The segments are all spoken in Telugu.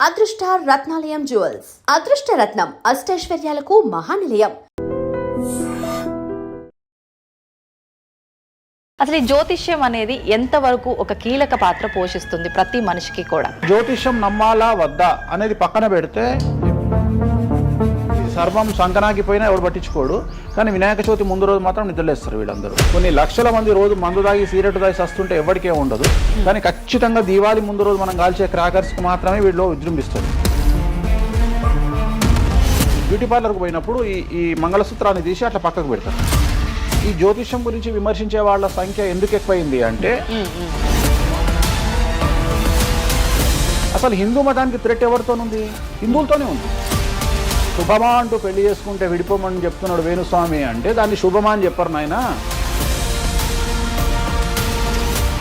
అదృష్ట రత్నాలయం జ్యువెల్స్ అదృష్ట రత్నం అష్టైశ్వర్యాలకు మహానిలయం. అసలు ఈ జ్యోతిష్యం అనేది ఎంతవరకు ఒక కీలక పాత్ర పోషిస్తుంది ప్రతి మనిషికి కూడా? జ్యోతిష్యం నమ్మాలా వద్దా అనేది పక్కన పెడితే సర్వం సంకనాగిపోయినా ఎవడు పట్టించుకోడు. కానీ వినాయక చవితి ముందు రోజు మాత్రం నిద్రలేస్తారు వీళ్ళందరూ. కొన్ని లక్షల మంది రోజు మందు తాగి సిగరెట్ తాగి వస్తుంటే ఎవరికే ఉండదు. కానీ ఖచ్చితంగా దీవాళి ముందు రోజు మనం కాల్చే క్రాకర్స్కి మాత్రమే వీళ్ళు విజృంభిస్తుంది. బ్యూటీ పార్లర్కి పోయినప్పుడు ఈ మంగళసూత్రాన్ని తీసి అట్లా పక్కకు పెడతారు. ఈ జ్యోతిష్యం గురించి విమర్శించే వాళ్ళ సంఖ్య ఎందుకు ఎక్కువైంది అంటే, అసలు హిందూ మతానికి థ్రెట్ ఎవరితోనుంది? హిందువులతోనే ఉంది. శుభమా అంటూ పెళ్లి చేసుకుంటే విడిపోమని చెప్తున్నాడు వేణుస్వామి అంటే దాన్ని శుభమా అని చెప్పరు నాయన.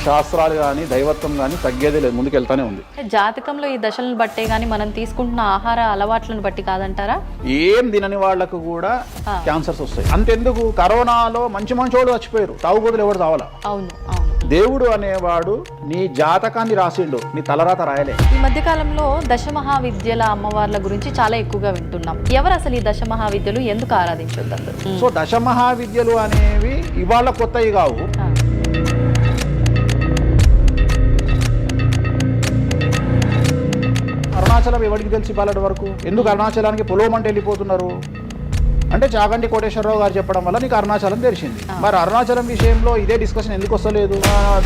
శాస్త్రాలు కానీ దైవత్వం కానీ తగ్గేదే లేదు, ముందుకెళ్తానే ఉంది. జాతకంలో ఈ దశలను బట్టే గానీ మనం తీసుకుంటున్న ఆహార అలవాట్లను బట్టి కాదంటారా? ఏం తినని వాళ్లకు కూడా క్యాన్సర్స్ వస్తాయి. అంతెందుకు, కరోనాలో మంచి మంచోడు చచ్చిపోయారు, తాగుబోతులు ఎవరు తావాలా? అవును అవును. దేవుడు అనేవాడు నీ జాతకాన్ని రాసిండు, నీ తలరాత రాయలే. ఈ మధ్య కాలంలో దశమహావిద్యల అమ్మవార్ల గురించి చాలా ఎక్కువగా వింటున్నాం. ఎవరు అసలు ఈ దశమహావిద్యలు, ఎందుకు ఆరాధించొద్దు అందరూ? సో దశమహావిద్యలు అనేవి ఇవాళ కొత్తవి కావు. అరుణాచలం ఎవరికి తెలిసి పాలటి వరకు? ఎందుకు అరుణాచలానికి పొలోమంటే వెళ్ళిపోతున్నారు అంటే చాగంటి కోటేశ్వరరావు గారు చెప్పడం వల్ల నీకు అరుణాచలం తెలిసింది. మరి అరుణాచలం విషయంలో ఇదే డిస్కషన్ ఎందుకు వస్తలేదు?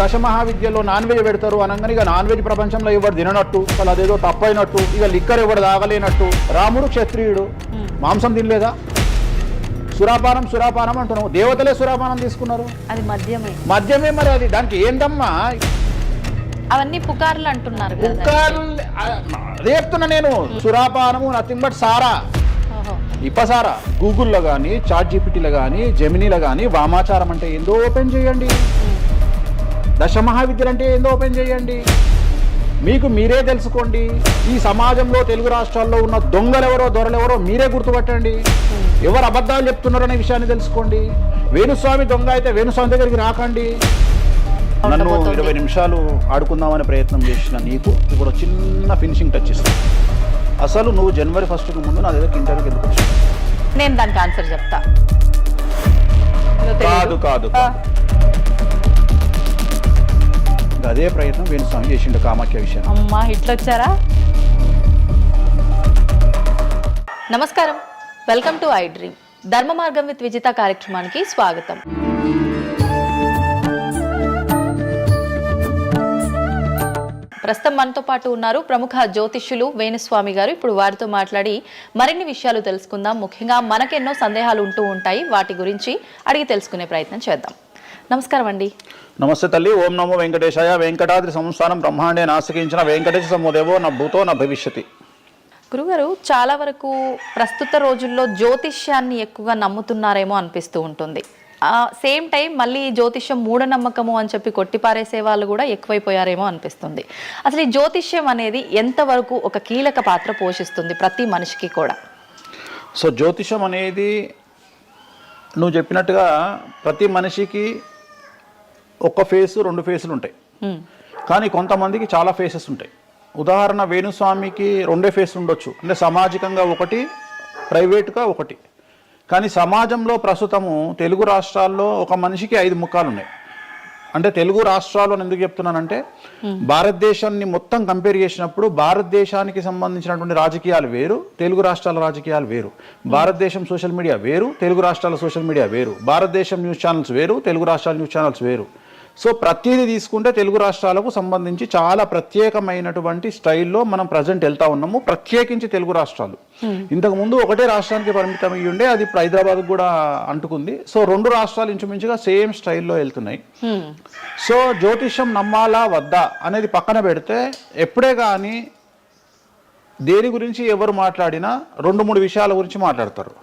దశమహావిద్యలో నాన్ వెజ్ పెడతారు అనగానే ఇక నాన్ వెజ్ ప్రపంచంలో ఎవరు తిననట్టు, అసలు అదేదో తప్పైనట్టు, ఇక లిక్కర్ ఎవరు తాగలేనట్టు. రాముడు క్షత్రియుడు, మాంసం తినలేదా? సురాపానం అంటున్నావు. దేవతలే సురాపానం తీసుకున్నారు, అది మద్యమే. మరి అది దానికి ఏంటమ్మా? అవన్నీ పుకార్లు అంటున్నారు. పుకార్లు అదే చెప్తున్నా నేను. సురాపానము నథింగ్ బట్ సారా, ఇప్పసారా. గూగుల్లో కానీ, చాట్ జీపీటీలో కానీ, జెమినీలో కానీ వామాచారం అంటే ఏందో ఓపెన్ చేయండి, దశమహావిద్యలు అంటే ఏందో ఓపెన్ చేయండి. మీకు మీరే తెలుసుకోండి. ఈ సమాజంలో తెలుగు రాష్ట్రాల్లో ఉన్న దొంగలెవరో దొరలెవరో మీరే గుర్తుపట్టండి. ఎవరు అబద్ధాలు చెప్తున్నారో అనే విషయాన్ని తెలుసుకోండి. వేణుస్వామి దొంగ అయితే వేణుస్వామి దగ్గరికి రాకండి. నన్ను 20 నిమిషాలు ఆడుకుందామనే ప్రయత్నం చేసిన నీకు ఇప్పుడు చిన్న ఫినిషింగ్ టచ్ ఇస్తాను. అసలు నువ్వు జనవరి 1కి ముందు నా దగ్గర ఇంటర్వ్యూకి ఎందుకు వచ్చావు? నేను దానికి ఆన్సర్ చెప్తా. కాదు అదే ప్రయత్నం వేణుస్వామి చేసిండు కామాఖ్య విషయం. అమ్మా ఇట్లా వచ్చారా? నమస్కారం, వెల్కమ్ టు ఐ డ్రీమ్. ధర్మ మార్గం విత్ విజిత కార్యక్రమానికి స్వాగతం. ప్రస్తుతం మనతో పాటు ఉన్నారు ప్రముఖ జ్యోతిష్యులు వేణుస్వామి గారు. ఇప్పుడు వారితో మాట్లాడి మరిన్ని విషయాలు తెలుసుకుందాం. ముఖ్యంగా మనకెన్నో సందేహాలు ఉంటూ ఉంటాయి, వాటి గురించి అడిగి తెలుసుకునే ప్రయత్నం చేద్దాం. నమస్కారం అండి. నమస్తే తల్లి. ఓం నమో వెంకటేశాయ. వెంకటాద్రి సంస్థానం బ్రహ్మాండే నాసికించిన వెంకటేశ సమోదేవో నా భూతో నా భవిష్యతి. గురుగారు, చాలా వరకు ప్రస్తుత రోజుల్లో జ్యోతిష్యాన్ని ఎక్కువగా నమ్ముతున్నారేమో అనిపిస్తూ ఉంటుంది. సేమ్ టైం మళ్ళీ జ్యోతిష్యం మూఢనమ్మకము అని చెప్పి కొట్టిపారేసే వాళ్ళు కూడా ఎక్కువైపోయారేమో అనిపిస్తుంది. అసలు ఈ జ్యోతిష్యం అనేది ఎంతవరకు ఒక కీలక పాత్ర పోషిస్తుంది ప్రతి మనిషికి కూడా? సో జ్యోతిషం అనేది నువ్వు చెప్పినట్టుగా ప్రతి మనిషికి ఒక ఫేసు 2 ఫేసులు ఉంటాయి. కానీ కొంతమందికి చాలా ఫేసెస్ ఉంటాయి. ఉదాహరణ వేణుస్వామికి 2 ఫేసులు ఉండొచ్చు. అంటే సామాజికంగా ఒకటి, ప్రైవేట్గా ఒకటి. కానీ సమాజంలో ప్రస్తుతము తెలుగు రాష్ట్రాల్లో ఒక మనిషికి 5 ముఖాలు ఉన్నాయి. అంటే తెలుగు రాష్ట్రాల్లో ఎందుకు చెప్తున్నానంటే, భారతదేశాన్ని మొత్తం కంపేర్ చేసినప్పుడు భారతదేశానికి సంబంధించినటువంటి రాజకీయాలు వేరు, తెలుగు రాష్ట్రాల రాజకీయాలు వేరు. భారతదేశం సోషల్ మీడియా వేరు, తెలుగు రాష్ట్రాల సోషల్ మీడియా వేరు. భారతదేశం న్యూస్ ఛానల్స్ వేరు, తెలుగు రాష్ట్రాల న్యూస్ ఛానల్స్ వేరు. సో ప్రతిదీ తీసుకుంటే తెలుగు రాష్ట్రాలకు సంబంధించి చాలా ప్రత్యేకమైనటువంటి స్టైల్లో మనం ప్రజెంట్ వెళ్తా ఉన్నాము. ప్రత్యేకించి తెలుగు రాష్ట్రాలు ఇంతకుముందు ఒకటే రాష్ట్రానికి పరిమితం అయ్యి ఉండే, అది ఇప్పుడు హైదరాబాద్ కూడా అంటుకుంది. సో 2 రాష్ట్రాలు ఇంచుమించుగా సేమ్ స్టైల్లో వెళ్తున్నాయి. సో జ్యోతిష్యం నమ్మాలా వద్దా అనేది పక్కన పెడితే, ఎప్పుడే కానీ దేని గురించి ఎవరు మాట్లాడినా 2-3 విషయాల గురించి మాట్లాడతారు.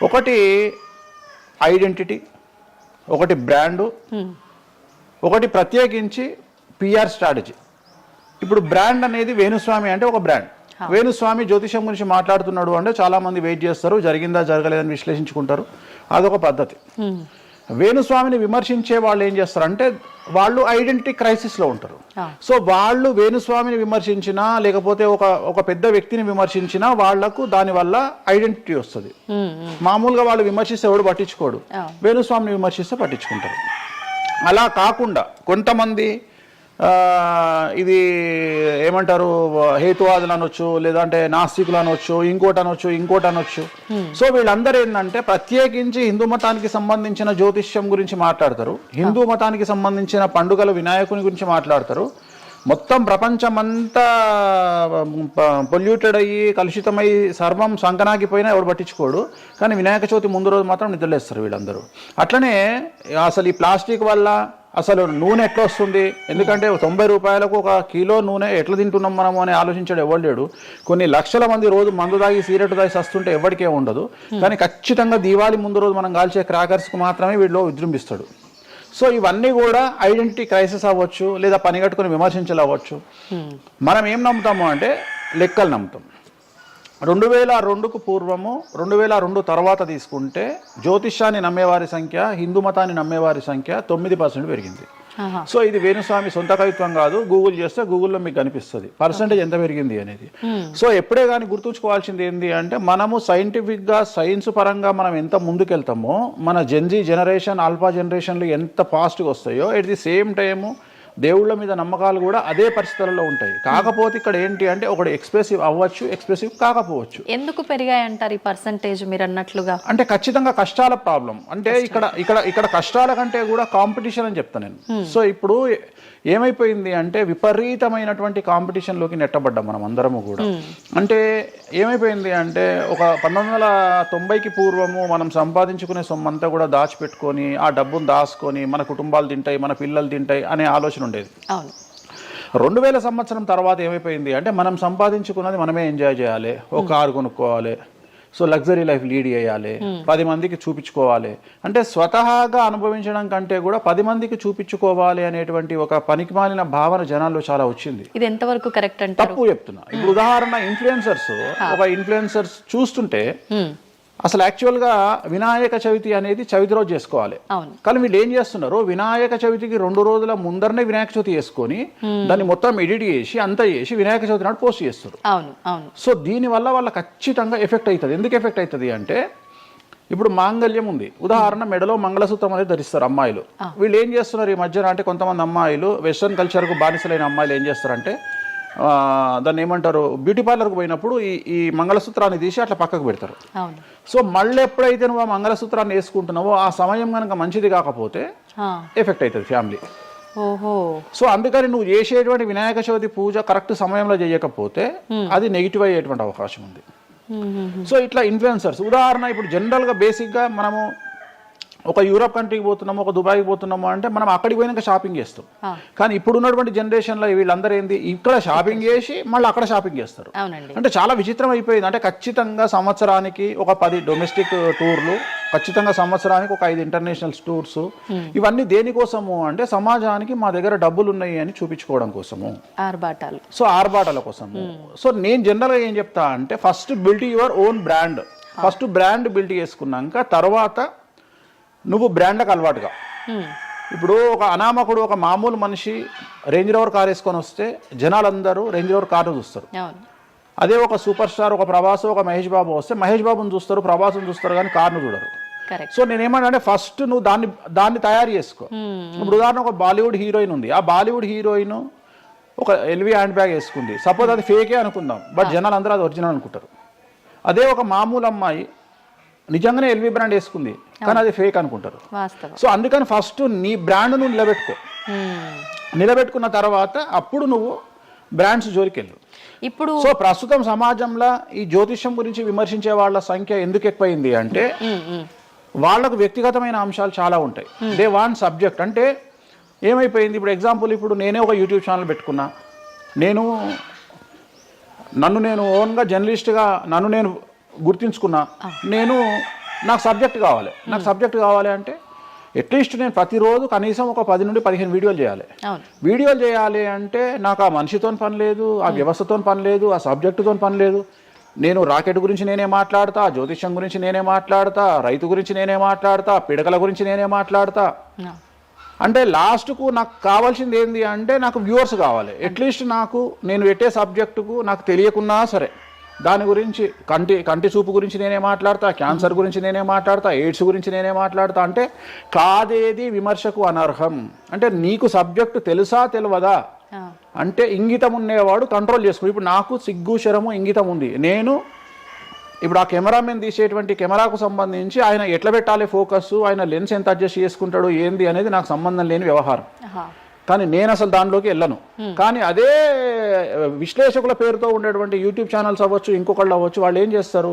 ఒకటి ఐడెంటిటీ, ఒకటి బ్రాండు, ఒకటి ప్రత్యేకించి పిఆర్ స్ట్రాటజీ. ఇప్పుడు బ్రాండ్ అనేది వేణుస్వామి అంటే ఒక బ్రాండ్. వేణుస్వామి జ్యోతిషం గురించి మాట్లాడుతున్నాడు అంటే చాలా మంది వెయిట్ చేస్తారు, జరిగిందా జరగలేదని విశ్లేషించుకుంటారు. అదొక పద్ధతి. వేణుస్వామిని విమర్శించే వాళ్ళు ఏం చేస్తారంటే వాళ్ళు ఐడెంటిటీ క్రైసిస్లో ఉంటారు. సో వాళ్ళు వేణుస్వామిని విమర్శించినా లేకపోతే ఒక పెద్ద వ్యక్తిని విమర్శించినా వాళ్లకు దానివల్ల ఐడెంటిటీ వస్తుంది. మామూలుగా వాళ్ళు విమర్శిస్తే ఎవడు పట్టించుకోడు, వేణుస్వామిని విమర్శిస్తే పట్టించుకుంటారు. అలా కాకుండా కొంతమంది ఇది ఏమంటారు హేతువాదులు అనొచ్చు, లేదంటే నాస్తికులు అనొచ్చు, ఇంకోటి అనొచ్చు. సో వీళ్ళందరూ ఏంటంటే ప్రత్యేకించి హిందూ మతానికి సంబంధించిన జ్యోతిష్యం గురించి మాట్లాడతారు, హిందూ మతానికి సంబంధించిన పండుగల వినాయకుని గురించి మాట్లాడతారు. మొత్తం ప్రపంచమంతా పొల్యూటెడ్ అయ్యి కలుషితమై సర్వం సంకనాగిపోయినా ఎవడు పట్టించుకోడు, కానీ వినాయక చవితి ముందు రోజు మాత్రం నిద్రలేస్తారు వీళ్ళందరూ. అట్లనే అసలు ఈ ప్లాస్టిక్ వల్ల అసలు నూనె ఎట్లా వస్తుంది, ఎందుకంటే 90 రూపాయలకు 1 కిలో నూనె ఎట్లా తింటున్నాం మనము అని ఆలోచించాడు ఎవరు లేడు. కొన్ని లక్షల మంది రోజు మందు తాగి సిగరెట్ తాగి సస్తుంటే ఎవరికే ఉండదు, కానీ ఖచ్చితంగా దీవాళి ముందు రోజు మనం కాల్చే క్రాకర్స్కి మాత్రమే వీళ్ళు విజృంభిస్తాడు. సో ఇవన్నీ కూడా ఐడెంటిటీ క్రైసిస్ అవ్వచ్చు, లేదా పని కట్టుకుని విమర్శించలు అవ్వచ్చు. మనం ఏం నమ్ముతాము అంటే లెక్కలు నమ్ముతాం. 2002కు పూర్వము 2002 తర్వాత తీసుకుంటే జ్యోతిష్యాన్ని నమ్మేవారి సంఖ్య, హిందూ మతాన్ని నమ్మేవారి సంఖ్య 9% పెరిగింది. సో ఇది వేణుస్వామి సొంత కవిత్వం కాదు, గూగుల్ చేస్తే గూగుల్లో మీకు కనిపిస్తుంది పర్సంటేజ్ ఎంత పెరిగింది అనేది. సో ఎప్పుడే కానీ గుర్తుంచుకోవాల్సింది ఏంటి అంటే మనము సైంటిఫిక్గా సైన్స్ పరంగా మనం ఎంత ముందుకెళ్తామో మన జెన్జీ జనరేషన్ ఆల్ఫా జనరేషన్లు ఎంత ఫాస్ట్గా వస్తాయో ఎట్ ది సేమ్ టైము దేవుళ్ళ మీద నమ్మకాలు కూడా అదే పరిస్థితులలో ఉంటాయి. కాకపోతే ఇక్కడ ఏంటి అంటే ఒకటి ఎక్స్ప్రెసివ్ అవ్వచ్చు, ఎక్స్ప్రెసివ్ కాకపోవచ్చు. ఎందుకు పెరిగాయి అంటారు ఈ పర్సంటేజ్ మీరు అన్నట్లుగా? అంటే ఖచ్చితంగా కష్టాల ప్రాబ్లం. అంటే ఇక్కడ కష్టాల కంటే కూడా కాంపిటీషన్ అని చెప్తాను నేను. సో ఇప్పుడు ఏమైపోయింది అంటే విపరీతమైనటువంటి కాంపిటీషన్లోకి నెట్టబడ్డాం మనం అందరము కూడా. అంటే ఏమైపోయింది అంటే ఒక 1990కి పూర్వము మనం సంపాదించుకునే సొమ్మంతా కూడా దాచిపెట్టుకొని ఆ డబ్బును దాచుకొని మన కుటుంబాలు తింటాయి, మన పిల్లలు తింటాయి అనే ఆలోచన ఉండేది. 2000 సంవత్సరం తర్వాత ఏమైపోయింది అంటే మనం సంపాదించుకున్నది మనమే ఎంజాయ్ చేయాలి, ఒక కారు కొనుక్కోవాలి, సో లగ్జరీ లైఫ్ లీడ్ చేయాలి, 10 మందికి చూపించుకోవాలి. అంటే స్వతహాగా అనుభవించడం కంటే కూడా 10 మందికి చూపించుకోవాలి అనేటువంటి ఒక పనికిమాలిన భావన జనాల్లో చాలా వచ్చింది. ఇది ఎంతవరకు కరెక్ట్ అంటే? తప్పు చెప్తున్నా. ఇప్పుడు ఉదాహరణ ఇన్ఫ్లుయెన్సర్స్ చూస్తుంటే అసలు యాక్చువల్గా వినాయక చవితి అనేది చవితి రోజు చేసుకోవాలి, కానీ వీళ్ళు ఏం చేస్తున్నారు వినాయక చవితికి 2 రోజుల ముందరనే వినాయక చవితి చేసుకొని దాన్ని మొత్తం ఎడిట్ చేసి అంతా చేసి వినాయక చవితి నాడు పోస్ట్ చేస్తారు. సో దీనివల్ల వాళ్ళ ఖచ్చితంగా ఎఫెక్ట్ అవుతుంది. ఎందుకు ఎఫెక్ట్ అవుతుంది అంటే ఇప్పుడు మాంగళ్యం ఉంది, ఉదాహరణ మెడలో మంగళసూత్రం అనేది ధరిస్తారు అమ్మాయిలు. వీళ్ళు ఏం చేస్తున్నారు ఈ మధ్యన అంటే కొంతమంది అమ్మాయిలు వెస్ట్రన్ కల్చర్కు బానిసలైన అమ్మాయిలు ఏం చేస్తారంటే దాన్ని ఏమంటారు బ్యూటీ పార్లర్కి పోయినప్పుడు ఈ మంగళసూత్రాన్ని తీసి అట్లా పక్కకు పెడతారు. సో మళ్ళీ ఎప్పుడైతే నువ్వు ఆ మంగళసూత్రాన్ని వేసుకుంటున్నావో ఆ సమయం కనుక మంచిది కాకపోతే ఎఫెక్ట్ అవుతుంది ఫ్యామిలీ. సో అందుకని నువ్వు చేసేటువంటి వినాయక చవితి పూజ కరెక్ట్ సమయంలో చేయకపోతే అది నెగిటివ్ అయ్యేటువంటి అవకాశం ఉంది. సో ఇట్లా ఇన్ఫ్లుయెన్సర్స్ ఉదాహరణ ఇప్పుడు జనరల్గా బేసిక్గా మనము ఒక యూరోప్ కంట్రీకి పోతున్నాము, ఒక దుబాయ్కి పోతున్నాము అంటే మనం అక్కడికి పోయినాక షాపింగ్ చేస్తాం. కానీ ఇప్పుడు ఉన్నటువంటి జనరేషన్లో వీళ్ళందరూ ఏంది ఇక్కడ షాపింగ్ చేసి మళ్ళీ అక్కడ షాపింగ్ చేస్తారు. అంటే చాలా విచిత్రం అయిపోయింది. అంటే ఖచ్చితంగా సంవత్సరానికి ఒక 10 డొమెస్టిక్ టూర్లు, ఖచ్చితంగా సంవత్సరానికి ఒక 5 ఇంటర్నేషనల్ టూర్స్. ఇవన్నీ దేనికోసము అంటే సమాజానికి మా దగ్గర డబ్బులు ఉన్నాయి అని చూపించుకోవడం కోసము, ఆర్భాటాల కోసము. సో నేను జనరల్గా ఏం చెప్తా అంటే first build your own brand. First brand build చేసుకున్నాక తర్వాత నువ్వు బ్రాండ్లకు అలవాటుగా. ఇప్పుడు ఒక అనామకుడు ఒక మామూలు మనిషి రేంజ్ రోవర్ కార్ వేసుకొని వస్తే జనాలందరూ రేంజ్ రోవర్ కార్ను చూస్తారు. అదే ఒక సూపర్ స్టార్ ఒక ప్రభాస్ ఒక మహేష్ బాబు వస్తే మహేష్ బాబుని చూస్తారు, ప్రభాస్ని చూస్తారు, కానీ కార్ను చూడరు. సో నేనేమంటే ఫస్ట్ నువ్వు దాన్ని తయారు చేసుకో. ఇప్పుడు ఉదాహరణ ఒక బాలీవుడ్ హీరోయిన్ ఉంది, ఆ బాలీవుడ్ హీరోయిన్ ఒక ఎల్వి హ్యాండ్ బ్యాగ్ వేసుకుంది, సపోజ్ అది ఫేకే అనుకుందాం, బట్ జనాలు అందరూ అది ఒరిజినల్ అనుకుంటారు. అదే ఒక మామూలు అమ్మాయి నిజంగానే ఎల్వి బ్రాండ్ వేసుకుంది, కానీ అది ఫేక్ అనుకుంటారు. సో అందుకని ఫస్ట్ నీ బ్రాండ్ నువ్వు నిలబెట్టుకున్న తర్వాత అప్పుడు నువ్వు బ్రాండ్స్ జోలికి వెళ్ళు. ఇప్పుడు సో ప్రస్తుతం సమాజంలో ఈ జ్యోతిష్యం గురించి విమర్శించే వాళ్ళ సంఖ్య ఎందుకు ఎక్కువైంది అంటే వాళ్ళకు వ్యక్తిగతమైన అంశాలు చాలా ఉంటాయి. They want subject. అంటే ఏమైపోయింది ఇప్పుడు ఎగ్జాంపుల్ ఇప్పుడు నేనే ఒక యూట్యూబ్ ఛానల్ పెట్టుకున్నా, నన్ను నేను ఓన్గా జర్నలిస్ట్గా నన్ను నేను గుర్తించుకున్నా, నాకు సబ్జెక్ట్ కావాలి అంటే అట్లీస్ట్ నేను ప్రతిరోజు కనీసం ఒక 10 నుండి 15 వీడియోలు చేయాలి అంటే నాకు ఆ మనిషితో పని లేదు, ఆ వ్యవస్థతో పని లేదు, ఆ సబ్జెక్టుతో పని లేదు. నేను రాకెట్ గురించి నేనే మాట్లాడతా, జ్యోతిష్యం గురించి నేనే మాట్లాడతా, రైతు గురించి నేనే మాట్లాడతా, పిడకల గురించి నేనే మాట్లాడతా. అంటే లాస్ట్కు నాకు కావాల్సింది ఏంది అంటే నాకు వ్యూవర్స్ కావాలి. అట్లీస్ట్ నాకు నేను పెట్టే సబ్జెక్టుకు నాకు తెలియకున్నా సరే దాని గురించి కంటి చూపు గురించి నేనే మాట్లాడతా, క్యాన్సర్ గురించి నేనే మాట్లాడతా, ఎయిడ్స్ గురించి నేనే మాట్లాడతా. అంటే కాదేది విమర్శకు అనర్హం. అంటే నీకు సబ్జెక్టు తెలుసా తెలియదా అంటే ఇంగితం ఉండేవాడు కంట్రోల్ చేసుకో. ఇప్పుడు నాకు సిగ్గు శరము ఇంగితం ఉంది. నేను ఇప్పుడు ఆ కెమెరామెన్ తీసేటువంటి కెమెరాకు సంబంధించి ఆయన ఎట్లా పెట్టాలి ఫోకస్, ఆయన లెన్స్ ఎంత అడ్జస్ట్ చేసుకుంటాడు ఏంది అనేది నాకు సంబంధం లేని వ్యవహారం. కానీ నేను అసలు దానిలోకి వెళ్ళను. కానీ అదే విశ్లేషకుల పేరుతో ఉండేటువంటి యూట్యూబ్ ఛానల్స్ అవ్వచ్చు, ఇంకొకళ్ళు అవ్వచ్చు, వాళ్ళు ఏం చేస్తారు,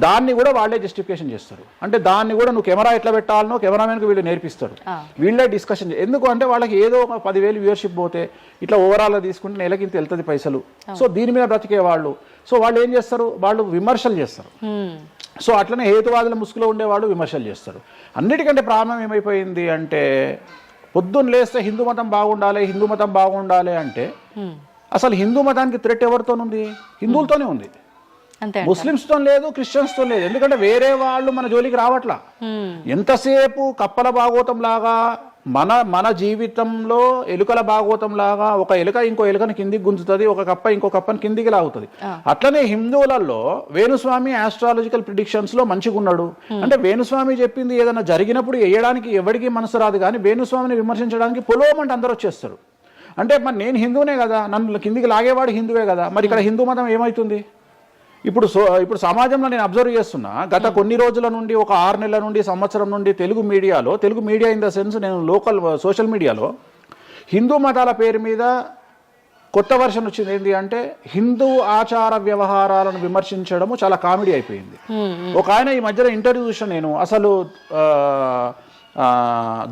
దాన్ని కూడా వాళ్ళే జస్టిఫికేషన్ చేస్తారు. అంటే దాన్ని కూడా నువ్వు కెమెరా ఎట్లా పెట్టాలనో కెమెరామెన్కి వీళ్ళు నేర్పిస్తారు, వీళ్ళే డిస్కషన్. ఎందుకు అంటే వాళ్ళకి ఏదో ఒక 10,000 వ్యూవర్షిప్ పోతే ఇట్లా ఓవరాల్గా తీసుకుంటే నెలకి ఇంత వెళ్తుంది పైసలు. సో దీని మీద బ్రతికే వాళ్ళు, సో వాళ్ళు ఏం చేస్తారు, వాళ్ళు విమర్శలు చేస్తారు. సో అట్లనే హేతువాదుల ముసుగులో ఉండేవాళ్ళు విమర్శలు చేస్తారు. అన్నిటికంటే ప్రాబ్లం ఏమైపోయింది అంటే పొద్దున్న లేస్తే హిందూ మతం బాగుండాలి, హిందూ మతం బాగుండాలి అంటే అసలు హిందూ మతానికి థ్రెట్ ఎవరితోనుంది? హిందువులతోనే ఉంది. ముస్లిమ్స్తో లేదు, క్రిస్టియన్స్తో లేదు. ఎందుకంటే వేరే వాళ్ళు మన జోలికి రావట్లా. ఎంతసేపు కప్పల భాగవతం లాగా మన జీవితంలో ఎలుకల భాగవతం లాగా ఒక ఎలుక ఇంకో ఎలుకని కిందికి గుంజుతుంది, ఒక కప్ప ఇంకో కప్పని కిందికి లాగుతుంది. అట్లనే హిందువులలో వేణుస్వామి ఆస్ట్రాలజికల్ ప్రిడిక్షన్స్ లో మంచిగా ఉన్నాడు అంటే వేణుస్వామి చెప్పింది ఏదైనా జరిగినప్పుడు వేయడానికి ఎవరికి మనసు రాదు. కానీ వేణుస్వామిని విమర్శించడానికి పొలవమంటే అందరూ వచ్చేస్తారు. అంటే మరి నేను హిందువునే కదా, నన్ను కిందికి లాగేవాడు హిందువే కదా, మరి ఇక్కడ హిందూ మతం ఏమవుతుంది? ఇప్పుడు సమాజంలో నేను అబ్జర్వ్ చేస్తున్నా, గత కొన్ని రోజుల నుండి, ఒక 6 నెలల నుండి, సంవత్సరం నుండి Telugu media in the sense నేను లోకల్ సోషల్ మీడియాలో హిందూ మతాల పేరు మీద కొత్త వర్షన్ వచ్చింది. ఏంటి అంటే హిందూ ఆచార వ్యవహారాలను విమర్శించడము చాలా కామెడీ అయిపోయింది. ఒక ఆయన ఈ మధ్యలో ఇంటర్వ్యూ చూసిన నేను, అసలు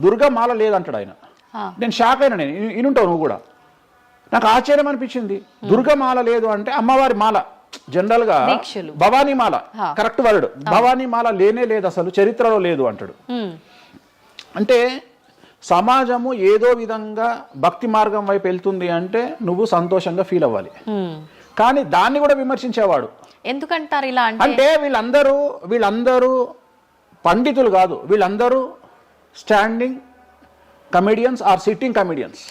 దుర్గమాల లేదంటాడు ఆయన. నేను షాక్ అయినా. నేను ఇనుంటావు నువ్వు కూడా. నాకు ఆశ్చర్యం అనిపించింది. దుర్గమాల లేదు అంటే అమ్మవారి మాల, జనరల్ గా భవానీ మాల కరెక్ట్ వర్డ్. భవానీ మాల లేనే లేదు, అసలు చరిత్రలో లేదు అంటాడు. అంటే సమాజము ఏదో విధంగా భక్తి మార్గం వైపు వెళ్తుంది అంటే నువ్వు సంతోషంగా ఫీల్ అవ్వాలి. కానీ దాన్ని కూడా విమర్శించేవాడు. ఎందుకంటారు ఇలా అంటే వీళ్ళందరూ పండితులు కాదు, వీళ్ళందరూ standing comedians or sitting comedians.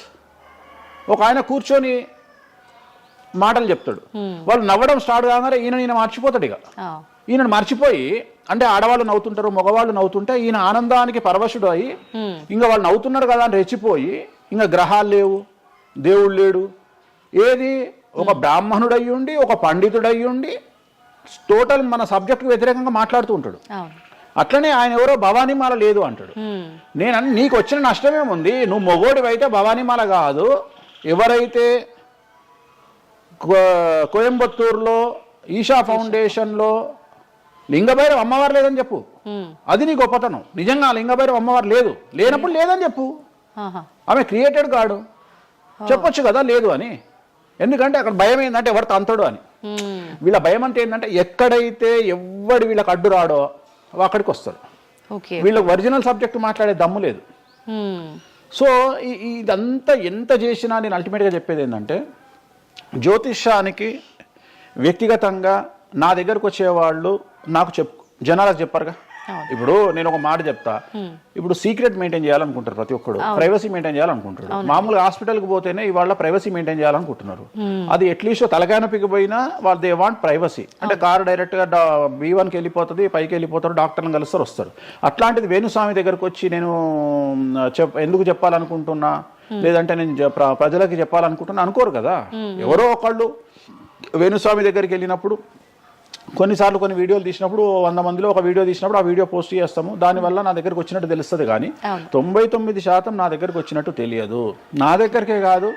ఒక ఆయన కూర్చొని మాటలు చెప్తాడు, వాళ్ళు నవ్వడం స్టార్ట్ కాగానే ఈయన మర్చిపోతాడు. ఇక ఈయనను మర్చిపోయి, అంటే ఆడవాళ్ళు నవ్వుతుంటారు, మగవాళ్ళు నవ్వుతుంటే ఈయన ఆనందానికి పరవశుడు అయ్యి ఇంకా వాళ్ళు నవ్వుతున్నారు కదా అని రెచ్చిపోయి ఇంకా గ్రహాలు లేవు, దేవుడు లేడు, ఏది ఒక బ్రాహ్మణుడయ్యుండి ఒక పండితుడయ్యుండి టోటల్ మన సబ్జెక్టుకు వ్యతిరేకంగా మాట్లాడుతూ ఉంటాడు. అట్లనే ఆయన ఎవరో భవానీమాల లేదు అంటాడు. నేను నీకు వచ్చిన నష్టమేముంది? నువ్వు మొగోడివైతే భవానీమాల కాదు, ఎవరైతే కోయంబత్తూరులో ఈషా ఫౌండేషన్లో లింగభైరవ అమ్మవారు లేదని చెప్పు, అది నీ గొప్పతనం. నిజంగా లింగభైరవ అమ్మవారు లేనప్పుడు లేదని చెప్పు. ఆమె క్రియేటెడ్ కాడు, చెప్పొచ్చు కదా లేదు అని. ఎందుకంటే అక్కడ భయం ఏంటంటే ఎవరు తంతడు అని. వీళ్ళ భయం అంటే ఏంటంటే ఎక్కడైతే ఎవడు వీళ్ళకి అడ్డు రాడో అక్కడికి వస్తాడు. వీళ్ళకి ఒరిజినల్ సబ్జెక్ట్ మాట్లాడే దమ్ము లేదు. సో ఇదంతా ఎంత చేసినా నేను అల్టిమేట్గా చెప్పేది ఏంటంటే జ్యోతిష్యానికి వ్యక్తిగతంగా నా దగ్గరకు వచ్చేవాళ్ళు నాకు జనాలకు చెప్పారుగా. ఇప్పుడు నేను ఒక మాట చెప్తా, ఇప్పుడు సీక్రెట్ మెయింటైన్ చేయాలనుకుంటారు ప్రతి ఒక్కరు, ప్రైవసీ మెయింటైన్ చేయాలనుకుంటారు. మామూలుగా హాస్పిటల్కి పోతేనే ఇవాళ ప్రైవసీ మెయింటైన్ చేయాలనుకుంటున్నారు. అది అట్లీస్ట్ తలకాయనొప్పికి పోయినా వాళ్ళు దే వాంట్ ప్రైవసీ. అంటే కారు డైరెక్ట్గా B1కి వెళ్ళిపోతుంది, పైకి వెళ్ళిపోతారు, డాక్టర్ని కలుస్తారు, వస్తారు. అట్లాంటిది వేణుస్వామి దగ్గరకు వచ్చి నేను ఎందుకు చెప్పాలనుకుంటున్నా, లేదంటే నేను ప్రజలకి చెప్పాలనుకుంటున్నా అనుకోరు కదా. ఎవరో ఒకళ్ళు వేణుస్వామి దగ్గరికి వెళ్ళినప్పుడు కొన్నిసార్లు కొన్ని వీడియోలు తీసినప్పుడు 100 మందిలో ఒక వీడియో తీసినప్పుడు ఆ వీడియో పోస్ట్ చేస్తాము, దానివల్ల నా దగ్గరకు వచ్చినట్టు తెలుస్తుంది. కానీ 99% నా దగ్గరకు వచ్చినట్టు తెలియదు. నా దగ్గరికే కాదు,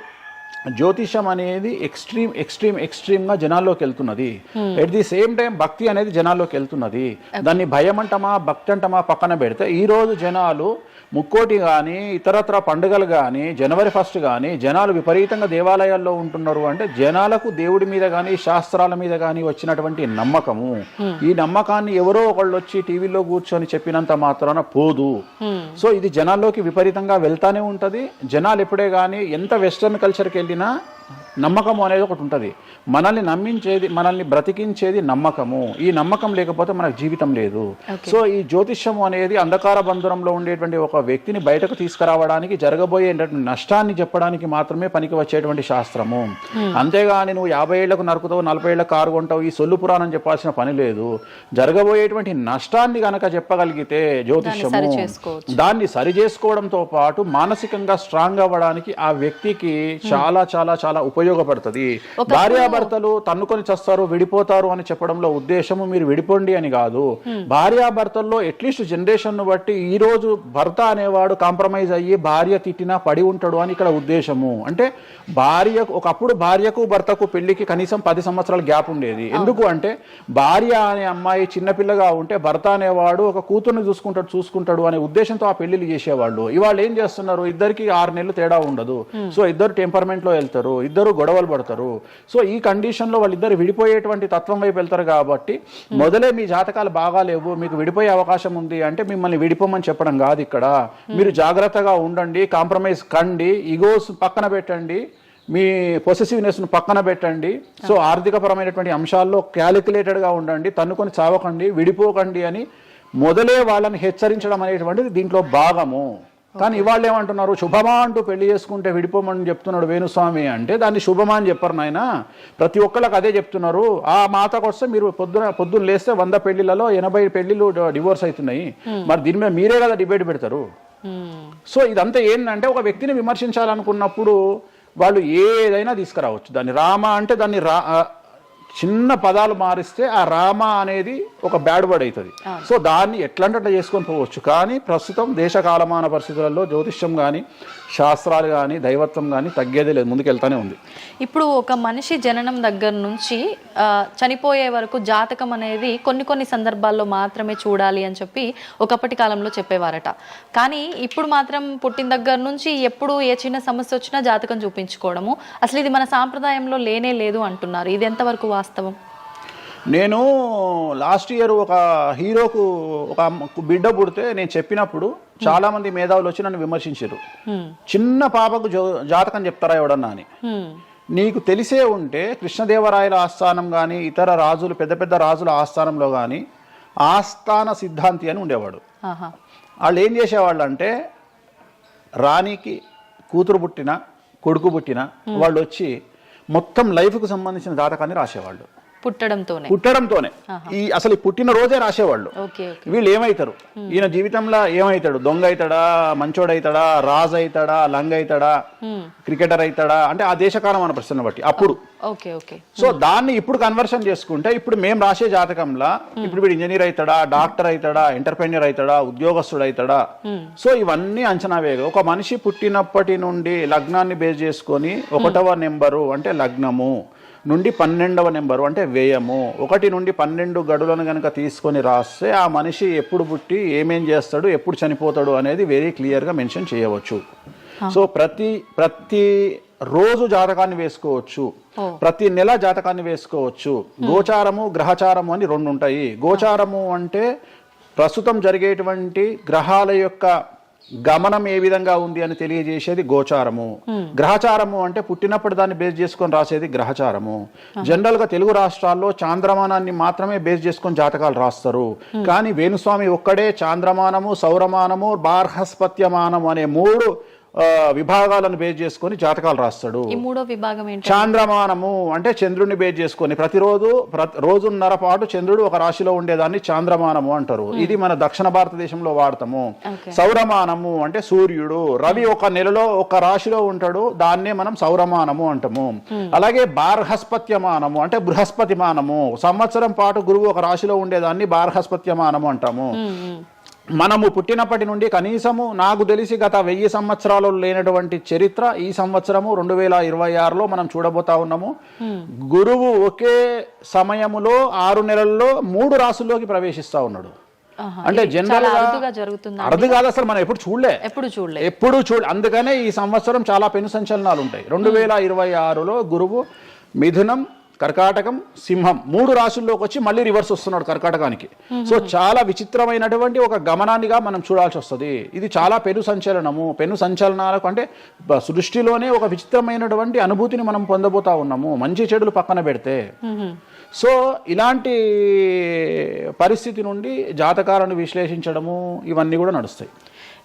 జ్యోతిషం అనేది ఎక్స్ట్రీమ్గా జనాల్లోకి వెళ్తున్నది. ఎట్ ది సేమ్ టైం భక్తి అనేది జనాల్లోకి వెళ్తున్నది. దాన్ని భయం అంటమా భక్తి అంటమా పక్కన పెడితే ఈరోజు జనాలు ముక్కోటి కానీ ఇతరత్ర పండుగలు కానీ January 1st కానీ జనాలు విపరీతంగా దేవాలయాల్లో ఉంటున్నారు. అంటే జనాలకు దేవుడి మీద కానీ శాస్త్రాల మీద కానీ వచ్చినటువంటి నమ్మకము, ఈ నమ్మకాన్ని ఎవరో ఒకళ్ళు వచ్చి టీవీలో కూర్చొని చెప్పినంత మాత్రాన పోదు. సో ఇది జనాల్లోకి విపరీతంగా వెళ్తానే ఉంటుంది. జనాలు ఎప్పుడే కానీ ఎంత వెస్టర్న్ కల్చర్కి వెళ్ళినా నమ్మకము అనేది ఒకటి ఉంటుంది. మనల్ని నమ్మించేది, మనల్ని బ్రతికించేది నమ్మకము. ఈ నమ్మకం లేకపోతే మనకు జీవితం లేదు. సో ఈ జ్యోతిష్యము అనేది అంధకార బంధురంలో ఉండేటువంటి ఒక వ్యక్తిని బయటకు తీసుకురావడానికి, జరగబోయేటువంటి నష్టాన్ని చెప్పడానికి మాత్రమే పనికి వచ్చేటువంటి శాస్త్రము. అంతేగాని నువ్వు 50 ఏళ్లకు నరుకుతావు, 40 ఏళ్లకు కారు కొంటావు, ఈ సొల్లు పురాణం చెప్పాల్సిన పని లేదు. జరగబోయేటువంటి నష్టాన్ని గనక చెప్పగలిగితే జ్యోతిష్యము దాన్ని సరి చేసుకోవడంతో పాటు మానసికంగా స్ట్రాంగ్ అవ్వడానికి ఆ వ్యక్తికి చాలా చాలా చాలా ఉపయోగపడుతుంది. భార్యాభర్తలు తన్నుకొని చస్తారు, విడిపోతారు అని చెప్పడంలో ఉద్దేశము మీరు విడిపోండి అని కాదు. భార్యాభర్తల్లో అట్లీస్ట్ జనరేషన్ ను బట్టి ఈ రోజు భర్త అనేవాడు కాంప్రమైజ్ అయ్యి భార్య తిట్టినా పడి ఉంటాడు అని ఇక్కడ ఉద్దేశము. అంటే ఒకప్పుడు భార్యకు భర్తకు పెళ్లికి కనీసం 10 సంవత్సరాల గ్యాప్ ఉండేది. ఎందుకు అంటే భార్య అనే అమ్మాయి చిన్నపిల్లగా ఉంటే భర్త అనేవాడు ఒక కూతుర్ని చూసుకుంటాడు అనే ఉద్దేశంతో ఆ పెళ్లిళ్ళు చేసేవాళ్ళు. ఇవాళ ఏం చేస్తున్నారు, ఇద్దరికి 6 నెలలు తేడా ఉండదు. సో ఇద్దరు టెంపర్మెంట్ లో వెళ్తారు, ఇద్దరు గొడవలు పడతారు. సో ఈ కండిషన్ లో వాళ్ళిద్దరు విడిపోయేటువంటి తత్వం వైపు వెళ్తారు. కాబట్టి మొదలే మీ జాతకాలు బాగా లేవు, మీకు విడిపోయే అవకాశం ఉంది అంటే మిమ్మల్ని విడిపోమని చెప్పడం కాదు. ఇక్కడ మీరు జాగ్రత్తగా ఉండండి, కాంప్రమైజ్ కండి, ఈగోస్ పక్కన పెట్టండి, మీ పొసెసివ్నెస్ను పక్కన పెట్టండి. సో ఆర్థికపరమైనటువంటి అంశాల్లో క్యాలిక్యులేటెడ్గా ఉండండి, తన్నుకొని చావకండి, విడిపోకండి అని మొదలే వాళ్ళని హెచ్చరించడం అనేటువంటిది దీంట్లో భాగము. కానీ ఇవాళ ఏమంటున్నారు, శుభమా అంటూ పెళ్లి చేసుకుంటే విడిపోమని చెప్తున్నాడు వేణుస్వామి అంటే దాన్ని శుభమా అని చెప్పరు నాయన. ప్రతి ఒక్కళ్ళకి అదే చెప్తున్నారు. ఆ మాతకు వస్తే మీరు పొద్దున్న లేస్తే 100 పెళ్లిలలో 80 పెళ్లిళ్ళు డివోర్స్ అవుతున్నాయి. మరి దీని మీద మీరే కదా డిబేట్ పెడతారు. సో ఇదంతా ఏంటంటే ఒక వ్యక్తిని విమర్శించాలనుకున్నప్పుడు వాళ్ళు ఏదైనా తీసుకురావచ్చు. దాన్ని రామ అంటే దాన్ని చిన్న పదాలు మారిస్తే ఆ రామ అనేది ఒక బ్యాడ్ వర్డ్ అవుతుంది. సో దాన్ని ఎట్లంటే అట్లా చేసుకొని పోవచ్చు. కానీ ప్రస్తుతం దేశ కాలమాన పరిస్థితులలో జ్యోతిష్యం కానీ శాస్త్రాలు కానీ దైవత్వం కానీ తగ్గేదే లేదు, ముందుకెళ్తానే ఉంది. ఇప్పుడు ఒక మనిషి జననం దగ్గర నుంచి చనిపోయే వరకు జాతకం అనేది కొన్ని సందర్భాల్లో మాత్రమే చూడాలి అని చెప్పి ఒకప్పటి కాలంలో చెప్పేవారట. కానీ ఇప్పుడు మాత్రం పుట్టిన దగ్గర నుంచి ఎప్పుడు ఏ చిన్న సమస్య వచ్చినా జాతకం చూపించుకోవడము, అసలు ఇది మన సాంప్రదాయంలో లేనే లేదు అంటున్నారు. ఇది ఎంతవరకు వాస్తవం? నేను లాస్ట్ ఇయర్ ఒక హీరోకు ఒక బిడ్డ పుడితే నేను చెప్పినప్పుడు చాలా మంది మేధావులు వచ్చి నన్ను విమర్శించారు. చిన్న పాపకు జాతకం చెప్తారా ఎవడన్నా అని. నీకు తెలిసే ఉంటే కృష్ణదేవరాయల ఆస్థానం కానీ ఇతర రాజులు పెద్ద రాజుల ఆస్థానంలో కానీ ఆస్థాన సిద్ధాంతి అని ఉండేవాడు. వాళ్ళు ఏం చేసేవాళ్ళు అంటే రాణికి కూతురు పుట్టిన కొడుకు పుట్టిన వాళ్ళు వచ్చి మొత్తం లైఫ్కు సంబంధించిన జాతకాన్ని రాసేవాళ్ళు. పుట్టడంతోనే ఈ అసలు పుట్టిన రోజే రాసేవాళ్ళు. వీళ్ళు ఏమైతారు, ఈయన జీవితంలో ఏమైతాడు, దొంగ అవుతాడా, మంచోడు అవుతాడా, రాజు అవుతాడా, లంగ అవుతాడా, క్రికెటర్ అవుతాడా అంటే ఆ దేశకాలమాన ప్రశ్న బట్టి అప్పుడు. సో దాన్ని ఇప్పుడు కన్వర్షన్ చేసుకుంటే ఇప్పుడు మేము రాసే జాతకంలో ఇప్పుడు వీడు ఇంజనీర్ అవుతాడా, డాక్టర్ అవుతాడా, ఎంటర్ప్రెన్యూర్ అవుతాడా, ఉద్యోగస్తుడు అవుతాడా. సో ఇవన్నీ అంచనా వేగ ఒక మనిషి పుట్టినప్పటి నుండి లగ్నాన్ని బేస్ చేసుకొని 1వ నెంబరు అంటే లగ్నము నుండి 12వ నెంబరు అంటే వ్యయము 1 నుండి 12 గడులను కనుక తీసుకొని రాస్తే ఆ మనిషి ఎప్పుడు పుట్టి ఏమేం చేస్తాడు, ఎప్పుడు చనిపోతాడు అనేది వెరీ క్లియర్గా మెన్షన్ చేయవచ్చు. సో ప్రతి రోజు జాతకాన్ని వేసుకోవచ్చు, ప్రతి నెల జాతకాన్ని వేసుకోవచ్చు. గోచారము గ్రహచారము అని 2 ఉంటాయి. గోచారము అంటే ప్రస్తుతం జరిగేటువంటి గ్రహాల యొక్క గమనం ఏ విధంగా ఉంది అని తెలియజేసేది గోచారము. గ్రహచారము అంటే పుట్టినప్పుడు దాన్ని బేస్ చేసుకొని రాసేది గ్రహచారము. జనరల్ గా తెలుగు రాష్ట్రాల్లో చాంద్రమానాన్ని మాత్రమే బేస్ చేసుకొని జాతకాలు రాస్తారు. కానీ వేణుస్వామి ఒక్కడే చాంద్రమానము, సౌరమానము, బార్హస్పత్యమానము అనే 3 విభాగాలను బేస్ చేసుకొని జాతకాలు రాస్తాడు. చాంద్రమానము అంటే చంద్రుడిని బేస్ చేసుకొని రోజున్నర పాటు చంద్రుడు ఒక రాశిలో ఉండేదాన్ని చాంద్రమానము అంటారు. ఇది మన దక్షిణ భారతదేశంలో వాడతాము. సౌరమానము అంటే సూర్యుడు, రవి ఒక నెలలో ఒక రాశిలో ఉంటాడు, దాన్నే మనం సౌరమానము అంటాము. అలాగే బార్హస్పత్యమానము అంటే బృహస్పతిమానము, సంవత్సరం పాటు గురువు ఒక రాశిలో ఉండేదాన్ని బార్హస్పత్యమానము అంటాము. మనము పుట్టినప్పటి నుండి కనీసము నాకు తెలిసి గత 1000 సంవత్సరాలు లేనటువంటి చరిత్ర ఈ సంవత్సరము 2026లో మనం చూడబోతా ఉన్నాము. గురువు ఒకే సమయములో 6 నెలల్లో 3 రాసుల్లోకి ప్రవేశిస్తా ఉన్నాడు. అంటే జనరల్ అర్థం కాదు, అసలు మనం ఎప్పుడు చూడలే. అందుకనే ఈ సంవత్సరం చాలా పెను సంచలనాలు ఉంటాయి. 2026లో గురువు మిథునం, కర్కాటకం, సింహం 3 రాశుల్లోకి వచ్చి మళ్ళీ రివర్స్ వస్తున్నాడు కర్కాటకానికి. సో చాలా విచిత్రమైనటువంటి ఒక గమనాన్నిగా మనం చూడాల్సి వస్తుంది. ఇది చాలా పెను సంచలనాలకు అంటే సృష్టిలోనే ఒక విచిత్రమైనటువంటి అనుభూతిని మనం పొందబోతా ఉన్నాము, మంచి చెడులు పక్కన పెడితే. సో ఇలాంటి పరిస్థితి నుండి జాతకాలను విశ్లేషించడము ఇవన్నీ కూడా నడుస్తాయి.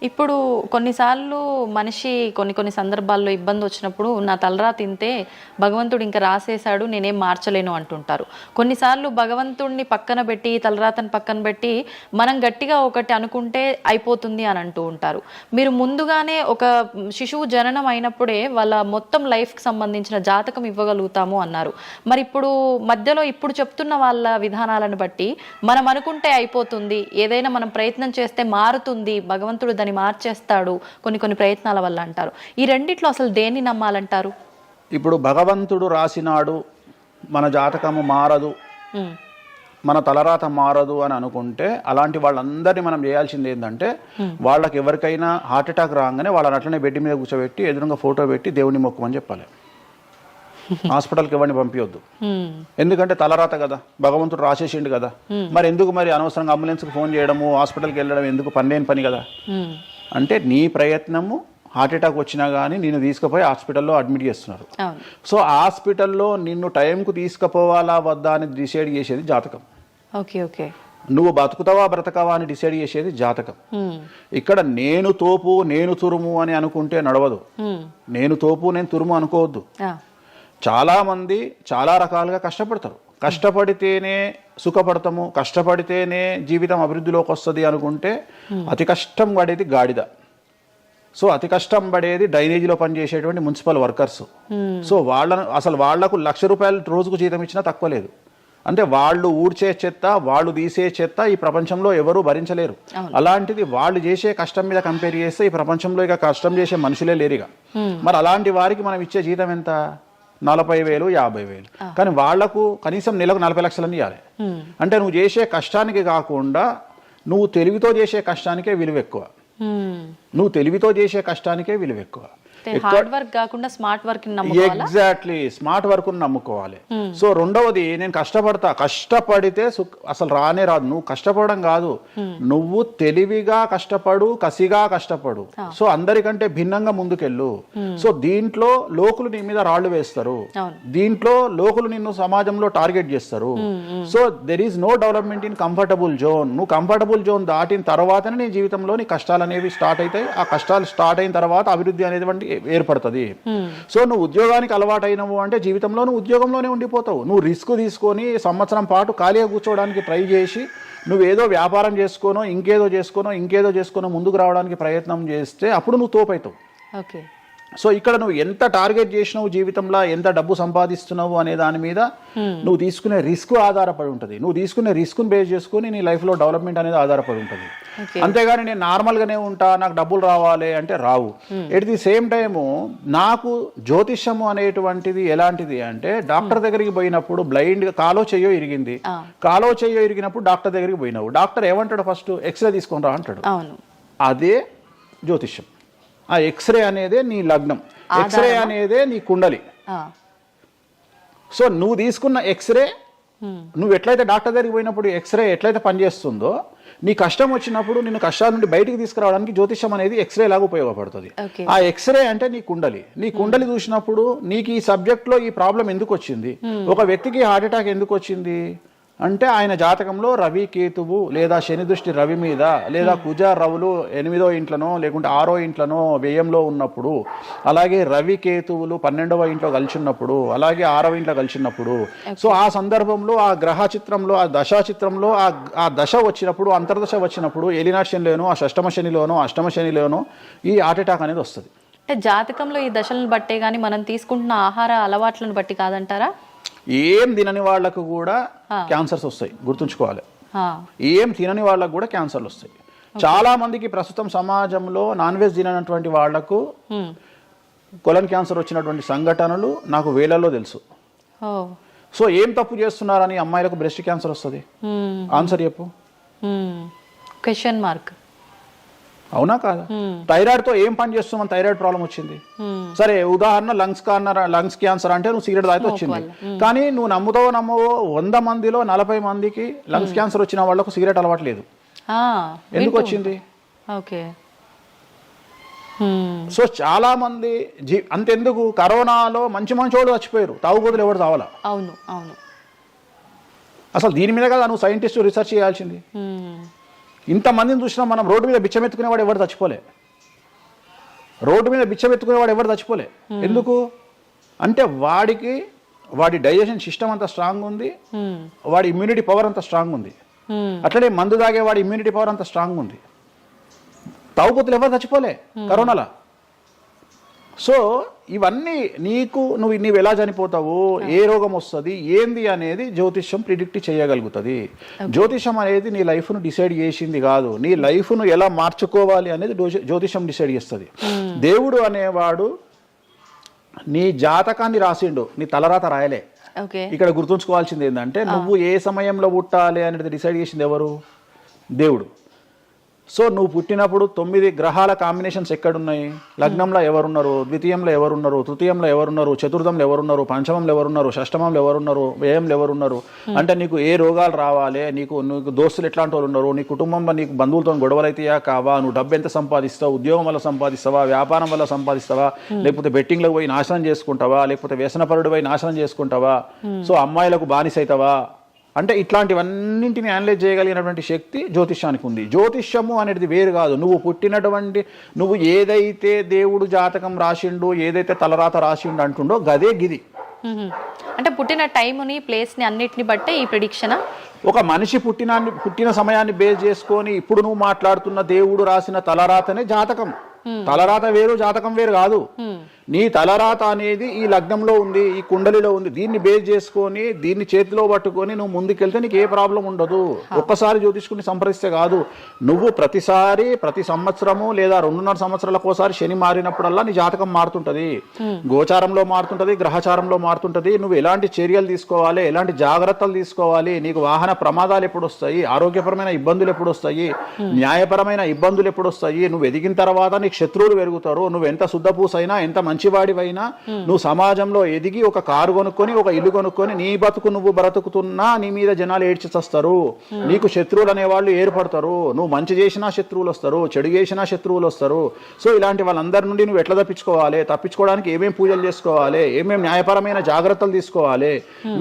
ఇప్పుడు కొన్నిసార్లు మనిషి కొన్ని సందర్భాల్లో ఇబ్బంది వచ్చినప్పుడు నా తలరా తింటే భగవంతుడు ఇంకా రాసేశాడు, నేనేం మార్చలేను అంటుంటారు. కొన్నిసార్లు భగవంతుడిని పక్కన పెట్టి, తలరాతని పక్కన పెట్టి మనం గట్టిగా ఒకటి అనుకుంటే అయిపోతుంది అని అంటూ ఉంటారు. మీరు ముందుగానే ఒక శిశువు జననం అయినప్పుడే వాళ్ళ మొత్తం లైఫ్కి సంబంధించిన జాతకం ఇవ్వగలుగుతాము అన్నారు. మరి ఇప్పుడు మధ్యలో ఇప్పుడు చెప్తున్న వాళ్ళ విధానాలను బట్టి మనం అనుకుంటే అయిపోతుంది, ఏదైనా మనం ప్రయత్నం చేస్తే మారుతుంది, భగవంతుడు దాన్ని మార్చేస్తాడు కొన్ని ప్రయత్నాల వల్ల అంటారు. ఈ రెండిట్లో అసలు దేన్ని నమ్మాలంటారు? ఇప్పుడు భగవంతుడు రాసినాడు, మన జాతకము మారదు, మన తలరాత మారదు అని అనుకుంటే అలాంటి వాళ్ళందరినీ మనం చేయాల్సింది ఏంటంటే, వాళ్ళకి ఎవరికైనా హార్ట్ అటాక్ రాగానే వాళ్ళని అట్లనే బెడ్ మీద కూర్చోబెట్టి ఎదురుగా ఫోటో పెట్టి దేవుని మొక్కుమని చెప్పాలి. హాస్పిటల్కి ఎవరిని పంపించొద్దు. ఎందుకంటే తలరాత కదా, భగవంతుడు రాసేసిండు కదా. మరి ఎందుకు మరి అనవసరంగా అంబులెన్స్కి ఫోన్ చేయడము, హాస్పిటల్కి వెళ్ళడం ఎందుకు? పనిలేని పని కదా. అంటే నీ ప్రయత్నము హార్ట్ అటాక్ వచ్చినా కానీ నిన్ను తీసుకుపోయి హాస్పిటల్లో అడ్మిట్ చేస్తున్నారు. సో హాస్పిటల్లో నిన్ను టైంకు తీసుకుపోవాలా వద్దా అని డిసైడ్ చేసేది జాతకం. నువ్వు బతుకుతావా బ్రతకావా అని డిసైడ్ చేసేది జాతకం. ఇక్కడ నేను తోపు నేను తురుము అని అనుకుంటే నడవదు. నేను తోపు నేను తురుము అనుకోవద్దు. చాలా మంది చాలా రకాలుగా కష్టపడతారు. కష్టపడితేనే సుఖపడతాము, కష్టపడితేనే జీవితం అభివృద్ధిలోకి వస్తుంది అనుకుంటే అతి కష్టం పడేది గాడిద. సో అతి కష్టం పడేది డ్రైనేజీలో పనిచేసేటువంటి మున్సిపల్ వర్కర్స్. సో వాళ్లకు ₹1,00,000 రోజుకు జీతం ఇచ్చినా తక్కువ లేదు. అంటే వాళ్ళు ఊడ్చే చెత్త, వాళ్ళు తీసే చెత్త ఈ ప్రపంచంలో ఎవరూ భరించలేరు. అలాంటిది వాళ్ళు చేసే కష్టం మీద కంపేర్ చేస్తే ఈ ప్రపంచంలో ఇక కష్టం చేసే మనుషులే లేరుగా. మరి అలాంటి వారికి మనం ఇచ్చే జీతం ఎంత? 40,000, 50,000. కానీ వాళ్లకు కనీసం నెలకు 40 లక్షలని ఇవ్వాలి. అంటే నువ్వు చేసే కష్టానికి కాకుండా నువ్వు తెలివితో చేసే కష్టానికే విలువ ఎక్కువ. హార్డ్ వర్క్ కాకుండా smart work exactly smart work నమ్ముకోవాలి. సో రెండవది, నేను కష్టపడితే అసలు రానే రాదు. నువ్వు కష్టపడడం కాదు, నువ్వు తెలివిగా కష్టపడు, కసిగా కష్టపడు. సో అందరికంటే భిన్నంగా ముందుకెళ్ళు. సో దీంట్లో లోకులు నీ మీద రాళ్లు వేస్తారు, దీంట్లో లోకులు నిన్ను సమాజంలో టార్గెట్ చేస్తారు. So there is no development in comfortable zone. నువ్వు కంఫర్టబుల్ జోన్ దాటిన తర్వాతనే నీ జీవితంలో నీ కష్టాలు అనేవి స్టార్ట్ అవుతాయి. ఆ కష్టాలు స్టార్ట్ అయిన తర్వాత అభివృద్ధి అనేది ఏర్పడుతుంది. సో నువ్వు ఉద్యోగానికి అలవాటైనవు అంటే జీవితంలో నువ్వు ఉద్యోగంలోనే ఉండిపోతావు. నువ్వు రిస్క్ తీసుకొని సంవత్సరం పాటు ఖాళీగా కూర్చోవడానికి ట్రై చేసి నువ్వేదో వ్యాపారం చేసుకోనో ఇంకేదో చేసుకోనో ముందుకు రావడానికి ప్రయత్నం చేస్తే అప్పుడు నువ్వు తోపవుతావు. సో ఇక్కడ నువ్వు ఎంత టార్గెట్ చేసినావు, జీవితంలో ఎంత డబ్బు సంపాదిస్తున్నావు అనే దాని మీద నువ్వు తీసుకునే రిస్క్ ఆధారపడి ఉంటుంది. నువ్వు తీసుకునే రిస్క్ను బేస్ చేసుకుని నీ లైఫ్లో డెవలప్మెంట్ అనేది ఆధారపడి ఉంటుంది. అంతేగాని నేను నార్మల్గానే ఉంటా, నాకు డబ్బులు రావాలి అంటే రావు. ఎట్ ది సేమ్ టైము నాకు జ్యోతిష్యము అనేటువంటిది ఎలాంటిది అంటే, డాక్టర్ దగ్గరికి పోయినప్పుడు బ్లైండ్గా కాలో చెయ్యో ఇరిగినప్పుడు డాక్టర్ దగ్గరికి పోయినావు, డాక్టర్ ఏమంటాడు? ఫస్ట్ ఎక్స్రే తీసుకొని రా అంటాడు. అదే జ్యోతిష్యం. ఆ ఎక్స్రే అనేదే నీ లగ్నం, ఎక్స్రే అనేదే నీ కుండలి. సో నువ్వు తీసుకున్న ఎక్స్రే, నువ్వు ఎట్లయితే డాక్టర్ దగ్గరికి పోయినప్పుడు ఎక్స్రే ఎట్లయితే పనిచేస్తుందో, నీ కష్టం వచ్చినప్పుడు నిన్ను కష్టాల నుండి బయటికి తీసుకురావడానికి జ్యోతిష్యం అనేది ఎక్స్రే లాగా ఉపయోగపడుతుంది. ఆ ఎక్స్రే అంటే నీ కుండలి చూసినప్పుడు నీకు ఈ సబ్జెక్ట్లో ఈ ప్రాబ్లం ఎందుకు వచ్చింది, ఒక వ్యక్తికి హార్ట్ అటాక్ ఎందుకు వచ్చింది అంటే ఆయన జాతకంలో రవి కేతువు లేదా శని దృష్టి రవి మీద, లేదా కుజ రవులు 8వ ఇంట్లోనో లేకుంటే 6వ ఇంట్లోనో వ్యయంలో ఉన్నప్పుడు, అలాగే రవి కేతువులు 12వ ఇంట్లో కలిసి ఉన్నప్పుడు, అలాగే 6వ ఇంట్లో కలిసి ఉన్నప్పుడు, సో ఆ సందర్భంలో ఆ గ్రహ చిత్రంలో, ఆ దశా చిత్రంలో ఆ దశ వచ్చినప్పుడు, అంతర్దశ వచ్చినప్పుడు, ఏలినాటి శనిలోనో, ఆ షష్టమ శనిలోనో, అష్టమ శనిలోనో ఈ హార్ట్ అటాక్ అనేది వస్తుంది. అంటే జాతకంలో ఈ దశలను బట్టే కానీ మనం తీసుకుంటున్న ఆహార అలవాట్లను బట్టి కాదంటారా? ఏం తినని వాళ్లకు కూడా క్యాన్సర్స్ వస్తాయి, గుర్తుంచుకోవాలి. ఏం తినని వాళ్ళకు కూడా క్యాన్సర్లు వస్తాయి. చాలా మందికి ప్రస్తుతం సమాజంలో నాన్ వెజ్ తిననటువంటి వాళ్లకు కొలన్ క్యాన్సర్ వచ్చినటువంటి సంఘటనలు నాకు వేలల్లో తెలుసు. సో ఏం తప్పు చేస్తున్నారని అమ్మాయిలకు బ్రెస్ట్ క్యాన్సర్ వస్తుంది? ఆన్సర్ చెప్పు. Question mark. అవునా కాదా? థైరాయిడ్తో ఏం పని చేస్తున్నావు? థైరాయిడ్ ప్రాబ్లం వచ్చింది, సరే ఉదాహరణ లంగ్స్ క్యాన్సర్ అంటే నువ్వు సిగరెట్ తాగితే వచ్చింది. కానీ నువ్వు నమ్మవో 100 మందిలో 40 మందికి లంగ్స్ క్యాన్సర్ వచ్చిన వాళ్ళకు సిగరెట్ అలవాట్లేదు. ఎందుకు వచ్చింది? ఓకే. సో చాలా మంది అంతెందుకు కరోనాలో మంచి వాళ్ళు చచ్చిపోయారు, తాగుబోతులు ఎవరు తావాలా? అవును అవును. అసలు దీని మీద కదా నువ్వు సైంటిస్ట్ రీసెర్చ్ చేయాల్సింది. ఇంతమందిని చూసినా మనం రోడ్డు మీద బిచ్చమెత్తుకునేవాడు ఎవరు చచ్చిపోలే, ఎందుకు అంటే వాడి డైజెషన్ సిస్టమ్ అంత స్ట్రాంగ్ ఉంది, వాడి ఇమ్యూనిటీ పవర్ అంత స్ట్రాంగ్ ఉంది. అట్లనే మందు తాగే వాడి ఇమ్యూనిటీ పవర్ అంత స్ట్రాంగ్ ఉంది. తాగుబోతులు ఎవరు చచ్చిపోలే కరోనాలో. సో ఇవన్నీ నువ్వు ఎలా చనిపోతావు, ఏ రోగం వస్తుంది ఏంది అనేది జ్యోతిష్యం ప్రిడిక్ట్ చేయగలుగుతుంది. జ్యోతిష్యం అనేది నీ లైఫ్ను డిసైడ్ చేసింది కాదు, నీ లైఫ్ను ఎలా మార్చుకోవాలి అనేది జ్యోతిష్యం డిసైడ్ చేస్తుంది. దేవుడు అనేవాడు నీ జాతకాన్ని రాసిండు, నీ తలరాత రాయలే. ఇక్కడ గుర్తుంచుకోవాల్సింది ఏంటంటే నువ్వు ఏ సమయంలో పుట్టాలి అనేది డిసైడ్ చేసింది ఎవరు? దేవుడు. సో నువ్వు పుట్టినప్పుడు 9 గ్రహాల కాంబినేషన్స్ ఎక్కడున్నాయి? లగ్నంలో ఎవరున్నారు, ద్వితీయంలో ఎవరున్నారు, తృతీయంలో ఎవరున్నారు, చతుర్థంలో ఎవరున్నారు, పంచమంలో ఎవరున్నారు, షష్టమంలో ఎవరున్నారు, వ్యయంలో ఎవరున్నారు. అంటే నీకు ఏ రోగాలు రావాలి, నీకు దోస్తులు ఎట్లాంటి వాళ్ళు ఉన్నారు, నీ కుటుంబంలో నీకు బంధువులతో గొడవలు అయితేయా కావా, నువ్వు డబ్బు ఎంత సంపాదిస్తావు, ఉద్యోగం వల్ల సంపాదిస్తావా, వ్యాపారం వల్ల సంపాదిస్తావా, లేకపోతే బెట్టింగ్లో పోయి నాశనం చేసుకుంటావా, లేకపోతే వ్యసనపరుడు పోయి నాశనం చేసుకుంటావా, సో అమ్మాయిలకు బానిస అవుతావా, అంటే ఇట్లాంటివన్నింటిని అనలైజ్ చేయగలిగినటువంటి శక్తి జ్యోతిష్యానికి ఉంది. జ్యోతిష్యము అనేది వేరు కాదు, నువ్వు ఏదైతే దేవుడు జాతకం రాసిండు, ఏదైతే తలరాత రాసిండు అంటుండో గదే గిది. అంటే పుట్టిన టైముని ప్లేస్ని అన్నిటిని బట్టే ఈ ప్రిడిక్షన్. ఒక మనిషి పుట్టిన సమయాన్ని బేస్ చేసుకొని ఇప్పుడు నువ్వు మాట్లాడుతున్న దేవుడు రాసిన తలరాతనే జాతకం. తలరాత వేరు, జాతకం వేరు కాదు. నీ తలరాత అనేది ఈ లగ్నంలో ఉంది, ఈ కుండలిలో ఉంది, దీన్ని బేస్ చేసుకొని దీన్ని చేతిలో పట్టుకొని నువ్వు ముందుకెళ్తే నీకు ఏ ప్రాబ్లం ఉండదు. ఒక్కసారి జ్యోతిష్కుని సంప్రదిస్తే కాదు, నువ్వు ప్రతి సంవత్సరము లేదా 2.5 సంవత్సరాలకు ఒకసారి శని మారినప్పుడల్లా నీ జాతకం మారుతుంటది, గోచారంలో మారుతుంటది, గ్రహచారంలో మారుతుంటది. నువ్వు ఎలాంటి చర్యలు తీసుకోవాలి, ఎలాంటి జాగ్రత్తలు తీసుకోవాలి, నీకు వాహన ప్రమాదాలు ఎప్పుడు వస్తాయి, ఆరోగ్యపరమైన ఇబ్బందులు ఎప్పుడు వస్తాయి, న్యాయపరమైన ఇబ్బందులు ఎప్పుడు వస్తాయి, నువ్వు ఎదిగిన తర్వాత నీకు శత్రువులు పెరుగుతారు, నువ్వు ఎంత శుద్ధపూసైనా ఎంత మంచివాడివైనా నువ్వు సమాజంలో ఎదిగి ఒక కారు కొనుక్కొని ఒక ఇల్లు కొనుక్కొని నీ బతుకు నువ్వు బ్రతుకుతున్నా నీ మీద జనాలు ఏడ్చి చస్తారు. నీకు శత్రువులు అనేవాళ్ళు ఏర్పడతారు. నువ్వు మంచి చేసినా శత్రువులు వస్తారు, చెడు చేసినా శత్రువులు వస్తారు. సో ఇలాంటి వాళ్ళందరి నుండి నువ్వు ఎట్లా తప్పించుకోవడానికి ఏమేం పూజలు చేసుకోవాలి, ఏమేం న్యాయపరమైన జాగ్రత్తలు తీసుకోవాలి,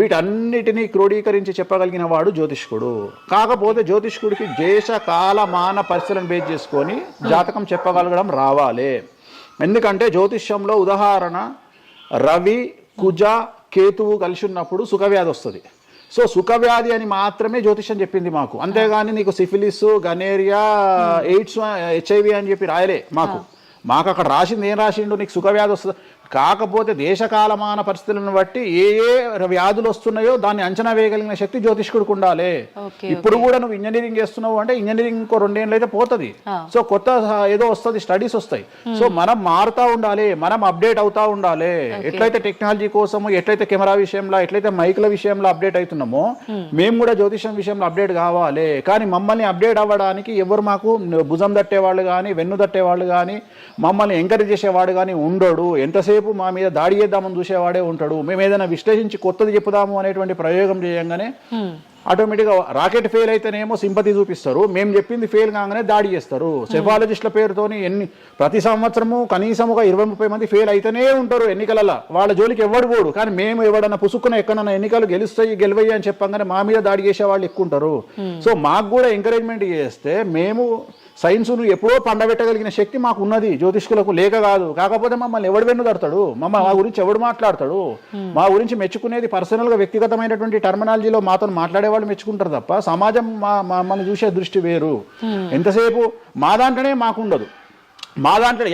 వీటన్నిటినీ క్రోడీకరించి చెప్పగలిగిన వాడు జ్యోతిష్కుడు. కాకపోతే జ్యోతిష్కుడికి దేశ కాల మాన పరిస్థితులను బేస్ చేసుకొని జాతకం చెప్పగలగడం రావాలి. ఎందుకంటే జ్యోతిష్యంలో ఉదాహరణ రవి, కుజ, కేతువు కలిసి ఉన్నప్పుడు సుఖవ్యాధి వస్తుంది. సో సుఖవ్యాధి అని మాత్రమే జ్యోతిష్యం చెప్పింది మాకు, అంతేగాని నీకు సిఫిలిస్, గనేరియా, ఎయిడ్స్, HIV అని చెప్పి రాయలే మాకు అక్కడ రాసింది ఏం రాసిండు, నీకు సుఖవ్యాధి వస్తుంది. కాకపోతే దేశకాలమాన పరిస్థితులను బట్టి ఏ వ్యాధులు వస్తున్నాయో దాన్ని అంచనా వేయగలిగిన శక్తి జ్యోతిష్కుడికి ఉండాలి. ఇప్పుడు కూడా నువ్వు ఇంజనీరింగ్ చేస్తున్నావు అంటే ఇంజనీరింగ్ ఇంకో 2 ఏళ్ళు అయితే పోతుంది. సో కొత్త ఏదో వస్తుంది, స్టడీస్ వస్తాయి. సో మనం మారుతూ ఉండాలి, మనం అప్డేట్ అవుతా ఉండాలి. ఎట్లయితే టెక్నాలజీ కోసము, ఎట్లయితే కెమెరా విషయంలో, ఎట్లయితే మైక్ల విషయంలో అప్డేట్ అవుతున్నామో మేము కూడా జ్యోతిష్యం విషయంలో అప్డేట్ కావాలి. కానీ మమ్మల్ని అప్డేట్ అవ్వడానికి ఎవరు మాకు భుజం తట్టేవాళ్ళు కానీ, వెన్ను తట్టేవాళ్ళు కానీ, మమ్మల్ని ఎంకరేజ్ చేసేవాడు కానీ ఉండడు. ఎంతసేపు మా మీద దాడి చేద్దామని చూసేవాడే ఉంటాడు. మేము ఏదైనా విశ్లేషించి కొత్తది చెప్పుదాము అనేటువంటి ప్రయోగం చేయంగానే ఆటోమేటిక్గా రాకెట్ ఫెయిల్ అయితేనేమో సింపతి చూపిస్తారు, మేము చెప్పింది ఫెయిల్ కాగానే దాడి చేస్తారు. సెఫాలజిస్టుల పేరుతోని ప్రతి సంవత్సరము కనీసం ఒక 20-30 మంది ఫెయిల్ అయితేనే ఉంటారు ఎన్నికలలో. వాళ్ళ జోలికి ఎవడు పోడు. కానీ మేము ఎవడన్నా పుసుక్కున ఎక్కడన్నా ఎన్నికలు గెలువయ్యి అని చెప్పగానే మా మీద దాడి చేసే వాళ్ళు ఎక్కువ ఉంటారు. సో మాకు కూడా ఎంకరేజ్మెంట్ చేస్తే మేము సైన్స్ను ఎప్పుడో పండబెట్టగలిగిన శక్తి మాకు ఉన్నది, జ్యోతిష్కులకు లేక కాదు. కాకపోతే మమ్మల్ని ఎవడు వెన్నుదడతాడు, మా గురించి ఎవడు మాట్లాడతాడు, మా గురించి మెచ్చుకునేది పర్సనల్గా వ్యక్తిగతమైనటువంటి టర్మినాలజీలో మాతో మాట్లాడే వాళ్ళు మెచ్చుకుంటారు తప్ప సమాజం మమ్మల్ని చూసే దృష్టి వేరు. ఎంతసేపు మా దాంట్లోనే మాకు ఉండదు. మా దాంట్లో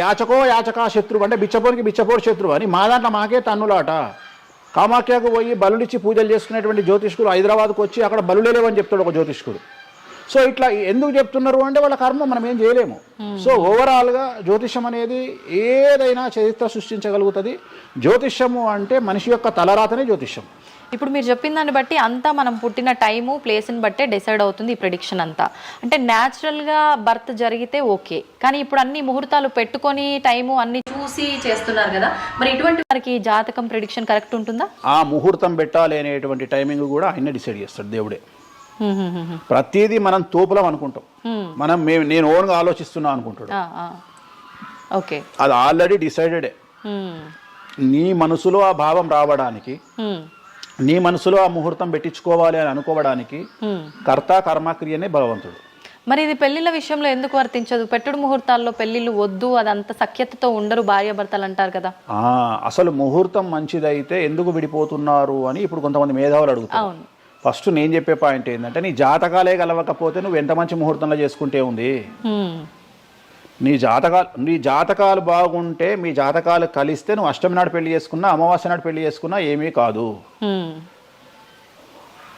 యాచకా శత్రువు అంటే బిచ్చపోడు శత్రువు అని మా దాంట్లో మాకే తన్నులాట. కామాఖ్యకు పోయి బలుడిచ్చి పూజలు చేసుకునేటువంటి జ్యోతిష్కులు హైదరాబాద్కు వచ్చి అక్కడ బలులే లేవని చెప్తాడు ఒక జ్యోతిష్కుడు. సో ఇట్లా ఎందుకు చెప్తున్నారు అంటే వాళ్ళ కర్మ, మనం ఏం చేయలేము. సో ఓవరాల్గా జ్యోతిష్యం అనేది ఏదైనా చరిత్ర సృష్టించగలుగుతుంది. జ్యోతిష్యము అంటే మనిషి యొక్క తలరాతనే జ్యోతిష్యం. ఇప్పుడు మీరు చెప్పిన దాన్ని బట్టి అంతా మనం పుట్టిన టైము ప్లేస్ని బట్టే డిసైడ్ అవుతుంది ఈ ప్రిడిక్షన్ అంతా. అంటే న్యాచురల్గా బర్త్ జరిగితే ఓకే, కానీ ఇప్పుడు అన్ని ముహూర్తాలు పెట్టుకొని టైము అన్ని చూసి చేస్తున్నారు కదా, మరి ఇటువంటి వారికి జాతకం ప్రిడిక్షన్ కరెక్ట్ ఉంటుందా? ఆ ముహూర్తం పెట్టాలి అనేటువంటి టైమింగ్ కూడా ఆయన డిసైడ్ చేస్తాడు దేవుడే. ప్రతిదీ మనం తోపులం అనుకుంటాం, నేను ఓన్గా ఆలోచిస్తున్నా అనుకుంటాడు. ఓకే, అది ఆల్రెడీ డిసైడెడే. నీ మనసులో ఆ భావం రావడానికి, నీ మనసులో ఆ ముహూర్తం పెట్టించుకోవాలి అని అనుకోవడానికి కర్త కర్మక్రియనే భగవంతుడు. మరి ఇది పెళ్లిళ్ళ విషయంలో ఎందుకు వర్తించదు? పెట్టుడు ముహూర్తాల్లో పెళ్లిళ్ళు వద్దు, అదంతా సఖ్యతతో ఉండరు భార్యాభర్తలు అంటారు కదా. అసలు ముహూర్తం మంచిదైతే ఎందుకు విడిపోతున్నారు అని ఇప్పుడు కొంతమంది మేధావులు అడుగుతారు. ఫస్ట్ నేను చెప్పే పాయింట్ ఏంటంటే, నీ జాతకాలే కలవకపోతే నువ్వు ఎంత మంచి ముహూర్తంలో చేసుకుంటే ఉంది. నీ జాతకాలు బాగుంటే, మీ జాతకాలు కలిస్తే నువ్వు అష్టమి నాడు పెళ్లి చేసుకున్నా, అమావాస్య నాడు పెళ్లి చేసుకున్నా ఏమీ కాదు.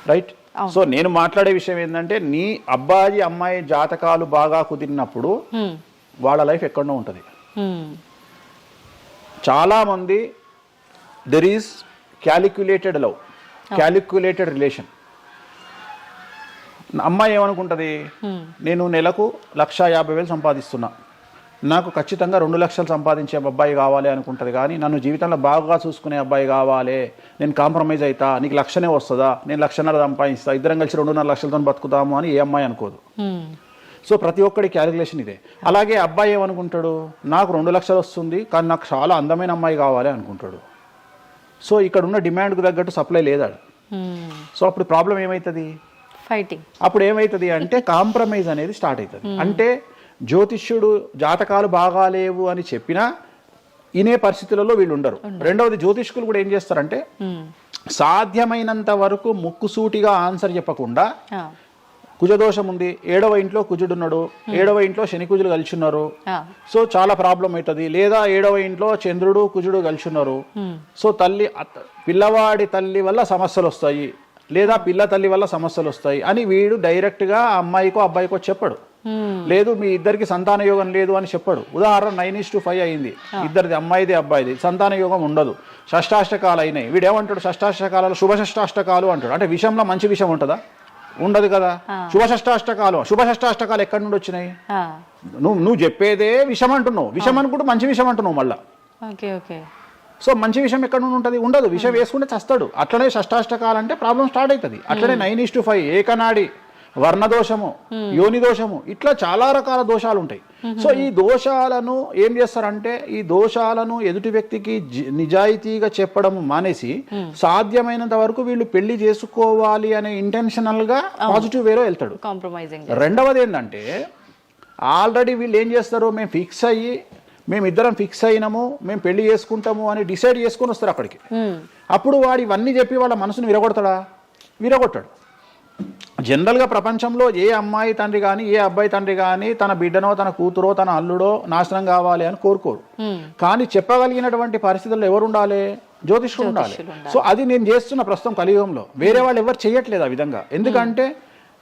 రైట్? సో నేను మాట్లాడే విషయం ఏంటంటే, నీ అబ్బాయి అమ్మాయి జాతకాలు బాగా కుదిరినప్పుడు వాళ్ళ లైఫ్ ఎక్కడో ఉంటుంది. చాలామంది there is calculated love, calculated relation. అమ్మాయి ఏమనుకుంటుంది, నేను నెలకు 1,50,000 సంపాదిస్తున్నా, నాకు ఖచ్చితంగా 2 లక్షలు సంపాదించే అబ్బాయి కావాలి అనుకుంటుంది. కానీ నన్ను జీవితంలో బాగా చూసుకునే అబ్బాయి కావాలి, నేను కాంప్రమైజ్ అవుతా, నీకు 1,00,000 వస్తుందా, నేను 1,50,000 సంపాదిస్తా, ఇద్దరం కలిసి 2.5 లక్షలతో బతుకుతాము అని ఏ అమ్మాయి అనుకోదు. సో ప్రతి ఒక్కడి క్యాలిక్యులేషన్ ఇదే. అలాగే అబ్బాయి ఏమనుకుంటాడు, నాకు 2 లక్షలు వస్తుంది కానీ నాకు చాలా అందమైన అమ్మాయి కావాలి అనుకుంటాడు. సో ఇక్కడ ఉన్న డిమాండ్కు తగ్గట్టు సప్లై లేదా. సో అప్పుడు ప్రాబ్లం ఏమవుతుంది, ఫైటింగ్. అప్పుడు ఏమవుతుంది అంటే కాంప్రమైజ్ అనేది స్టార్ట్ అవుతుంది. అంటే జ్యోతిష్యుడు జాతకాలు బాగాలేవు అని చెప్పినా ఇనే పరిస్థితులలో వీళ్ళు ఉండరు. రెండవది, జ్యోతిష్కులు కూడా ఏం చేస్తారంటే సాధ్యమైనంత వరకు ముక్కుసూటిగా ఆన్సర్ చెప్పకుండా, కుజదోషం ఉంది, 7వ ఇంట్లో కుజుడున్నాడు, 7వ ఇంట్లో శని కుజులు కలిసి ఉన్నారు, సో చాలా ప్రాబ్లం అవుతుంది. లేదా 7వ ఇంట్లో చంద్రుడు కుజుడు కలిసి ఉన్నారు, సో పిల్లవాడి తల్లి వల్ల సమస్యలు వస్తాయి, లేదా పిల్ల తల్లి వల్ల సమస్యలు వస్తాయి అని వీడు డైరెక్ట్గా అమ్మాయికో అబ్బాయికో చెప్పడు. లేదు మీ ఇద్దరికి సంతాన యోగం లేదు అని చెప్పాడు. ఉదాహరణ 9:5 అయింది, ఇద్దరిది అమ్మాయిది అబ్బాయిది, సంతాన యోగం ఉండదు, షష్టాష్టకాలు అయినాయి. వీడేమంటాడు, షష్టాష్టకాలలో శుభ షష్టాష్టకాలు అంటాడు. అంటే విషయంలో మంచి విషయం ఉంటుందా? ఉండదు కదా. శుభ షష్టాష్టకాలు ఎక్కడి నుండి వచ్చినాయి? నువ్వు చెప్పేదే విషం అంటున్నావు, విషం అనుకుంటూ మంచి విషం అంటున్నావు మళ్ళా. సో మంచి విషయం ఎక్కడ నుండి ఉంటుంది? ఉండదు. విషం వేసుకుంటే చస్తాడు. అట్లనే షష్టాష్టకాలు అంటే ప్రాబ్లం స్టార్ట్ అవుతుంది. అట్లనే 9:5 ఏకనాడి, వర్ణదోషము, యోని దోషము, ఇట్లా చాలా రకాల దోషాలు ఉంటాయి. సో ఈ దోషాలను ఏం చేస్తారంటే, ఈ దోషాలను ఎదుటి వ్యక్తికి నిజాయితీగా చెప్పడం మానేసి సాధ్యమైనంత వరకు వీళ్ళు పెళ్లి చేసుకోవాలి అనే ఇంటెన్షనల్ గా పాజిటివ్ వేలో వెళ్తాడు. రెండవది ఏంటంటే, ఆల్రెడీ వీళ్ళు ఏం చేస్తారు, మేమిద్దరం ఫిక్స్ అయినాము, మేము పెళ్లి చేసుకుంటాము అని డిసైడ్ చేసుకొని వస్తారు అక్కడికి. అప్పుడు వాడు ఇవన్నీ చెప్పి వాళ్ళ మనసును విరగొడతాడా? విరగొట్టాడు. జనరల్గా ప్రపంచంలో ఏ అమ్మాయి తండ్రి కానీ ఏ అబ్బాయి తండ్రి కానీ తన బిడ్డనో తన కూతురో తన అల్లుడో నాశనం కావాలి అని కోరుకోరు. కానీ చెప్పగలిగినటువంటి పరిస్థితుల్లో ఎవరు ఉండాలి? జ్యోతిష్కుడు ఉండాలి. సో అది నేను చేస్తున్న ప్రస్తుతం కలియుగంలో. వేరే వాళ్ళు ఎవరు చేయట్లేదు ఆ విధంగా. ఎందుకంటే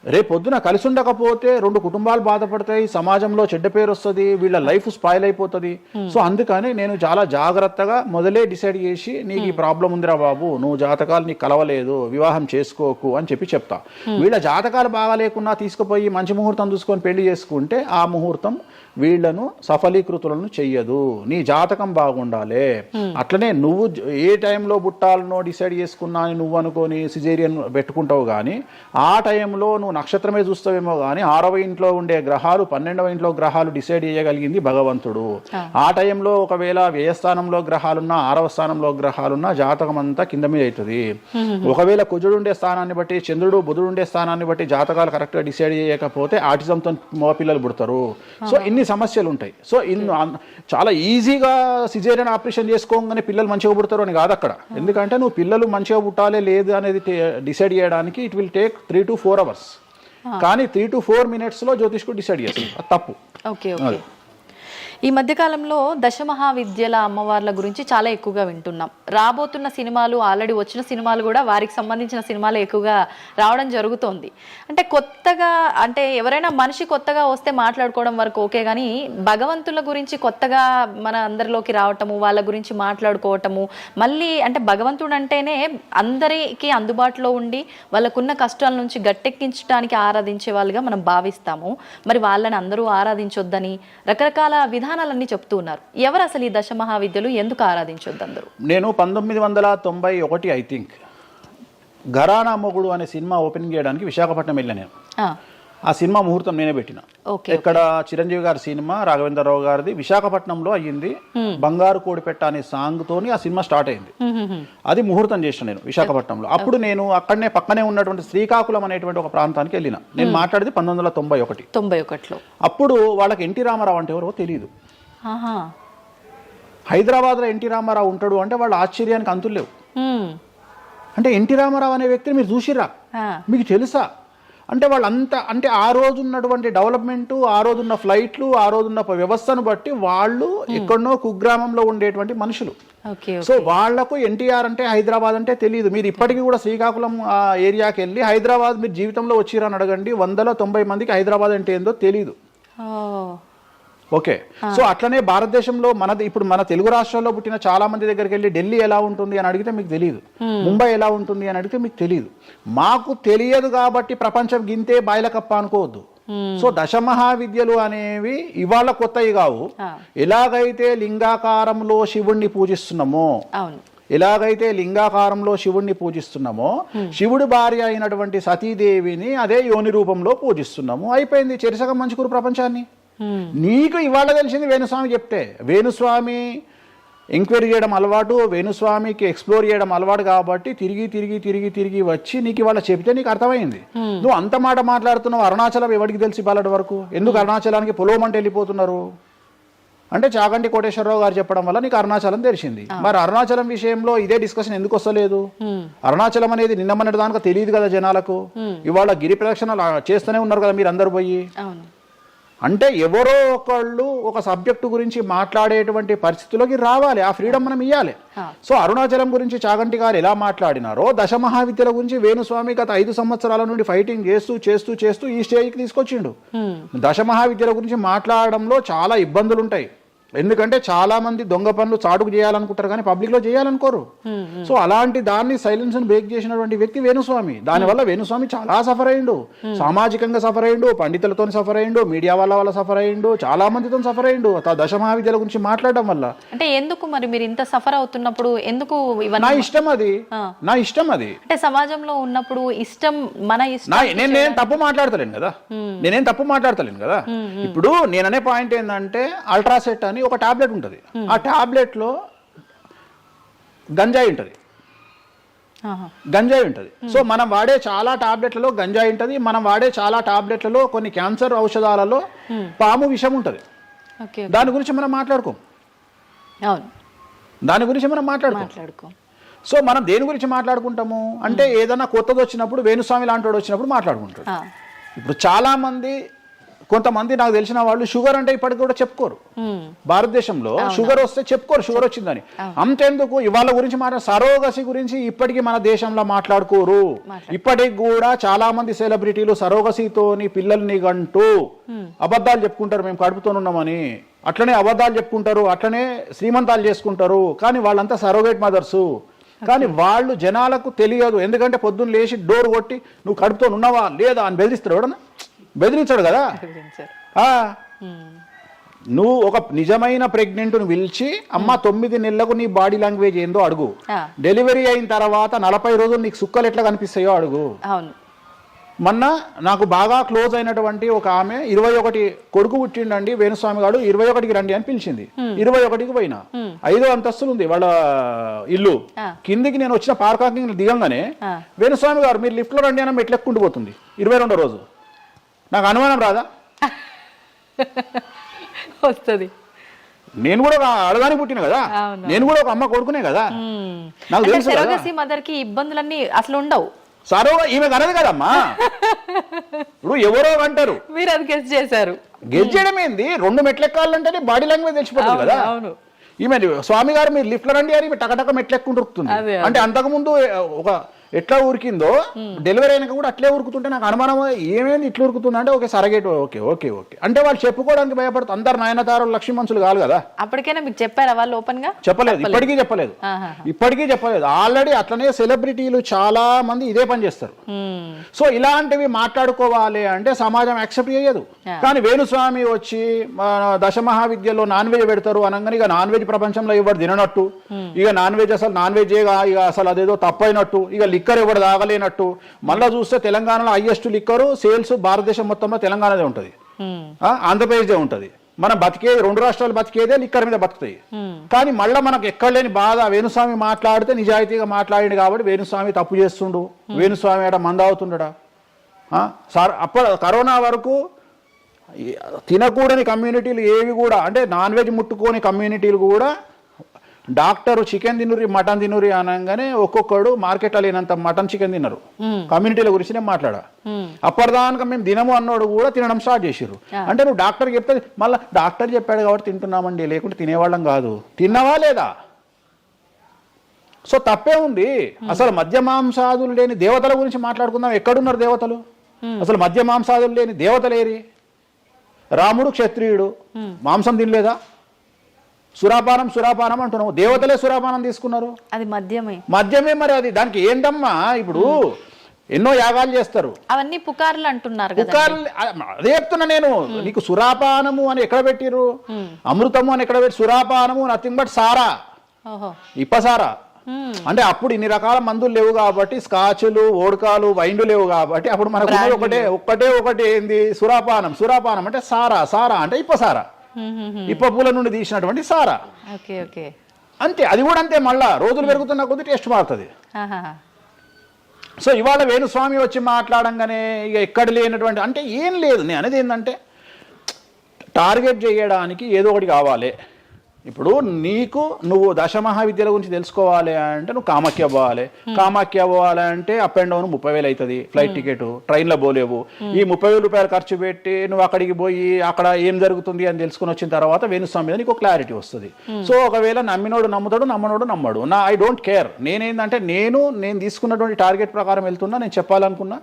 రేపొద్దున కలిసి ఉండకపోతే 2 కుటుంబాలు బాధపడతాయి, సమాజంలో చెడ్డ పేరు వస్తుంది, వీళ్ళ లైఫ్ స్పాయిల్ అయిపోతుంది. సో అందుకని నేను చాలా జాగ్రత్తగా మొదలే డిసైడ్ చేసి, నీకు ఈ ప్రాబ్లం ఉందిరా బాబు, నువ్వు జాతకాలు నీకు కలవలేదు, వివాహం చేసుకోకు అని చెప్తా. వీళ్ళ జాతకాలు బాగా లేకున్నా తీసుకుపోయి మంచి ముహూర్తం చూసుకొని పెళ్లి చేసుకుంటే ఆ ముహూర్తం వీళ్లను సఫలీకృతులను చెయ్యదు. నీ జాతకం బాగుండాలి. అట్లనే నువ్వు ఏ టైంలో పుట్టాలనో డిసైడ్ చేసుకున్నా అని నువ్వు అనుకొని సిజేరియన్ పెట్టుకుంటావు. కానీ ఆ టైంలో నువ్వు నక్షత్రమే చూస్తావేమో కానీ 6వ ఇంట్లో ఉండే గ్రహాలు 12వ ఇంట్లో గ్రహాలు డిసైడ్ చేయగలిగింది భగవంతుడు. ఆ టైంలో ఒకవేళ వ్యయస్థానంలో గ్రహాలున్నా 6వ స్థానంలో గ్రహాలున్నా జాతకం అంతా కింద మీద అవుతుంది. ఒకవేళ కుజుడు ఉండే స్థానాన్ని బట్టి, చంద్రుడు బుధుడు ఉండే స్థానాన్ని బట్టి జాతకాలు కరెక్ట్గా డిసైడ్ చేయకపోతే ఆటిజంతో మగపిల్లలు పుడతారు. సో ఇన్ని సమస్యలు ఉంటాయి. సో చాలా ఈజీగా సిజేరియన్ ఆపరేషన్ చేసుకోగానే పిల్లలు మంచిగా పుడతారు అని కాదు అక్కడ. ఎందుకంటే నువ్వు పిల్లలు మంచిగా పుట్టాలి లేదు అనేది డిసైడ్ చేయడానికి it will take 3 to 4 hours. కానీ 3 to 4 minutes లో జ్యోతిష్కుడు డిసైడ్ చేస్తుంది. అది తప్పు. ఈ మధ్యకాలంలో దశమహావిద్యల అమ్మవార్ల గురించి చాలా ఎక్కువగా వింటున్నాం. రాబోతున్న సినిమాలు, ఆల్రెడీ వచ్చిన సినిమాలు కూడా వారికి సంబంధించిన సినిమాలు ఎక్కువగా రావడం జరుగుతోంది. అంటే కొత్తగా, అంటే ఎవరైనా మనిషి కొత్తగా వస్తే మాట్లాడుకోవడం వరకు ఓకే, కానీ భగవంతుల గురించి కొత్తగా మన అందరిలోకి రావటము, వాళ్ళ గురించి మాట్లాడుకోవటము, మళ్ళీ అంటే భగవంతుడు అంటేనే అందరికీ అందుబాటులో ఉండి వాళ్ళకున్న కష్టాల నుంచి గట్టెక్కించడానికి ఆరాధించే వాళ్ళుగా మనం భావిస్తాము. మరి వాళ్ళని అందరూ ఆరాధించొద్దని రకరకాల విధానాలన్నీ చెప్తూ ఉన్నారు. ఎవరు అసలు ఈ దశమహావిద్యలు, ఎందుకు ఆరాధించొద్దు అందరూ? నేను 1991 ఐ థింక్ ఘరానా మొగుడు అనే సినిమా ఓపెనింగ్ చేయడానికి విశాఖపట్నం వెళ్ళాను నేను. ఆ సినిమా ముహూర్తం నేనే పెట్టిన. ఇక్కడ చిరంజీవి గారి సినిమా, రాఘవేంద్రరావు గారిది విశాఖపట్నంలో అయ్యింది. బంగారు కోడిపెట్ట అనే సాంగ్ తోని ఆ సినిమా స్టార్ట్ అయింది. అది ముహూర్తం చేసిన నేను విశాఖపట్నంలో. అప్పుడు నేను అక్కడనే పక్కనే ఉన్నటువంటి శ్రీకాకుళం అనేటువంటి ఒక ప్రాంతానికి వెళ్ళిన. నేను మాట్లాడేది 1991. అప్పుడు వాళ్ళకి ఎన్టీ రామారావు అంటే ఎవరో తెలియదు. హైదరాబాద్లో ఎన్టీ రామారావు ఉంటాడు అంటే వాళ్ళ ఆశ్చర్యానికి అంతులు లేవు. అంటే ఎన్టీ రామారావు అనే వ్యక్తిని మీరు చూసిరా, మీకు తెలుసా అంటే వాళ్ళంతా, అంటే ఆ రోజు ఉన్నటువంటి డెవలప్మెంట్, ఆ రోజున్న ఫ్లైట్లు, ఆ రోజున్న వ్యవస్థను బట్టి వాళ్ళు ఎక్కడనో కుగ్రామంలో ఉండేటువంటి మనుషులు. సో వాళ్లకు ఎన్టీఆర్ అంటే హైదరాబాద్ అంటే తెలియదు. మీరు ఇప్పటికీ కూడా శ్రీకాకుళం ఆ ఏరియాకి వెళ్ళి హైదరాబాద్ మీరు జీవితంలో వచ్చిరని అడగండి, 190 మందికి హైదరాబాద్ అంటే ఏందో తెలియదు. ఓకే, సో అట్లనే భారతదేశంలో ఇప్పుడు మన తెలుగు రాష్ట్రాల్లో పుట్టిన చాలా మంది దగ్గరికి వెళ్ళి ఢిల్లీ ఎలా ఉంటుంది అని అడిగితే మీకు తెలియదు, ముంబై ఎలా ఉంటుంది అని అడిగితే మీకు తెలియదు. మాకు తెలియదు కాబట్టి ప్రపంచం గింతే బాయిలకప్ప అనుకోవద్దు. సో దశమహావిద్యలు అనేవి ఇవాళ కొత్తవి కావు. ఎలాగైతే లింగాకారంలో శివుణ్ణి పూజిస్తున్నామో, శివుడి భార్య అయినటువంటి సతీదేవిని అదే యోని రూపంలో పూజిస్తున్నాము. అయిపోయింది, చెరిసగం మంచుకురు ప్రపంచాన్ని. నీకు ఇవాళ తెలిసింది వేణుస్వామి చెప్తే. వేణుస్వామి ఎంక్వైరీ చేయడం అలవాటు, వేణుస్వామికి ఎక్స్ప్లోర్ చేయడం అలవాటు కాబట్టి తిరిగి వచ్చి నీకు ఇవాళ చెప్తే నీకు అర్థమైంది. నువ్వు అంత మాట మాట్లాడుతున్నావు. అరుణాచలం ఎవరికి తెలిసి బాలటి వరకు ఎందుకు అరుణాచలానికి పొలోమంటే వెళ్ళిపోతున్నారు అంటే చాగంటి కోటేశ్వరరావు గారు చెప్పడం వల్ల నీకు అరుణాచలం తెలిసింది. మరి అరుణాచలం విషయంలో ఇదే డిస్కషన్ ఎందుకు వస్తలేదు? అరుణాచలం అనేది నిన్న మొన్నటి దానికి తెలియదు కదా జనాలకు. ఇవాళ గిరి ప్రదక్షిణలు చేస్తూనే ఉన్నారు కదా మీరు అందరు పోయి. అంటే ఎవరో ఒకళ్ళు ఒక సబ్జెక్టు గురించి మాట్లాడేటువంటి పరిస్థితుల్లోకి రావాలి. ఆ ఫ్రీడమ్ మనం ఇవ్వాలి. సో అరుణాచలం గురించి చాగంటి గారు ఎలా మాట్లాడినారో దశమహావిద్యల గురించి వేణుస్వామి గత 5 సంవత్సరాల నుండి ఫైటింగ్ చేస్తూ ఈ స్టేజ్కి తీసుకొచ్చిండు. దశమహావిద్యల గురించి మాట్లాడడంలో చాలా ఇబ్బందులు ఉంటాయి. ఎందుకంటే చాలా మంది దొంగ పనులు చాటుకు చేయాలనుకుంటారు కానీ పబ్లిక్ లో చేయాలనుకోరు. సో అలాంటి దాన్ని సైలెన్స్ బ్రేక్ చేసినటువంటి వ్యక్తి వేణుస్వామి. దానివల్ల వేణుస్వామి చాలా సఫర్ అయ్యిండు, సామాజికంగా సఫర్ అయ్యిండు, పండితులతో సఫర్ అయ్యిండు, మీడియా వల్ల సఫర్ అయ్యిండు, చాలా మందితో సఫర్ అయ్యిండు దశమహావిద్యల గురించి మాట్లాడడం వల్ల. అంటే ఎందుకు మరి మీరు ఇంత సఫర్ అవుతున్నప్పుడు ఎందుకు? నా ఇష్టం అది. అంటే సమాజంలో ఉన్నప్పుడు ఇష్టం, మన ఇష్టం. నేనేం తప్పు మాట్లాడతలేను కదా. ఇప్పుడు నేననే పాయింట్ ఏంటంటే అల్ట్రాసెట్ అని ఒక టాబ్లెట్ ఉంటుంది. ఆ టాబ్లెట్ లో గంజాయి ఉంటుంది. సో మనం వాడే చాలా టాబ్లెట్లలో గంజాయి ఉంటుంది. మనం వాడే చాలా టాబ్లెట్లలో కొన్ని క్యాన్సర్ ఔషధాలలో పాము విషం ఉంటుంది. దాని గురించి మనం మాట్లాడుకోం. సో మనం దేని గురించి మాట్లాడుకుంటాము అంటే ఏదైనా కొత్తది వచ్చినప్పుడు, వేణుస్వామి లాంటి వాడు వచ్చినప్పుడు మాట్లాడుకుంటాడు. ఇప్పుడు చాలా మంది, కొంతమంది నాకు తెలిసిన వాళ్ళు షుగర్ అంటే ఇప్పటికి కూడా చెప్పుకోరు. భారతదేశంలో షుగర్ వస్తే చెప్పుకోరు షుగర్ వచ్చిందని. అంతెందుకు ఇవాళ గురించి సరోగసి గురించి ఇప్పటికీ మన దేశంలో మాట్లాడుకోరు. ఇప్పటికి కూడా చాలా మంది సెలబ్రిటీలు సరోగసితోని పిల్లల్ని గంటూ అబద్ధాలు చెప్పుకుంటారు, మేము కడుపుతోనున్నామని. అట్లనే అబద్ధాలు చెప్పుకుంటారు, అట్లనే శ్రీమంతాలు చేసుకుంటారు. కానీ వాళ్ళంతా సరోగేట్ మదర్సు. కానీ వాళ్ళు జనాలకు తెలియదు. ఎందుకంటే పొద్దున్న లేచి డోర్ కొట్టి నువ్వు కడుపుతో ఉన్నావా లేదా అని బెదిరిస్తాడు. ఎవడన్నా బెదిరించాడు కదా. నువ్వు ఒక నిజమైన ప్రెగ్నెంట్ను పిలిచి అమ్మ 9 నెలలకు నీ బాడీ లాంగ్వేజ్ ఏందో అడుగు. డెలివరీ అయిన తర్వాత 40 రోజులు నీకు సుక్కలు ఎట్లా కనిపిస్తాయో అడుగు. మొన్న నాకు బాగా క్లోజ్ అయినటువంటి ఒక ఆమె 21 కొడుకు పుట్టిండండి వేణుస్వామి గారు, 21కి రండి అని పిలిచింది. 21కి పోయినా. 5వ అంతస్తులు ఉంది వాళ్ళ ఇల్లు. కిందికి నేను వచ్చిన పార్కింగ్ దిగంగానే వేణుస్వామి గారు మీరు లిఫ్ట్ లో రండి అని మెట్లెక్కుంటూ పోతుంది. 22వ రోజు. నాకు అనుమానం రాదా? వస్తుంది. నేను కూడా అడగాని పుట్టిన కదా, నేను కూడా ఒక అమ్మ కొడుకునే కదా. నాకు తెలుసు మదర్ కి ఇబ్బందులన్నీ అసలు ఉండవు. సరో ఈమె కనదు కదమ్మా. ఇప్పుడు ఎవరో అంటారు, మీరు అది గెస్ చేశారు. గెజ్జడం ఏంది, 2 మెట్లు ఎక్కాలంటేనే బాడీ లాంగ్వేజ్ తెలిసిపోతుంది కదా. అవును. ఈమె స్వామి గారు మీరు లిఫ్ట్లో రండి అని టకటక మెట్లు ఎక్కుంటూ ఉరుకుతుంది. అంటే అంతకుముందు ఒక ఎట్లా ఉరికిందో డెలివరీ అయినాక కూడా అట్లే ఉరుకుతుంటే నాకు అనుమానం, ఏమేమి ఇట్లా ఉరుకుతుంది అంటే okay surrogate okay okay okay అంటే వాళ్ళు చెప్పుకోవడానికి భయపడుతుంది. అందరు నయనతారులు లక్ష్మీ మనుషులు కాదు కదా. అప్పటికైనా మీకు చెప్పారా వాళ్ళు ఓపెన్ గా? చెప్పలేదు, ఇప్పటికీ చెప్పలేదు, ఇప్పటికీ చెప్పలేదు. ఆల్రెడీ అట్లనే సెలబ్రిటీలు చాలా మంది ఇదే పని చేస్తారు. సో ఇలాంటివి మాట్లాడుకోవాలి అంటే సమాజం యాక్సెప్ట్ చేయదు. కానీ వేణుస్వామి వచ్చి దశమహావిద్యలో నాన్ వెజ్ పెడతారు అనగానే ఇక నాన్ వెజ్ ప్రపంచంలో ఎవరు తిననట్టు, ఇక నాన్ వెజ్ అసలు నాన్ వెజ్ ఇక అసలు అదేదో తప్పైనట్టు, ఇక లిక్కర్ ఎవరు తాగలేనట్టు. మళ్ళా చూస్తే తెలంగాణలో హైయెస్ట్ లిక్కర్ సేల్స్ భారతదేశం మొత్తంలో తెలంగాణదే ఉంటుంది, ఆంధ్రప్రదేశ్దే ఉంటుంది. మనం బతికేది 2 రాష్ట్రాలు బతికేదే లిక్కర్ మీద బతుకుతాయి. కానీ మళ్ళీ మనకు ఎక్కడ లేని బాధ, వేణుస్వామి మాట్లాడితే నిజాయితీగా మాట్లాడిండు కాబట్టి వేణుస్వామి తప్పు చేస్తుండు, వేణుస్వామి ఆడ మందావుతుండడా. సార్ అప్పుడు కరోనా వరకు తినకూడని కమ్యూనిటీలు ఏవి కూడా, అంటే నాన్ వెజ్ ముట్టుకోని కమ్యూనిటీలు కూడా డాక్టరు చికెన్ తినురి మటన్ తినురి అనగానే ఒక్కొక్కడు మార్కెట్లో లేనంత మటన్ చికెన్ తిన్నారు. కమ్యూనిటీల గురించి నేను మాట్లాడా. అప్పటిదాకా మేము తినము అన్నోడు కూడా తినడం స్టార్ట్ చేసిర్రు. అంటే నువ్వు డాక్టర్ చెప్తే మళ్ళీ డాక్టర్ చెప్పాడు కాబట్టి తింటున్నామండి, లేకుంటే తినేవాళ్ళం కాదు. తిన్నవా లేదా? సో తప్పే ఉంది. అసలు మద్య మాంసాదులు లేని దేవతల గురించి మాట్లాడుకుందాం. ఎక్కడున్నారు దేవతలు? అసలు మద్య మాంసాదులు లేని దేవతలేరి? రాముడు క్షత్రియుడు, మాంసం తినలేదా? సురాపానం సురాపానం అంటున్నావు, దేవతలే సురాపానం తీసుకున్నారు. అది మద్యమే మరి అది దానికి ఏంటమ్మా? ఇప్పుడు ఎన్నో యాగాలు చేస్తారు, అవన్నీ పుకార్లు అంటున్నారు. పుకార్లు అదే చెప్తున్నా నేను నీకు. సురాపానము అని ఎక్కడ పెట్టిరు, అమృతము అని ఎక్కడ పెట్టి, సురాపానము నథింగ్ బట్ సారా, ఇప్పసారా. అంటే అప్పుడు ఇన్ని రకాల మందులు లేవు కాబట్టి, స్కాచ్లు ఓడకాలు వైండ్లు లేవు కాబట్టి అప్పుడు మనకు ఒకటే ఏంది సురాపానం. సురాపానం అంటే సారా, సారా అంటే ఇప్పసారా, ఇప్ప పూల నుండి తీసినటువంటి సారా. అంతే, అది కూడా అంతే. మళ్ళా రోజులు పెరుగుతున్న కొద్ది టేస్ట్ మారుతుంది. సో ఇవాళ వేణుస్వామి వచ్చి మాట్లాడంగానే ఇక ఎక్కడ లేనటువంటి, అంటే ఏం లేదు. నేను అనేది ఏంటంటే టార్గెట్ చేయడానికి ఏదో ఒకటి కావాలి. ఇప్పుడు నీకు నువ్వు దశమహావిద్యల గురించి తెలుసుకోవాలి అంటే నువ్వు కామాఖ్య పోవాలి అంటే అప్ అండ్ డౌన్ 30,000 అవుతుంది ఫ్లైట్ టికెట్, ట్రైన్లో పోలేవు. ఈ 30,000 రూపాయలు ఖర్చు పెట్టి నువ్వు అక్కడికి పోయి అక్కడ ఏం జరుగుతుంది అని తెలుసుకుని వచ్చిన తర్వాత వేణుస్వామి మీద నీకు క్లారిటీ వస్తుంది. సో ఒకవేళ నమ్మినోడు నమ్ముతాడు, నమ్మనోడు నమ్మడు. I don't care. నేనేంటంటే నేను తీసుకున్నటువంటి టార్గెట్ ప్రకారం వెళ్తున్నా, నేను చెప్పాలనుకున్నా.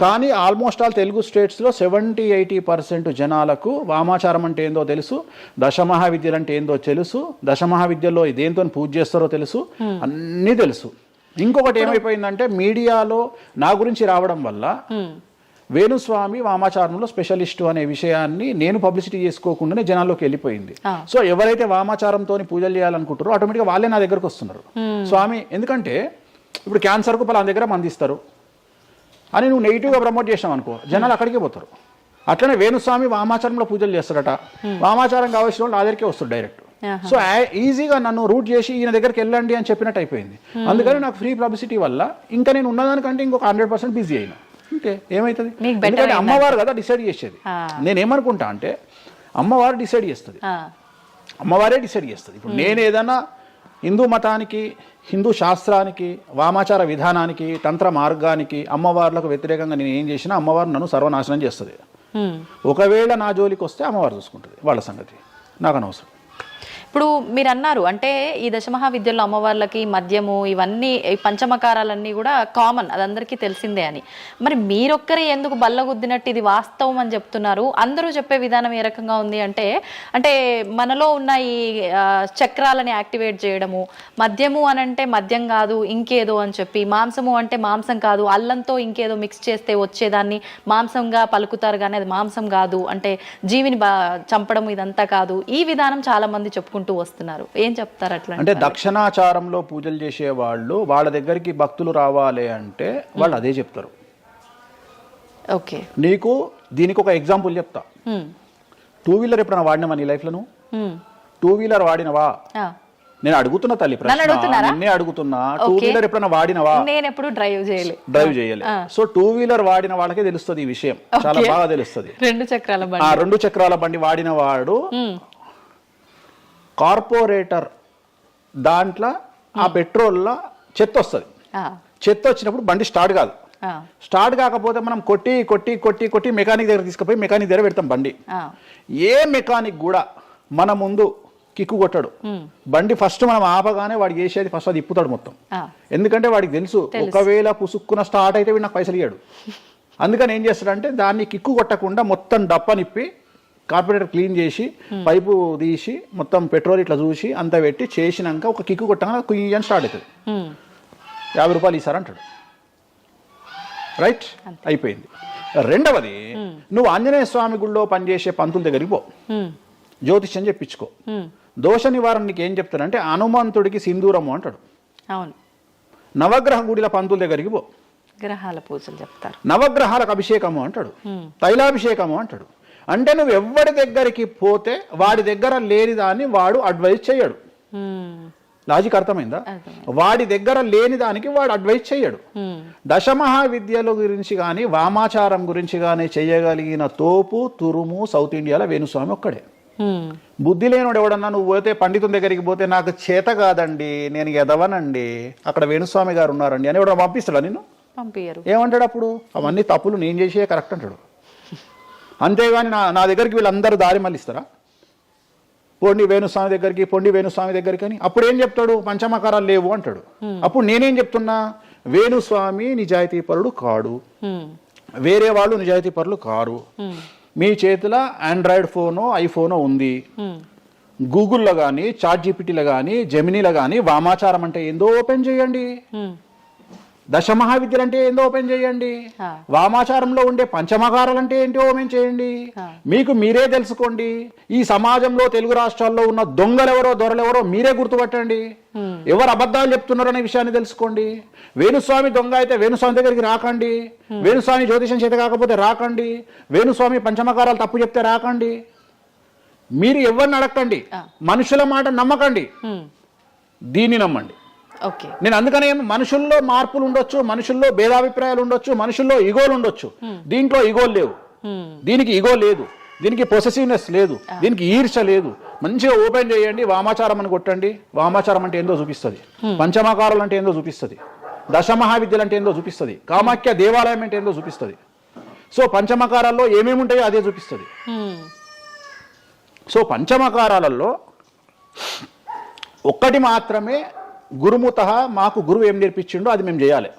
కానీ ఆల్మోస్ట్ ఆల్ తెలుగు స్టేట్స్లో 70-80% జనాలకు వామాచారం అంటే ఏందో తెలుసు, దశమహావిద్యలు అంటే ఏందో తెలుసు, దశమహావిద్యలో దేంతో పూజ చేస్తారో తెలుసు, అన్నీ తెలుసు. ఇంకొకటి ఏమైపోయిందంటే మీడియాలో నా గురించి రావడం వల్ల వేణుస్వామి వామాచారంలో స్పెషలిస్టు అనే విషయాన్ని నేను పబ్లిసిటీ చేసుకోకుండానే జనాల్లోకి వెళ్ళిపోయింది. సో ఎవరైతే వామాచారంతో పూజలు చేయాలనుకుంటారో ఆటోమేటిక్గా వాళ్ళే నా దగ్గరకు వస్తున్నారు. స్వామి, ఎందుకంటే ఇప్పుడు క్యాన్సర్కు పలానా దగ్గర మందిస్తారు అని నువ్వు నెగిటివ్గా ప్రమోట్ చేసావు అనుకో, జనాలు అక్కడికే పోతారు. అట్లనే వేణుస్వామి వామాచారంలో పూజలు చేస్తారట, వామాచారం కావాల్సిన వాళ్ళు నా దగ్గరికే వస్తారు డైరెక్ట్. సో ఈజీగా నన్ను రూట్ చేసి ఈయన దగ్గరికి వెళ్ళండి అని చెప్పినట్టు అయిపోయింది. అందుకని నాకు ఫ్రీ పబ్లిసిటీ వల్ల ఇంకా నేను ఉన్నదానికంటే ఇంకొక 100% బిజీ అయినా. అంటే ఏమవుతుంది, ఎందుకంటే అమ్మవారు కదా డిసైడ్ చేసేది. నేనేమనుకుంటా అంటే అమ్మవారు డిసైడ్ చేస్తుంది, అమ్మవారే డిసైడ్ చేస్తుంది. ఇప్పుడు నేను ఏదైనా హిందూ మతానికి, హిందూ శాస్త్రానికి, వామాచార విధానానికి, తంత్ర మార్గానికి, అమ్మవార్లకు వ్యతిరేకంగా నేను ఏం చేసినా అమ్మవారు నన్ను సర్వనాశనం చేస్తుంది. ఒకవేళ నా జోలికి వస్తే అమ్మవారు చూసుకుంటుంది, వాళ్ళ సంగతి నాకు అనవసరం. ఇప్పుడు మీరు అన్నారు అంటే ఈ దశమహావిద్యల్లో అమ్మవార్లకి మద్యము ఇవన్నీ ఈ పంచమకారాలన్నీ కూడా కామన్, అది అందరికీ తెలిసిందే అని. మరి మీరొక్కరే ఎందుకు బల్లగుద్దినట్టు ఇది వాస్తవం అని చెప్తున్నారు? అందరూ చెప్పే విధానం ఏ రకంగా ఉంది అంటే మనలో ఉన్న ఈ చక్రాలని యాక్టివేట్ చేయడము, మద్యము అని అంటే మద్యం కాదు ఇంకేదో అని చెప్పి, మాంసము అంటే మాంసం కాదు అల్లంతో ఇంకేదో మిక్స్ చేస్తే వచ్చేదాన్ని మాంసంగా పలుకుతారు కానీ అది మాంసం కాదు, అంటే జీవిని చంపడం ఇదంతా కాదు. ఈ విధానం చాలా మంది చెప్పుకుంటారు వస్తున్నారు. ఏం చెప్తారు అట్లా? అంటే దక్షిణాచారంలో పూజలు చేసే వాళ్ళు వాళ్ళ దగ్గరికి భక్తులు రావాలి అంటే వాళ్ళు అదే చెప్తారు. ఓకే, నీకు దీనికి ఒక ఎగ్జాంపుల్ చెప్తా. 2 వీలర్ ఎప్పుడైనా వాడినావా నీ లైఫ్ లో? 2 వీలర్ వాడినవా? నేను అడుగుతున్నా తల్లి ప్రశ్న, నిన్నే అడుగుతున్నా. 2 వీలర్ ఎప్పుడైనా వాడినవా? నేను ఎప్పుడు డ్రైవ్ చేయలే. సో 2 వీలర్ వాడిన వాళ్ళకే తెలుస్తుంది ఈ విషయం, చాలా బాగా తెలుస్తుంది. 2 చక్రాల బండి వాడిన వాడు కార్పొరేటర్ దాంట్లో ఆ పెట్రోల్లో చెత్త వస్తుంది. చెత్త వచ్చినప్పుడు బండి స్టార్ట్ కాదు, స్టార్ట్ కాకపోతే మనం కొట్టి కొట్టి కొట్టి కొట్టి మెకానిక్ దగ్గర తీసుకుపోయి మెకానిక్ దగ్గర పెడతాం బండి. ఏ మెకానిక్ కూడా మన ముందు కిక్కు కొట్టాడు. బండి ఫస్ట్ మనం ఆపగానే వాడు చేసేది ఫస్ట్ అది ఇప్పుతాడు మొత్తం. ఎందుకంటే వాడికి తెలుసు ఒకవేళ పుసుక్కున స్టార్ట్ అయితే వీడు నాకు పైసలు ఇయ్యాడు. అందుకని ఏం చేస్తాడంటే దాన్ని కిక్కు కొట్టకుండా మొత్తం డప్పనిప్పి కార్పొరేటర్ క్లీన్ చేసి పైపు తీసి మొత్తం పెట్రోల్ ఇట్లా చూసి అంతా పెట్టి చేసినాక ఒక కిక్కు కొట్టగానే కుయ్యని స్టార్ట్ అవుతుంది. 50 రూపాయలు ఇస్తారంటాడు. రైట్, అయిపోయింది. రెండవది, నువ్వు ఆంజనేయ స్వామి గుళ్ళో పనిచేసే పంతుల దగ్గరికి పో, జ్యోతిష్యం చెప్పించుకో. దోష నివారణ నీకు ఏం చెప్తాడంటే హనుమంతుడికి సింధూరము అంటాడు. అవును. నవగ్రహ గుడిల పంతుల దగ్గరికి పో, గ్రహాల పూజలు చెప్తారు. నవగ్రహాలకు అభిషేకము అంటాడు, తైలాభిషేకము అంటాడు. అంటే నువ్వు ఎవరి దగ్గరికి పోతే వాడి దగ్గర లేని దాన్ని వాడు అడ్వైజ్ చేయడు. లాజిక్ అర్థమైందా? వాడి దగ్గర లేని దానికి వాడు అడ్వైజ్ చేయడు. దశమహావిద్యల గురించి కానీ వామాచారం గురించి కానీ చేయగలిగిన తోపు తురుము సౌత్ ఇండియాలో వేణుస్వామి ఒక్కడే. బుద్ధి లేనివాడు ఎవడన్నా నువ్వు పోతే పండితుని దగ్గరికి పోతే నాకు చేత కాదండి, నేను ఎదవనండి, అక్కడ వేణుస్వామి గారు ఉన్నారండి అని ఎవడన్నా పంపిస్తాడా నిన్ను? పంపించరు. ఏమంటాడు అప్పుడు? అవన్నీ తప్పులు నేను చేసే కరెక్ట్ అంటాడు. అంతేగాని నా దగ్గరికి వీళ్ళందరూ దారి మళ్ళిస్తారా? పొండి వేణుస్వామి దగ్గరికి, పొండి వేణుస్వామి దగ్గరికి అని. అప్పుడు ఏం చెప్తాడు? పంచమకారాలు లేవు అంటాడు. అప్పుడు నేనేం చెప్తున్నా? వేణుస్వామి నిజాయితీ పరుడు కాడు, వేరే వాళ్ళు నిజాయితీ పరులు కారు. మీ చేతిలో ఆండ్రాయిడ్ ఫోనో ఐఫోనో ఉంది, గూగుల్లో కానీ చాట్ జీపీటీలో కానీ జెమినీలో కానీ వామాచారం అంటే ఏందో ఓపెన్ చేయండి, దశమహావిద్యలు అంటే ఏందో ఓపెన్ చేయండి, వామాచారంలో ఉండే పంచమకారాలు అంటే ఏంటో ఓపెన్ చేయండి. మీకు మీరే తెలుసుకోండి. ఈ సమాజంలో తెలుగు రాష్ట్రాల్లో ఉన్న దొంగలెవరో దొరలెవరో మీరే గుర్తుపట్టండి. ఎవరు అబద్ధాలు చెప్తున్నారో అనే విషయాన్ని తెలుసుకోండి. వేణుస్వామి దొంగ అయితే వేణుస్వామి దగ్గరికి రాకండి, వేణుస్వామి జ్యోతిషం చేత కాకపోతే రాకండి, వేణుస్వామి పంచమకారాలు తప్పు చెప్తే రాకండి. మీరు ఎవరిని అడగండి, మనుషుల మాట నమ్మకండి, దీన్ని నమ్మండి. నేను అందుకనే మనుషుల్లో మార్పులు ఉండొచ్చు, మనుషుల్లో భేదాభిప్రాయాలు ఉండొచ్చు, మనుషుల్లో ఈగోలు ఉండొచ్చు. దీంట్లో ఈగోలు లేవు, దీనికి ఈగో లేదు, దీనికి పొసెసివ్నెస్ లేదు, దీనికి ఈర్ష లేదు. మంచిగా ఓపెన్ చేయండి, వామాచారం అని కొట్టండి. వామాచారం అంటే ఏందో చూపిస్తుంది, పంచమకారాలు అంటే ఏందో చూపిస్తుంది, దశమహావిద్యలు అంటే ఏందో చూపిస్తుంది, కామాఖ్య దేవాలయం అంటే ఏందో చూపిస్తుంది. సో పంచమకారాల్లో ఏమేమి ఉంటాయో అదే చూపిస్తుంది. సో పంచమకారాలలో ఒక్కటి మాత్రమే గురుముత, మాకు గురువు ఏం నేర్పించిండో అది మేము చేయాలి.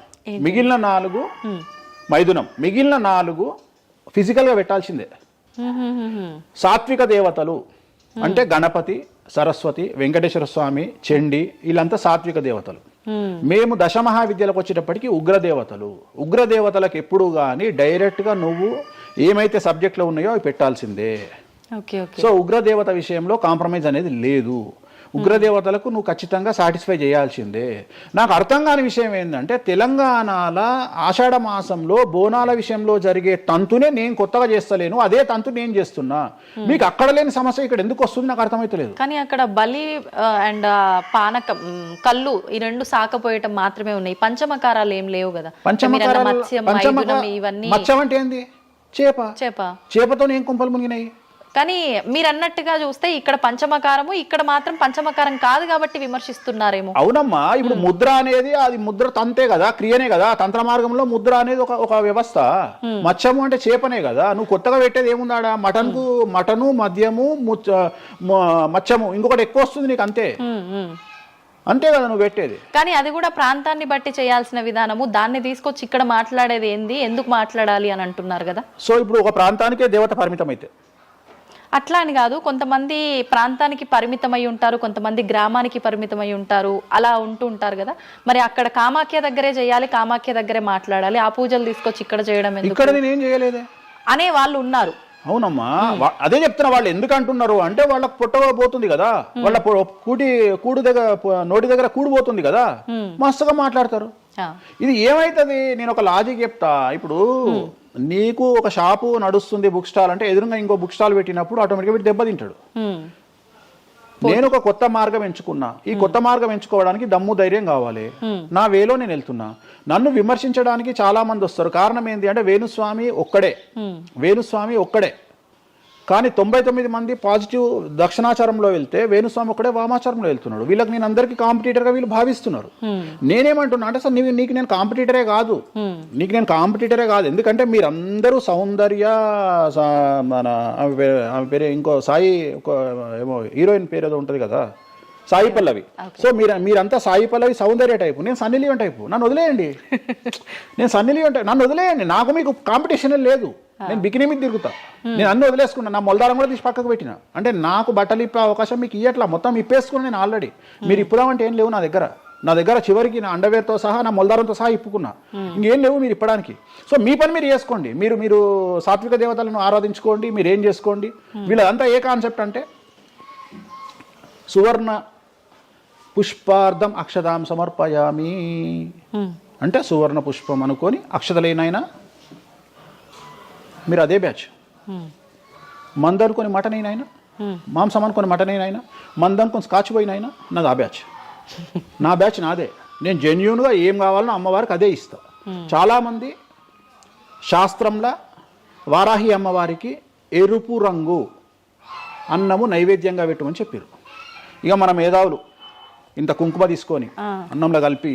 మిగిలిన 4 మైథునం, మిగిలిన 4 ఫిజికల్గా పెట్టాల్సిందే. సాత్విక దేవతలు అంటే గణపతి, సరస్వతి, వెంకటేశ్వర స్వామి, చండి, వీళ్ళంతా సాత్విక దేవతలు. మేము దశమహావిద్యలకు వచ్చేటప్పటికి ఉగ్రదేవతలు. ఉగ్రదేవతలకు ఎప్పుడు కానీ డైరెక్ట్గా నువ్వు ఏమైతే సబ్జెక్ట్లో ఉన్నాయో అవి పెట్టాల్సిందే. సో ఉగ్రదేవత విషయంలో కాంప్రమైజ్ అనేది లేదు. ఉగ్రదేవతలకు నువ్వు ఖచ్చితంగా సాటిస్ఫై చేయాల్సిందే. నాకు అర్థం కాని విషయం ఏంటంటే తెలంగాణలో ఆషాఢ మాసంలో బోనాల విషయంలో జరిగే తంతునే నేను కొత్తగా చేస్తలేను, అదే తంతు నేను చేస్తున్నా. మీకు అక్కడ లేని సమస్య ఇక్కడ ఎందుకు వస్తుంది నాకు అర్థమైతలేదు. కానీ అక్కడ బలి అండ్ పానకం, కళ్ళు, ఈ 2 సాకపోయటం మాత్రమే ఉన్నాయి. పంచమకారాలు ఏం లేవు కదా. మత్స్యం అంటే ఏంది? చేపతో ఏం కుంపలు మునిగినాయి. కానీ మీరు అన్నట్టుగా చూస్తే ఇక్కడ పంచమకారము, ఇక్కడ మాత్రం పంచమకారం కాదు కాబట్టి విమర్శిస్తున్నారేమో. అవునమ్మా, ఇప్పుడు ముద్ర అనేది అది ముద్ర తంతే కదా, క్రియనే కదా. తంత్ర మార్గంలో ముద్ర అనేది ఒక వ్యవస్థ. మత్స్యము అంటే చేపనే కదా. నువ్వు కొత్తగా పెట్టేది ఏముందాడా? మటను, మద్యము, మత్స్యము, ఇంకొకటి ఎక్కువ వస్తుంది నీకు, అంతే అంతే కదా నువ్వు పెట్టేది. కానీ అది కూడా ప్రాంతాన్ని బట్టి చేయాల్సిన విధానము. దాన్ని తీసుకొచ్చి ఇక్కడ మాట్లాడేది ఏంది, ఎందుకు మాట్లాడాలి అని అంటున్నారు కదా. సో ఇప్పుడు ఒక ప్రాంతానికే దేవత పరిమితం అయితే అట్లా అని కాదు, కొంతమంది ప్రాంతానికి పరిమితమై ఉంటారు, కొంతమంది గ్రామానికి పరిమితమై ఉంటారు, అలా ఉంటూ ఉంటారు కదా. మరి అక్కడ కామాఖ్య దగ్గరే చేయాలి, కామాఖ్య దగ్గరే మాట్లాడాలి, ఆ పూజలు తీసుకొచ్చి ఇక్కడ చేయడం ఎందుకు? ఇక్కడ నేనేం చేయలేదే అనే వాళ్ళు ఉన్నారు. అవునమ్మా, అదే చెప్తున్నా. వాళ్ళు ఎందుకు అంటున్నారు అంటే వాళ్ళకి పొట్టబోతుంది కదా, వాళ్ళ కూడు దగ్గర నోటి దగ్గర కూడిపోతుంది కదా, మస్తుగా మాట్లాడతారు. ఇది ఏమైతుంది? నేను ఒక లాజిక్ చెప్తా. ఇప్పుడు నీకు ఒక షాపు నడుస్తుంది, బుక్ స్టాల్ అంటే, ఎదురుగా ఇంకో బుక్ స్టాల్ పెట్టినప్పుడు ఆటోమేటిక్గా వీటి దెబ్బతింటాడు. నేను ఒక కొత్త మార్గం ఎంచుకున్నా, ఈ కొత్త మార్గం ఎంచుకోవడానికి దమ్ము ధైర్యం కావాలి. నా వేలో నేను వెళ్తున్నా. నన్ను విమర్శించడానికి చాలా మంది వస్తారు. కారణం ఏంటి అంటే వేణుస్వామి ఒక్కడే, వేణుస్వామి ఒక్కడే. కానీ 99 మంది పాజిటివ్ దక్షిణాచారంలో వెళ్తే వేణుస్వామి ఒకడే వామాచారంలో వెళ్తున్నాడు. వీళ్ళకి నేను అందరికీ కాంపిటీటర్గా వీళ్ళు భావిస్తున్నారు. నేనేమంటున్నా అంటే సార్ నీకు నేను కాంపిటీటరే కాదు, ఎందుకంటే మీరందరూ సౌందర్య మన ఆమె పేరు ఇంకో సాయి ఏమో హీరోయిన్ పేరు ఏదో ఉంటుంది కదా, సాయి పల్లవి. సో మీరంతా సాయి పల్లవి సౌందర్య టైపు, నేను సన్నీ లియోన్ టైపు. నన్ను వదిలేయండి, నన్ను వదిలేయండి. నాకు మీకు కాంపిటీషన్ లేదు. నేను బికినీ మీద తిరుగుతా, నేను అన్ని వదిలేసుకున్నా. నా మొలదారం కూడా తీసి పక్కకు పెట్టిన. అంటే నాకు బట్టలు ఇప్పే అవకాశం మీకు ఇయ్యట్లా, మొత్తం ఇప్పేసుకుని నేను ఆల్రెడీ. మీరు ఇప్పుదామంటే ఏం లేవు నా దగ్గర చివరికి నా అండర్వేర్తో సహా నా మొలదారంతో సహా ఇప్పుకున్నా. ఇంకేం లేవు మీరు ఇప్పడానికి. సో మీ పని మీరు చేసుకోండి, మీరు సాత్విక దేవతలను ఆరాధించుకోండి, మీరు ఏం చేసుకోండి. వీళ్ళదంతా ఏ కాన్సెప్ట్ అంటే సువర్ణ పుష్పార్థం అక్షదాం సమర్పయామి అంటే సువర్ణ పుష్పం అనుకొని అక్షతలేనైనా మీరు అదే బ్యాచ్. మంద అనుకొని మటన్ అయినా, మాంసం అనుకొని మటన్ అయినా, మంద అనుకొని స్కాచ్ పోయినైనా నాది ఆ బ్యాచ్. నా బ్యాచ్ నాదే. నేను జెన్యూన్గా ఏం కావాలనో అమ్మవారికి అదే ఇస్తా. చాలామంది శాస్త్రంలో వారాహి అమ్మవారికి ఎరుపు రంగు అన్నము నైవేద్యంగా పెట్టమని చెప్పారు. ఇక మన మేధావులు ఇంత కుంకుమ తీసుకొని అన్నంలో కలిపి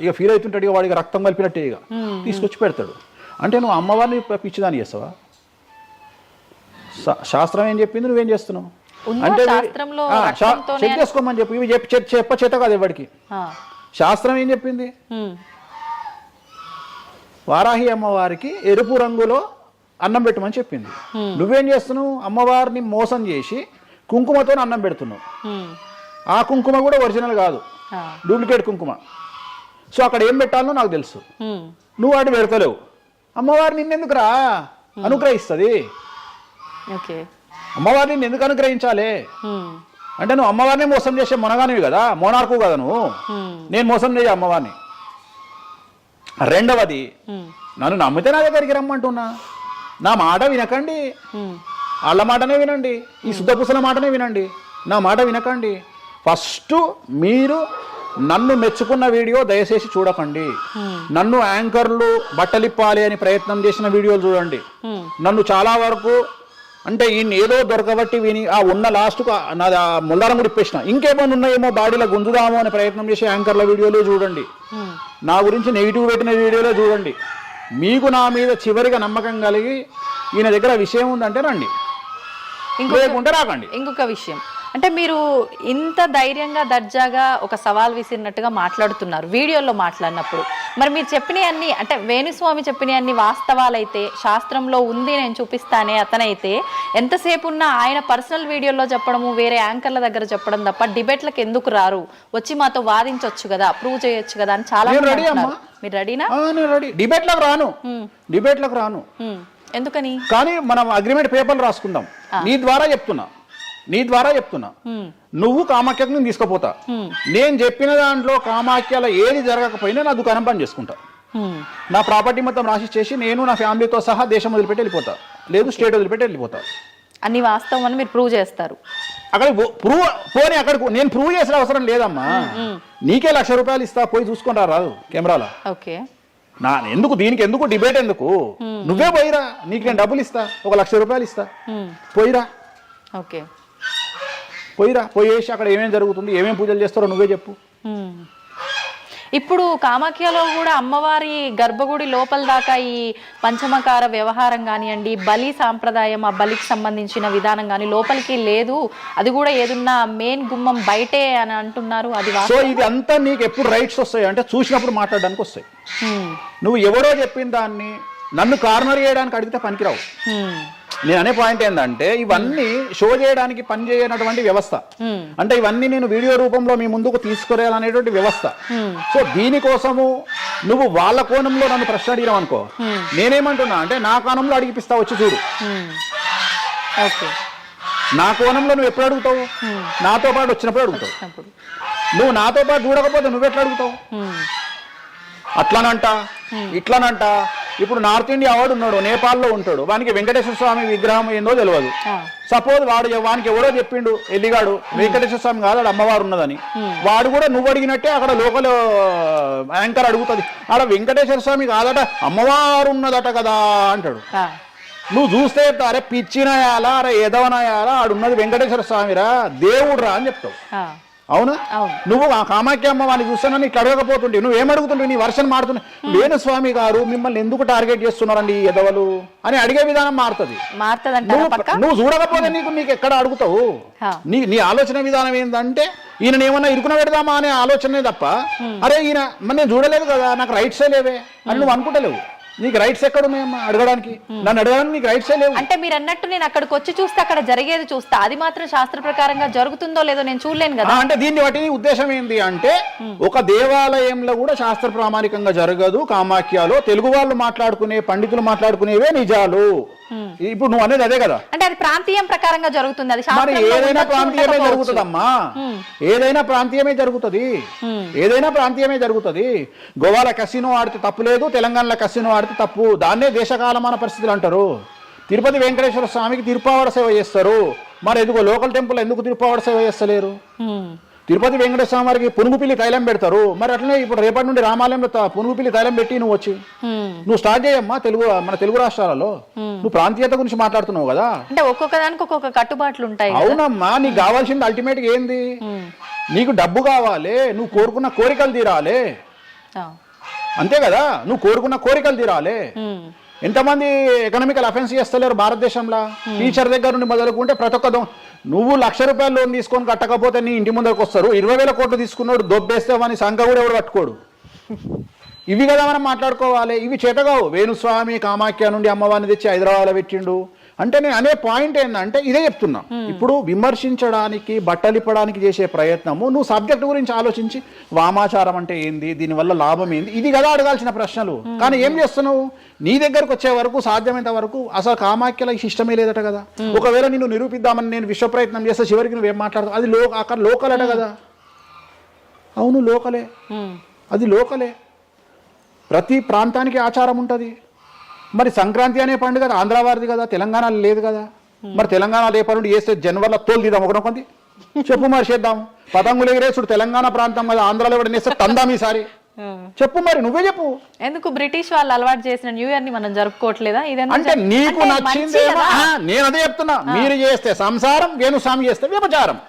ఇక ఫీల్ అవుతుంటాడు, ఇక వాడికి రక్తం కలిపినట్టే ఇక తీసుకొచ్చి పెడతాడు. అంటే నువ్వు అమ్మవారిని పిచ్చిదాన్ని చేస్తావా? శాస్త్రం ఏం చెప్పింది, నువ్వేం చేస్తున్నావు అంటే చెక్ చేసుకోమని చెప్పి ఇవి చెప్ప చేత కాదు ఎవరికి. శాస్త్రం ఏం చెప్పింది, వారాహి అమ్మవారికి ఎరుపు రంగులో అన్నం పెట్టమని చెప్పింది. నువ్వేం చేస్తున్నావు, అమ్మవారిని మోసం చేసి కుంకుమతో అన్నం పెడుతున్నావు. ఆ కుంకుమ కూడా ఒరిజినల్ కాదు, డూప్లికేట్ కుంకుమ. సో అక్కడ ఏం పెట్టాలనో నాకు తెలుసు, నువ్వు వాటి పెడతలేవు. అమ్మవారు నిన్నెందుకు రా అనుగ్రహిస్తుంది, అమ్మవారిని నిన్ను ఎందుకు అనుగ్రహించాలి అంటే నువ్వు అమ్మవారిని మోసం చేసే మొనగానివి కదా, మోనార్కు కదా నువ్వు. నేను మోసం చేయ అమ్మవారిని. రెండవది, నన్ను నమ్మితే నా దగ్గరికి రమ్మంటున్నా. నా మాట వినకండి, వాళ్ళ మాటనే వినండి, ఈ శుద్ధపూసల మాటనే వినండి, నా మాట వినకండి. ఫస్ట్ మీరు నన్ను మెచ్చుకున్న వీడియో దయచేసి చూడకండి. నన్ను యాంకర్లు బట్టలిప్పాలి అని ప్రయత్నం చేసిన వీడియోలు చూడండి. నన్ను చాలా వరకు అంటే ఈయన ఏదో దొరకబట్టి విని ఆ ఉన్న లాస్ట్కు నా ముల్లారం కూడా ఇప్పేసిన, ఇంకేమైనా ఉన్నాయేమో బాడీలో గుంజుదామో అని ప్రయత్నం చేసే యాంకర్ల వీడియోలు చూడండి. నా గురించి నెగిటివ్ పెట్టిన వీడియోలో చూడండి. మీకు నా మీద చివరిగా నమ్మకం కలిగి ఈయన దగ్గర విషయం ఉందంటే రండి, లేకుంటే రాకండి. ఇంకొక విషయం అంటే మీరు ఇంత ధైర్యంగా దర్జాగా ఒక సవాల్ విసిరినట్టుగా మాట్లాడుతున్నారు వీడియోలో మాట్లాడినప్పుడు. మరి మీరు చెప్పినవన్నీ అంటే వేణుస్వామి చెప్పినవన్నీ వాస్తవాలైతే, శాస్త్రంలో ఉంది నేను చూపిస్తానే అతనైతే ఎంతసేపు ఉన్నా ఆయన పర్సనల్ వీడియోలో చెప్పడము, వేరే యాంకర్ల దగ్గర చెప్పడం తప్ప డిబేట్లకు ఎందుకు రారు, వచ్చి మాతో వాదించవచ్చు కదా, ప్రూవ్ చేయొచ్చు కదా అని చాలా మీరు రెడీనా? డిబేట్లకు రాను. ఎందుకని? కానీ మనం అగ్రిమెంట్ పేపర్లు రాసుకుందాం. నీ ద్వారా చెప్తున్నా నువ్వు కామాఖ్యకు నేను తీసుకుపోతా. నేను చెప్పిన దాంట్లో కామాఖ్యలో ఏది జరగకపోయినా నా దుకాణం పని చేసుకుంటా. నా ప్రాపర్టీ మొత్తం రాసి చేసి నేను నా ఫ్యామిలీతో సహా దేశం వదిలిపెట్టి వెళ్ళిపోతా, లేదు స్టేట్ వదిలిపెట్టి వెళ్ళిపోతా. అన్ని వాస్తవం అని మీరు ప్రూవ్ చేస్తారు. అక్కడ పోనీ అక్కడికి నేను ప్రూవ్ చేసిన అవసరం లేదమ్మా. నీకే ₹1,00,000 ఇస్తా, పోయి చూసుకుంటా రాదు కెమెరాలో. ఓకే, ఎందుకు దీనికి ఎందుకు డిబేట్ ఎందుకు? నువ్వే పోయిరా, నీకు నేను డబ్బులు ఇస్తా, ₹1,00,000 ఇస్తా, పోయిరా. ఓకే, పోయేసి అక్కడ ఏమేమి జరుగుతుంది, ఏమేమి పూజలు చేస్తారో నువ్వే చెప్పు. ఇప్పుడు కామాఖ్యలో కూడా అమ్మవారి గర్భగుడి లోపల దాకా ఈ పంచమకార వ్యవహారం కానివ్వండి, బలి సాంప్రదాయం, ఆ బలికి సంబంధించిన విధానం కానీ లోపలికి లేదు, అది కూడా ఏదున్నా మెయిన్ గుమ్మం బయటే అని అంటున్నారు. అది సో ఇది అంతా నీకు ఎప్పుడు రైట్స్ వస్తాయి అంటే చూసినప్పుడు మాట్లాడడానికి వస్తాయి. నువ్వు ఎవరో చెప్పిన దాన్ని నన్ను కార్నర్ చేయడానికి అడిగితే పనికిరావు. నేను అనే పాయింట్ ఏంటంటే ఇవన్నీ షో చేయడానికి పని చేయనటువంటి వ్యవస్థ. అంటే ఇవన్నీ నేను వీడియో రూపంలో మీ ముందుకు తీసుకురాలనేటువంటి వ్యవస్థ. సో దీనికోసము నువ్వు వాళ్ళ కోణంలో నన్ను ప్రశ్న అడిగినావు అనుకో, నేనేమంటున్నా అంటే నా కోణంలో అడిగిపిస్తా, వచ్చి చూడు. నా కోణంలో నువ్వు ఎప్పుడు అడుగుతావు? నాతో పాటు వచ్చినప్పుడు అడుగుతావు. నువ్వు నాతో పాటు చూడకపోతే నువ్వెట్లా అడుగుతావు? అట్లానంట ఇట్లానంట. ఇప్పుడు నార్త్ ఇండియా వాడు ఉన్నాడు, నేపాల్లో ఉంటాడు, వానికి వెంకటేశ్వర స్వామి విగ్రహం ఏందో తెలియదు. సపోజ్ వానికి ఎవడో చెప్పిండు ఎల్లిగాడు వెంకటేశ్వర స్వామి కాదు అమ్మవారు ఉన్నదని, వాడు కూడా నువ్వు అడిగినట్టే అక్కడ లోకల్ యాంకర్ అడుగుతుంది, ఆడ వెంకటేశ్వర స్వామి కాదట అమ్మవారు ఉన్నదట కదా అంటాడు. నువ్వు చూస్తే చెప్తావు, అరే పిచ్చినాయాలా, అరే ఎదవనాయాలా, ఆడున్నది వెంకటేశ్వర స్వామిరా, దేవుడు రా అని చెప్తావు. అవునా? నువ్వు ఆ కామాఖ్య అమ్మ వాడిని చూస్తానని ఇట్లా అడగకపోతుంటే నువ్వేం అడుగుతుంటావు? నీ వర్షన్ మారుతున్నావు. వేణుస్వామి గారు మిమ్మల్ని ఎందుకు టార్గెట్ చేస్తున్నారండి ఈ ఎదవలు అని అడిగే విధానం మారుతుంది. నువ్వు చూడకపోతే నీకు ఎక్కడ అడుగుతావు? నీ ఆలోచన విధానం ఏంటంటే ఈయన ఏమన్నా ఇరుకున పెడదామా అనే ఆలోచనే తప్ప, అరే ఈయన నేను చూడలేదు కదా, నాకు రైట్సే లేవే అని నువ్వు అనుకుంటలేవు. నీకు రైట్స్ ఎక్కడ ఉన్నాయమ్మా అడగడానికి? నన్ను అడగడానికి నీకు రైట్సే లేవు. అంటే మీరు అన్నట్టు నేను అక్కడికి వచ్చి చూస్తే అక్కడ జరిగేది చూస్తా, అది మాత్రం శాస్త్ర ప్రకారంగా జరుగుతుందో లేదో నేను చూడలేను కదా. అంటే దీన్ని బట్టి నీ ఉద్దేశం ఏంటి అంటే, ఒక దేవాలయంలో కూడా శాస్త్ర ప్రామాణికంగా జరగదు. కామాఖ్యలో తెలుగు వాళ్ళు మాట్లాడుకునే పండితులు మాట్లాడుకునేవే నిజాలు. ఇప్పుడు నువ్వు అనేది అదే కదా. అంటే అది ప్రాంతీయం ప్రకారంగా జరుగుతుంది. అది మరి ఏదైనా ప్రాంతీయమే జరుగుతుందమ్మా, ఏదైనా ప్రాంతీయమే జరుగుతుంది, ఏదైనా ప్రాంతీయమే జరుగుతుంది. గోవాల కసినో ఆడితే తప్పు లేదు, తెలంగాణలో కసినో ఆడితే తప్పు. దాన్నే దేశకాలమాన పరిస్థితులు అంటారు. తిరుపతి వెంకటేశ్వర స్వామికి తిరుపావడ సేవ చేస్తారు, మరి ఎందుకో లోకల్ టెంపుల్ ఎందుకు తిరుపావడ సేవ చేస్తలేరు? తిరుపతి వెంకటేశ్వర స్వామి వారికి పునుగుపిల్లి తైలం పెడతారు, మరి అట్లనే ఇప్పుడు రేపటి నుండి రామాలయంలో పునుగుపిల్లి తైలం పెట్టి నువ్వు వచ్చి నువ్వు స్టార్ట్ చేయమ్మా. మన తెలుగు రాష్ట్రాలలో నువ్వు ప్రాంతీయత గురించి మాట్లాడుతున్నావు కదా. అంటే ఒక్కొక్క దానికి ఒక్కొక్క కట్టుబాట్లు ఉంటాయి. అవునమ్మా, నీకు కావాల్సింది అల్టిమేట్ గా ఏంది? నీకు డబ్బు కావాలి, నువ్వు కోరుకున్న కోరికలు తీరాలి, అంతే కదా. నువ్వు కోరుకున్న కోరికలు తీరాలి. ఎంతమంది ఎకనామికల్ అఫెన్స్ చేస్తలేరు భారతదేశంలో? టీచర్ దగ్గర నుండి మొదలుకుంటే ప్రతి ఒక్క నువ్వు ₹1,00,000 లోన్ తీసుకొని కట్టకపోతే నీ ఇంటి ముందరకు వస్తారు. 20,000 కోట్లు తీసుకున్నాడు దొబ్బేస్తే వాని సంఖ కూడా ఎవడు పట్టుకోడు. ఇవి కదా మనం మాట్లాడుకోవాలి. ఇవి చేతగావు. వేణుస్వామి కామాఖ్య నుండి అమ్మవారిని తెచ్చి హైదరాబాద్లో పెట్టిండు అంటే నేను అనే పాయింట్ ఏంటంటే ఇదే చెప్తున్నా. ఇప్పుడు విమర్శించడానికి బట్టలిప్పడానికి చేసే ప్రయత్నము, నువ్వు సబ్జెక్ట్ గురించి ఆలోచించి వామాచారం అంటే ఏంది, దీనివల్ల లాభం ఏంది, ఇది కదా అడగాల్సిన ప్రశ్నలు. కానీ ఏం చేస్తున్నావు? నీ దగ్గరకు వచ్చే వరకు సాధ్యమైనంత వరకు అసలు కామాఖ్యలో ఇష్టమే లేదట కదా. ఒకవేళ నిన్ను నిరూపిద్దామని నేను విశ్వ ప్రయత్నం చేస్తే చివరికి నువ్వేం మాట్లాడతావు? అది అక్కడ లోకల్ అట కదా. అవును లోకలే, అది లోకలే. ప్రతి ప్రాంతానికి ఆచారం ఉంటుంది. మరి సంక్రాంతి అనే పండుగ ఆంధ్ర వారిది కదా, తెలంగాణలో లేదు కదా. మరి తెలంగాణ రేపటి నుండి వేస్తే జనవరిలో తోలు తీద్దాం ఒకనొకంది చెప్పు, మరి చేద్దాం. పతంగులు ఎగిరేసుడు తెలంగాణ ప్రాంతం కదా, ఆంధ్రాలో ఎవడ నేస్తే తందాం ఈసారి చెప్పు, మరి నువ్వే చెప్పు. ఎందుకు బ్రిటిష్ వాళ్ళు అలవాటు చేసిన న్యూ ఇయర్ ని మనం జరుపుకోవట్లేదా? అంటే నీకు నచ్చిందేమో. నేను అదే చెప్తున్నా, మీరు చేస్తే సంసారం, వేణుస్వామి చేస్తే వ్యభిచారం.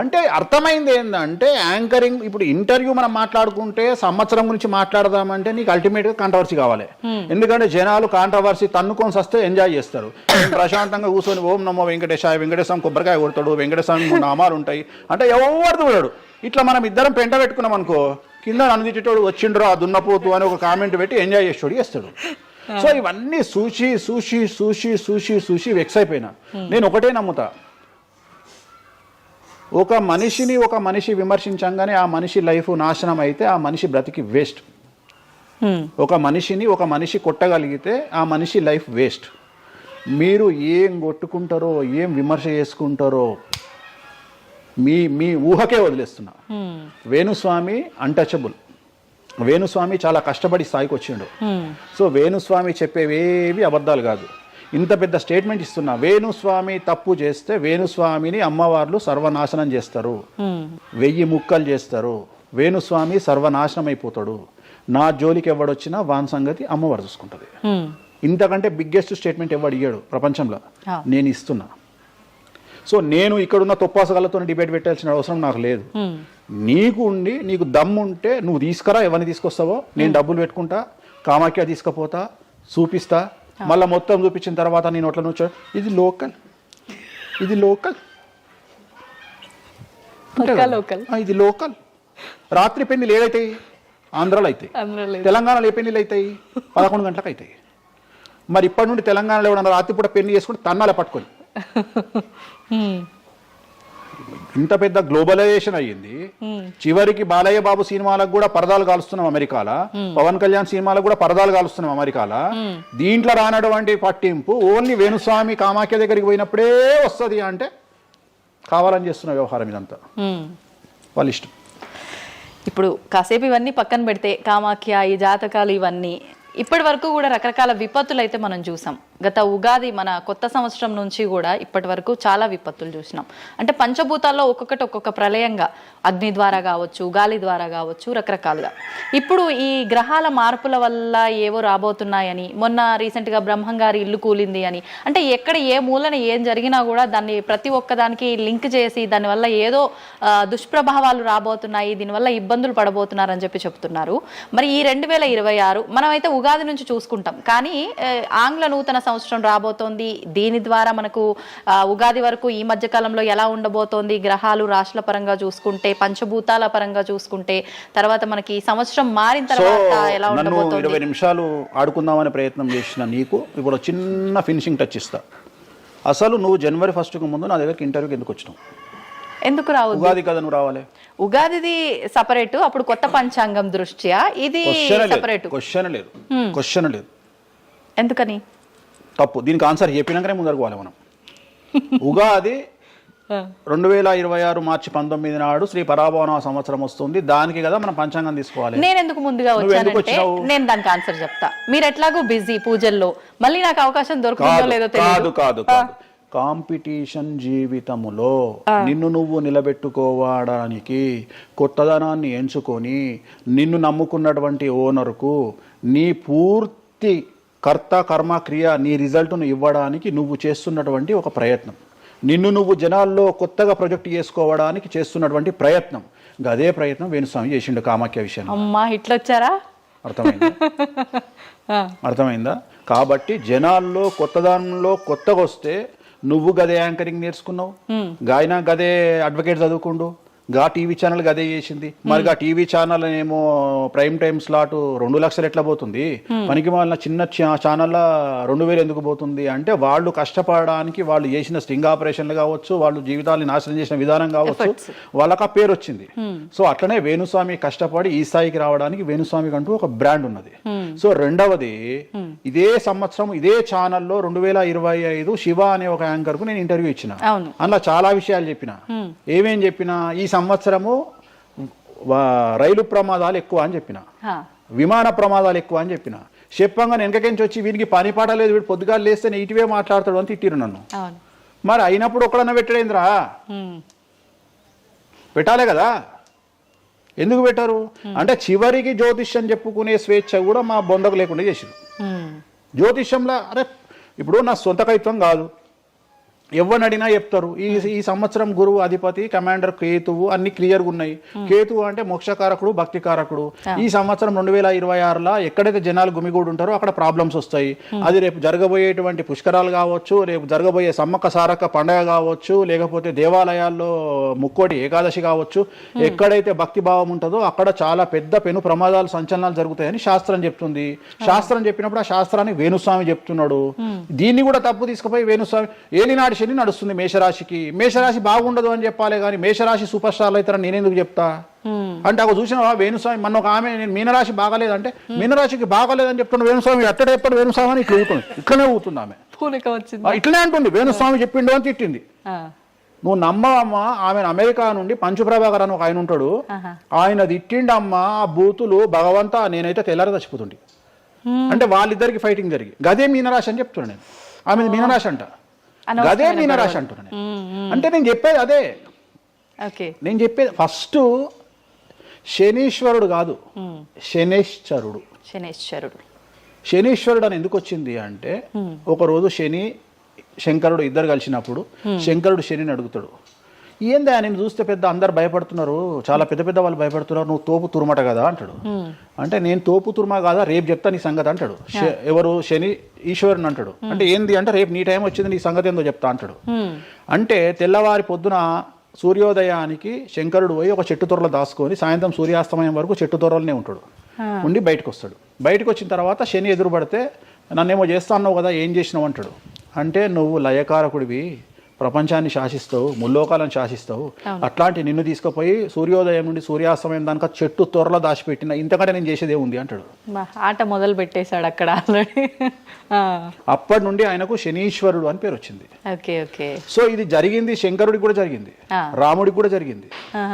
అంటే అర్థమైంది ఏంటంటే యాంకరింగ్. ఇప్పుడు ఇంటర్వ్యూ మనం మాట్లాడుకుంటే సంవత్సరం గురించి మాట్లాడదామంటే నీకు అల్టిమేట్గా కాంట్రవర్సీ కావాలి. ఎందుకంటే జనాలు కాంట్రవర్సీ తన్నుకొని వస్తే ఎంజాయ్ చేస్తారు. ప్రశాంతంగా కూర్చొని ఓం నమో వెంకటేశాయ, వెంకటేశ్వరం కొబ్బరికాయ కొడతాడు, వెంకటేశ్వరం నామాలు ఉంటాయి అంటే ఎవరు చూడాడు. ఇట్లా మనం ఇద్దరం పెంట పెట్టుకున్నాం అనుకో, కింద నన్ను వచ్చిండ్రు ఆ దున్నపోతు అని ఒక కామెంట్ పెట్టి ఎంజాయ్ చేస్తాడు. సో ఇవన్నీ చూసి చూసి చూసి చూసి చూసి వెక్స్ అయిపోయినా. నేను ఒకటే నమ్ముతా, ఒక మనిషి విమర్శించంగానే ఆ మనిషి లైఫ్ నాశనం అయితే ఆ మనిషి బ్రతికి వేస్ట్. ఒక మనిషి కొట్టగలిగితే ఆ మనిషి లైఫ్ వేస్ట్. మీరు ఏం కొట్టుకుంటారో, ఏం విమర్శ చేసుకుంటారో మీ ఊహకే వదిలేస్తున్నా. వేణుస్వామి అన్టచబుల్. వేణుస్వామి చాలా కష్టపడి స్థాయికి వచ్చిండు. సో వేణుస్వామి చెప్పేవేవి అబద్ధాలు కాదు. ఇంత పెద్ద స్టేట్మెంట్ ఇస్తున్నా. వేణుస్వామి తప్పు చేస్తే వేణుస్వామిని అమ్మవార్లు సర్వనాశనం చేస్తారు, 1000 ముక్కలు చేస్తారు. వేణుస్వామి సర్వనాశనం అయిపోతాడు. నా జోలికి ఎవడొచ్చినా వాని సంగతి అమ్మవారు చూసుకుంటుంది. ఇంతకంటే బిగ్గెస్ట్ స్టేట్మెంట్ ఎవడు ఇయ్యాడు ప్రపంచంలో, నేను ఇస్తున్నా. సో నేను ఇక్కడున్న తొప్పాసగాళ్ళతో డిబేట్ పెట్టాల్సిన అవసరం నాకు లేదు. నీకు ఉండి నీకు దమ్ముంటే నువ్వు తీసుకురా, ఎవరిని తీసుకొస్తావో నేను డబ్బులు పెట్టుకుంటా, కామాఖ్య తీసుకుపోతా, చూపిస్తా. మళ్ళీ మొత్తం చూపించిన తర్వాత నేను అట్లా నుంచో ఇది లోకల్, ఇది లోకల్, ఇది లోకల్. రాత్రి పెళ్లిలు ఏదైతాయి ఆంధ్రాలో అవుతాయి, తెలంగాణలో ఏ పెళ్లిలు అవుతాయి 11 గంటలకు అవుతాయి. మరి ఇప్పటి నుండి తెలంగాణలో ఎవడన్నా రాత్రిపూట పెళ్లి చేసుకుంటే తన్నాలే పట్టుకొని. ఇంత పెద్ద గ్లోబలైజేషన్ అయ్యింది. చివరికి బాలయ్య బాబు సినిమాలకు కూడా పరదాలు కాలుస్తున్నాం అమెరికాలో, పవన్ కళ్యాణ్ సినిమాలకు కూడా పరదాలు కాలుస్తున్నాం అమెరికాలో. దీంట్లో రానటువంటి పట్టింపు ఓన్లీ వేణుస్వామి కామాఖ్య దగ్గరికి పోయినప్పుడే వస్తుంది అంటే కావాలని చేస్తున్న వ్యవహారం ఇదంతా వాళ్ళ ఇష్టం. ఇప్పుడు కాసేపు ఇవన్నీ పక్కన పెడితే కామాఖ్య, ఈ జాతకాలు ఇవన్నీ ఇప్పటి వరకు కూడా రకరకాల విపత్తులు అయితే మనం చూసాం. గత ఉగాది మన కొత్త సంవత్సరం నుంచి కూడా ఇప్పటి వరకు చాలా విపత్తులు చూసినాం. అంటే పంచభూతాల్లో ఒక్కొక్కటి ఒక్కొక్క ప్రళయంగా, అగ్ని ద్వారా కావచ్చు, గాలి ద్వారా కావచ్చు, రకరకాలుగా. ఇప్పుడు ఈ గ్రహాల మార్పుల వల్ల ఏవో రాబోతున్నాయని, మొన్న రీసెంట్గా బ్రహ్మంగారి ఇల్లు కూలింది అని, అంటే ఎక్కడ ఏ మూలన ఏం జరిగినా కూడా దాన్ని ప్రతి ఒక్కదానికి లింక్ చేసి దానివల్ల ఏదో దుష్ప్రభావాలు రాబోతున్నాయి, దీనివల్ల ఇబ్బందులు పడబోతున్నారని చెప్పి చెప్తున్నారు. మరి ఈ 2026 మనమైతే ఉగాది నుంచి చూసుకుంటాం, కానీ ఆంగ్ల నూతన సంవత్సరం రాబోతోంది. దీని ద్వారా మనకు ఉగాది వరకు ఈ మధ్య కాలంలో ఎలా ఉండబోతోంది, గ్రహాలు రాశుల పరంగా చూసుకుంటే, పంచభూతాల పరంగా చూసుకుంటే, తర్వాత మనకి ఈ సంవత్సరం మారిన తర్వాత ఎలా ఉండబోతోంది. 20 నిమిషాలు ఆడుకుందామనే ప్రయత్నం చేసిన నీకు ఇప్పుడు చిన్న ఫినిషింగ్ టచ్ ఇస్తా. అసలు నువ్వు జనవరి 1కు ముందు నా దగ్గరికి ఇంటర్వ్యూకి ఎందుకు వచ్చినావు? ఎందుకు రావు? ఉగాది కదా నువ్వు రావాలి. ఉగాదిది సపరేట్, అప్పుడు కొత్త పంచాంగం దృష్ట్యా ఇది సపరేట్. క్వశ్చన్ లేదు. ఎందుకని? తప్పు. దీనికి ఆన్సర్ చెప్పినాకనే ముందరకు పోవాలి మనం. ఉగాది 2026 మార్చి 19 నాడు శ్రీ పరాభవన సంవత్సరం వస్తుంది. దానికి కదా మనం పంచాంగం తీసుకోవాలి. నేను ఎందుకు ముందుగా వచ్చానంటే నేను దానికి ఆన్సర్ చెప్తా. మీరు ఎట్లాగో బిజీ పూజల్లో, మళ్ళీ నాకు అవకాశం దొరుకుతుందో లేదో తెలియదు. కాదు కాంపిటీషన్ జీవితములో నిన్ను నువ్వు నిలబెట్టుకోవడానికి కొత్తదనాన్ని ఎంచుకొని నిన్ను నమ్ముకున్నటువంటి ఓనర్కు నీ పూర్తి కర్త కర్మ క్రియ నీ రిజల్ట్ను ఇవ్వడానికి నువ్వు చేస్తున్నటువంటి ఒక ప్రయత్నం, నిన్ను నువ్వు జనాల్లో కొత్తగా ప్రొజెక్ట్ చేసుకోవడానికి చేస్తున్నటువంటి ప్రయత్నం. అదే ప్రయత్నం వేణుస్వామి చేసిండు కామాఖ్య విషయంలో. అమ్మా ఇట్లొచ్చారా? అర్థమైందా? కాబట్టి జనాల్లో కొత్తదానంలో కొత్తగా వస్తే నువ్వు గదే యాంకరింగ్ నేర్చుకున్నావు, గాయన గదే అడ్వకేట్ చదువుకుండు, గా టీవీ ఛానల్ గదే చేసింది. మరి గా టీవీ ఛానల్ ఏమో ప్రైమ్ టైమ్ స్లాట్ 2 లక్షలు ఎట్లా పోతుంది? పనికి వాళ్ళ చిన్న ఛానల్ 2000 ఎందుకు పోతుంది అంటే వాళ్ళు కష్టపడడానికి, వాళ్ళు చేసిన స్టింగ్ ఆపరేషన్లు కావచ్చు, వాళ్ళు జీవితాన్ని నాశనం చేసిన విధానం కావచ్చు, వాళ్ళకి ఆ పేరు వచ్చింది. సో అట్లనే వేణుస్వామి కష్టపడి ఈ స్థాయికి రావడానికి వేణుస్వామికి అంటూ ఒక బ్రాండ్ ఉన్నది. సో రెండవది, ఇదే సంవత్సరం ఇదే ఛానల్లో 2025 శివ అనే ఒక యాంకర్ కు నేను ఇంటర్వ్యూ ఇచ్చిన. అందులో చాలా విషయాలు చెప్పిన. ఏమేం చెప్పిన? ఈ సంవత్సరము రైలు ప్రమాదాలు ఎక్కువ అని చెప్పిన, విమాన ప్రమాదాలు ఎక్కువ అని చెప్పిన. చెప్పంగా వెనకకించి వచ్చి వీనికి పని పాట లేదు, వీడు పొద్దుగాలు లేస్తే ఇటువే మాట్లాడతాడు అని తిట్టిరు నన్ను. మరి అయినప్పుడు ఒకడన్నా పెట్టడేంద్రా? పెట్టాలే కదా. ఎందుకు పెట్టారు అంటే చివరికి జ్యోతిష్యం చెప్పుకునే స్వేచ్ఛ కూడా మా బొందకు లేకుండా చేసిరు. జ్యోతిష్యంలో అరే ఇప్పుడు నా సొంత కవిత్వం కాదు, ఎవరిని అడిగినా చెప్తారు. ఈ సంవత్సరం గురువు అధిపతి కమాండర్ కేతువు అన్ని క్లియర్గా ఉన్నాయి. కేతువు అంటే మోక్షకారకుడు, భక్తికారకుడు. ఈ సంవత్సరం 2026లో ఎక్కడైతే జనాలు గుమిగూడు ఉంటారో అక్కడ ప్రాబ్లమ్స్ వస్తాయి. అది రేపు జరగబోయేటువంటి పుష్కరాలు కావచ్చు, రేపు జరగబోయే సమ్మక్క సారక్క పండగ కావచ్చు, లేకపోతే దేవాలయాల్లో ముక్కోటి ఏకాదశి కావచ్చు, ఎక్కడైతే భక్తి భావం ఉంటుందో అక్కడ చాలా పెద్ద పెను ప్రమాదాలు సంచలనాలు జరుగుతాయని శాస్త్రం చెప్తుంది. శాస్త్రం చెప్పినప్పుడు ఆ శాస్త్రాన్ని వేణుస్వామి చెప్తున్నాడు. దీన్ని కూడా తప్పు తీసుకుపోయి వేణుస్వామి ఏలినాడు శని నడుస్తుంది మేషరాశికి, మేషరాశి బాగుండదు అని చెప్పాలి కానీ మేషరాశి సూపర్ స్టార్లు అవుతారని నేనెందుకు చెప్తా అంటే అక్కడ చూసిన వేణుస్వామి మన ఒక ఆమె నేను మీనరాశి బాగాలేదంటే మీనరాశికి బాగాలేదని చెప్తున్నా వేణుస్వామి ఎక్కడ చెప్పాడు వేణుస్వామి అని ఇట్లా ఊతుంది, ఇట్లనే ఊతుంది ఆమె, ఇట్లనే అంటుంది వేణుస్వామి చెప్పిండు అని తిట్టింది. నువ్వు నమ్మవమ్మా, ఆమె అమెరికా నుండి పంచుప్రభాకర్ అని ఒక ఆయన ఉంటాడు, ఆయన తిట్టిండమ్మా ఆ బూతులు భగవంతా నేనైతే తెల్లారి చచ్చిపోతుండే. అంటే వాళ్ళిద్దరికి ఫైటింగ్ జరిగి గదే మీనరాశి అని చెప్తున్నాను నేను. ఆమె మీనరాశి అంట, గదే మీనరాశి అంటున్నాను. అంటే నేను చెప్పేది అదే. నేను చెప్పేది ఫస్ట్ శనీశ్వరుడు కాదు, శనేశ్వరుడు. శనీశ్వరుడు అని ఎందుకు వచ్చింది అంటే ఒకరోజు శని శంకరుడు ఇద్దరు కలిసినప్పుడు శంకరుడు శనిని అడుగుతాడు, ఏందా నేను చూస్తే పెద్ద అందరు భయపడుతున్నారు, చాలా పెద్ద పెద్ద వాళ్ళు భయపడుతున్నారు, నువ్వు తోపు తురుమట కదా అంటాడు. అంటే నేను తోపు తురుమ కాదా, రేపు చెప్తా నీ సంగతి అంటాడు. ఎవరు? శని ఈశ్వరుని అంటాడు. అంటే ఏంది అంటే రేపు నీ టైం వచ్చింది, నీ సంగతి ఏందో చెప్తా అంటాడు. అంటే తెల్లవారి పొద్దున సూర్యోదయానికి శంకరుడు పోయి ఒక చెట్టు తొర్రలో దాచుకొని సాయంత్రం సూర్యాస్తమయం వరకు చెట్టు తొర్రలోనే ఉంటాడు, ఉండి బయటకు వస్తాడు. బయటకు వచ్చిన తర్వాత శని ఎదురుపడితే నన్నేమో చేస్తా అన్నావు కదా, ఏం చేసినావు అంటాడు. అంటే నువ్వు లయకారకుడివి, ప్రపంచాన్ని శాసిస్తావు, ముల్లోకాలను శాసిస్తావు. అట్లాంటి నిన్ను తీసుకుపోయి సూర్యోదయం నుండి సూర్యాస్తమయం దానిక చెట్టు త్వరలో దాచిపెట్టిన ఇంతకంటే నేను చేసేదే ఉంది అంటాడు. ఆట మొదలు పెట్టేశాడు అక్కడ ఆల్రెడీ. అప్పటి నుండి ఆయనకు శనీశ్వరుడు అని పేరు వచ్చింది. Okay okay. సో ఇది జరిగింది శంకరుడికి కూడా జరిగింది, రాముడికి కూడా జరిగింది.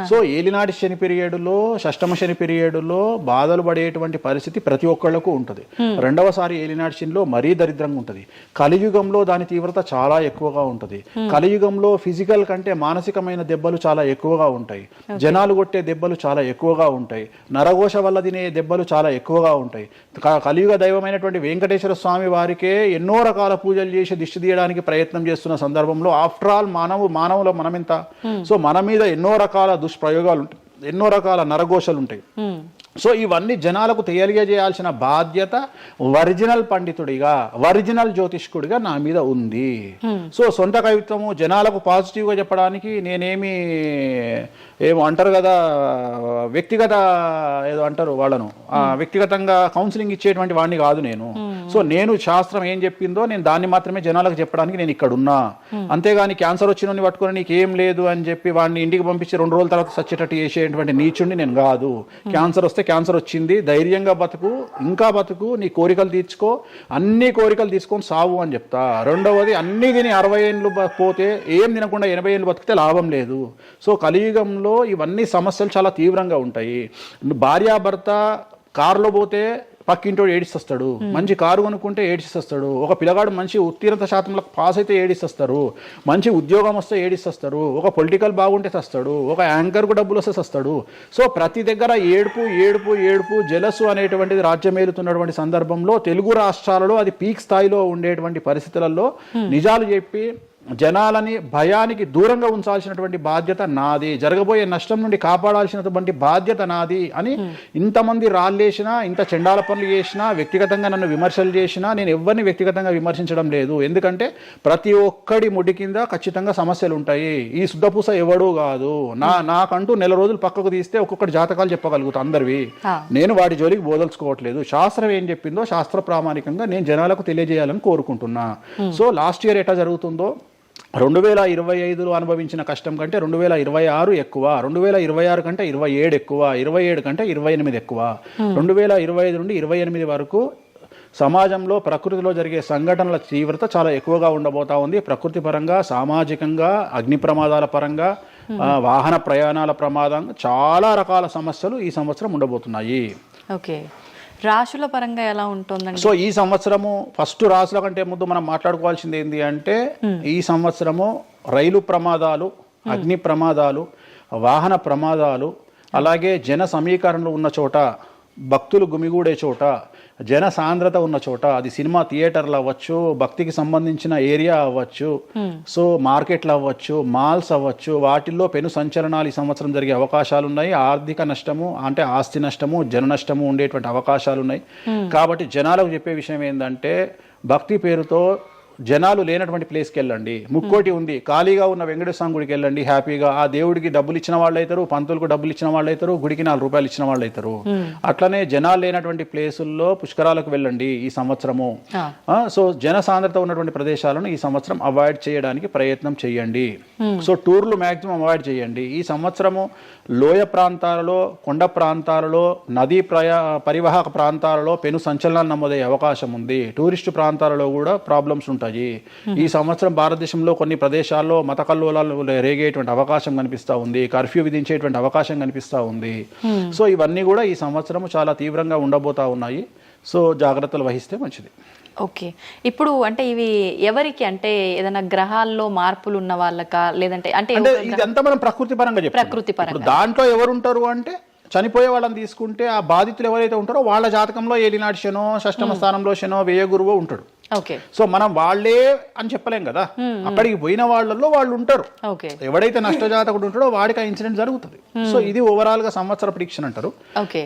సో ఏలినాటి శని పీరియడ్లో, షష్టమ శని పీరియడ్లో బాధలు పడేటువంటి పరిస్థితి ప్రతి ఒక్కళ్లకు ఉంటుంది. రెండవసారి ఏలినాటి శనిలో మరీ దరిద్రంగా ఉంటుంది. కలియుగంలో దాని తీవ్రత చాలా ఎక్కువగా ఉంటుంది. కలియుగంలో ఫిజికల్ కంటే మానసికమైన దెబ్బలు చాలా ఎక్కువగా ఉంటాయి. జనాలు కొట్టే దెబ్బలు చాలా ఎక్కువగా ఉంటాయి. నరఘోష వల్ల తినే దెబ్బలు చాలా ఎక్కువగా ఉంటాయి. కలియుగ దైవమైనటువంటి వెంకటేశ్వర స్వామి వారికే ఎన్నో రకాల పూజలు చేసి దిష్టి తీయడానికి ప్రయత్నం చేస్తున్న సందర్భంలో ఆఫ్టర్ ఆల్ మానవుల మనమెంత. సో మన మీద ఎన్నో రకాల దుష్ప్రయోగాలు ఉంటాయి, ఎన్నో రకాల నరఘోషలు ఉంటాయి. సో ఇవన్నీ జనాలకు తెలియజేయాల్సిన బాధ్యత ఒరిజినల్ పండితుడిగా, ఒరిజినల్ జ్యోతిష్కుడిగా నా మీద ఉంది. సో సొంత కవిత్వము జనాలకు పాజిటివ్గా చెప్పడానికి నేనేమి ఏమో అంటారు కదా, వ్యక్తిగత ఏదో అంటారు వాళ్ళను, వ్యక్తిగతంగా కౌన్సిలింగ్ ఇచ్చేటువంటి వాడిని కాదు నేను. సో నేను శాస్త్రం ఏం చెప్పిందో నేను దాన్ని మాత్రమే జనాలకు చెప్పడానికి నేను ఇక్కడ ఉన్నా. అంతేగాని క్యాన్సర్ వచ్చిన పట్టుకొని నీకేం లేదు అని చెప్పి వాడిని ఇంటికి పంపించి 2 రోజుల తర్వాత సచ్చేటట్టు చేసేటువంటి నీచుడిని నేను కాదు. క్యాన్సర్ వస్తే క్యాన్సర్ వచ్చింది, ధైర్యంగా బతుకు, ఇంకా బతుకు, నీ కోరికలు తీర్చుకో, అన్ని కోరికలు తీసుకొని సావు అని చెప్తా. రెండవది, అన్ని తిని 60 ఏళ్ళు పోతే ఏం తినకుండా 80 ఏళ్ళు బతికితే లాభం లేదు. సో కలియుగంలో ఇవన్నీ సమస్యలు చాలా తీవ్రంగా ఉంటాయి. భార్యాభర్త కారులో పోతే పక్కింటోడు ఏడిస్తొస్తాడు, మంచి కారు కొనుక్కుంటే ఏడిస్తొస్తాడు, ఒక పిల్లగాడు మంచి ఉత్తీర్ణత శాతంలో పాస్ అయితే ఏడిస్తొస్తారు, మంచి ఉద్యోగం వస్తే ఏడిస్తొస్తారు, ఒక పొలిటికల్ బాగుంటే చస్తాడు, ఒక యాంకర్కు డబ్బులు వస్తే చస్తాడు. సో ప్రతి దగ్గర ఏడుపు ఏడుపు ఏడుపు జలసు అనేటువంటిది రాజ్యమేలుతున్నటువంటి సందర్భంలో తెలుగు రాష్ట్రాలలో అది పీక్ స్థాయిలో ఉండేటువంటి పరిస్థితులలో నిజాలు చెప్పి జనాలని భయానికి దూరంగా ఉంచాల్సినటువంటి బాధ్యత నాది, జరగబోయే నష్టం నుండి కాపాడాల్సినటువంటి బాధ్యత నాది అని ఇంతమంది రాళ్ళేసినా, ఇంత చెండాల పనులు చేసినా, వ్యక్తిగతంగా నన్ను విమర్శలు చేసినా నేను ఎవరిని వ్యక్తిగతంగా విమర్శించడం లేదు. ఎందుకంటే ప్రతి ఒక్కడి ముడి కింద ఖచ్చితంగా సమస్యలు ఉంటాయి. ఈ శుద్ధపూస ఎవడూ కాదు. నాకంటూ నెల రోజులు పక్కకు తీస్తే ఒక్కొక్కటి జాతకాలు చెప్పగలుగుతా అందరివి. నేను వాటి జోలికి బోదలుచుకోవట్లేదు. శాస్త్రం ఏం చెప్పిందో శాస్త్ర ప్రామాణికంగా నేను జనాలకు తెలియజేయాలని కోరుకుంటున్నా. సో లాస్ట్ ఇయర్ ఎట్లా జరుగుతుందో 2025లో అనుభవించిన కష్టం కంటే 2026 ఎక్కువ, 2026 కంటే 27 ఎక్కువ, 27 కంటే 28 ఎక్కువ. 2025 నుండి 28 వరకు సమాజంలో ప్రకృతిలో జరిగే సంఘటనల తీవ్రత చాలా ఎక్కువగా ఉండబోతా ఉంది. ప్రకృతి పరంగా, సామాజికంగా, అగ్ని ప్రమాదాల పరంగా, వాహన ప్రయాణాల ప్రమాదంగా చాలా రకాల సమస్యలు ఈ సంవత్సరం ఉండబోతున్నాయి. ఓకే, రాశుల పరంగా ఎలా ఉంటుందండి? సో ఈ సంవత్సరము ఫస్ట్ రాశుల కంటే ముందు మనం మాట్లాడుకోవాల్సింది ఏంటి అంటే, ఈ సంవత్సరము రైలు ప్రమాదాలు, అగ్ని ప్రమాదాలు, వాహన ప్రమాదాలు, అలాగే జన సమీకరణలు ఉన్న చోట, భక్తులు గుమిగూడే చోట, జన సాంద్రత ఉన్న చోట, అది సినిమా థియేటర్లు అవ్వచ్చు, భక్తికి సంబంధించిన ఏరియా అవ్వచ్చు, సో మార్కెట్లు అవ్వచ్చు, మాల్స్ అవ్వచ్చు, వాటిల్లో పెను సంచలనాలు ఈ సంవత్సరం జరిగే అవకాశాలు ఉన్నాయి. ఆర్థిక నష్టము అంటే ఆస్తి నష్టము, జన నష్టము ఉండేటువంటి అవకాశాలు ఉన్నాయి. కాబట్టి జనాలకు చెప్పే విషయం ఏంటంటే, భక్తి పేరుతో జనాలు లేనటువంటి ప్లేస్కి వెళ్ళండి. ముక్కోటి ఉంది, ఖాళీగా ఉన్న వెంకటేశ్వర గుడికి వెళ్ళండి హ్యాపీగా. ఆ దేవుడికి డబ్బులు ఇచ్చిన వాళ్ళు అవుతారు, పంతులకు డబ్బులు ఇచ్చిన వాళ్ళు అవుతారు, గుడికి 4 రూపాయలు ఇచ్చిన వాళ్ళు అవుతారు. అట్లనే జనాలు లేనటువంటి ప్లేసుల్లో పుష్కరాలకు వెళ్ళండి ఈ సంవత్సరము. సో జన సాంద్రత ఉన్నటువంటి ప్రదేశాలను ఈ సంవత్సరం అవాయిడ్ చేయడానికి ప్రయత్నం చేయండి. సో టూర్లు మ్యాక్సిమం అవాయిడ్ చేయండి. ఈ సంవత్సరము లోయ ప్రాంతాలలో, కొండ ప్రాంతాలలో, నదీ పరివాహక ప్రాంతాలలో పెను సంచలనాలు నమోదయ్యే అవకాశం ఉంది. టూరిస్టు ప్రాంతాలలో కూడా ప్రాబ్లమ్స్ ఉంటాయి. ఈ సంవత్సరం భారతదేశంలో కొన్ని ప్రదేశాల్లో మత కల్లోలాలు రేగేటువంటి అవకాశం కనిపిస్తూ ఉంది, కర్ఫ్యూ విధించేటువంటి అవకాశం కనిపిస్తూ ఉంది. సో ఇవన్నీ కూడా ఈ సంవత్సరం చాలా తీవ్రంగా ఉండబోతా ఉన్నాయి. సో జాగ్రత్తలు వహిస్తే మంచిది. ఓకే, ఇప్పుడు అంటే ఇవి ఎవరికి, అంటే ఏదైనా గ్రహాల్లో మార్పులు ఉన్న వాళ్ళకా, లేదంటే అంటే ఇదంతా మనం ప్రకృతి పరంగా చెప్పాలి. ప్రకృతి పరంగా దాంట్లో ఎవరు ఉంటారు అంటే, చనిపోయే వాళ్ళని తీసుకుంటే ఆ బాధితులు ఎవరైతే ఉంటారో వాళ్ళ జాతకంలో ఏలినాటి శనో, షష్టమ స్థానంలో శనో, వ్యయ గురువో ఉంటాడు. ఓకే, సో మనం వాళ్ళే అని చెప్పలేం కదా, అక్కడికి పోయిన వాళ్ళల్లో వాళ్ళు ఉంటారు. ఎవడైతే నష్టజాతకుడు ఉంటాడో వాడికి ఆ ఇన్సిడెంట్ జరుగుతుంది. సో ఇది ఓవరాల్ గా సంవత్సర ప్రిడిక్షన్ అంటారు.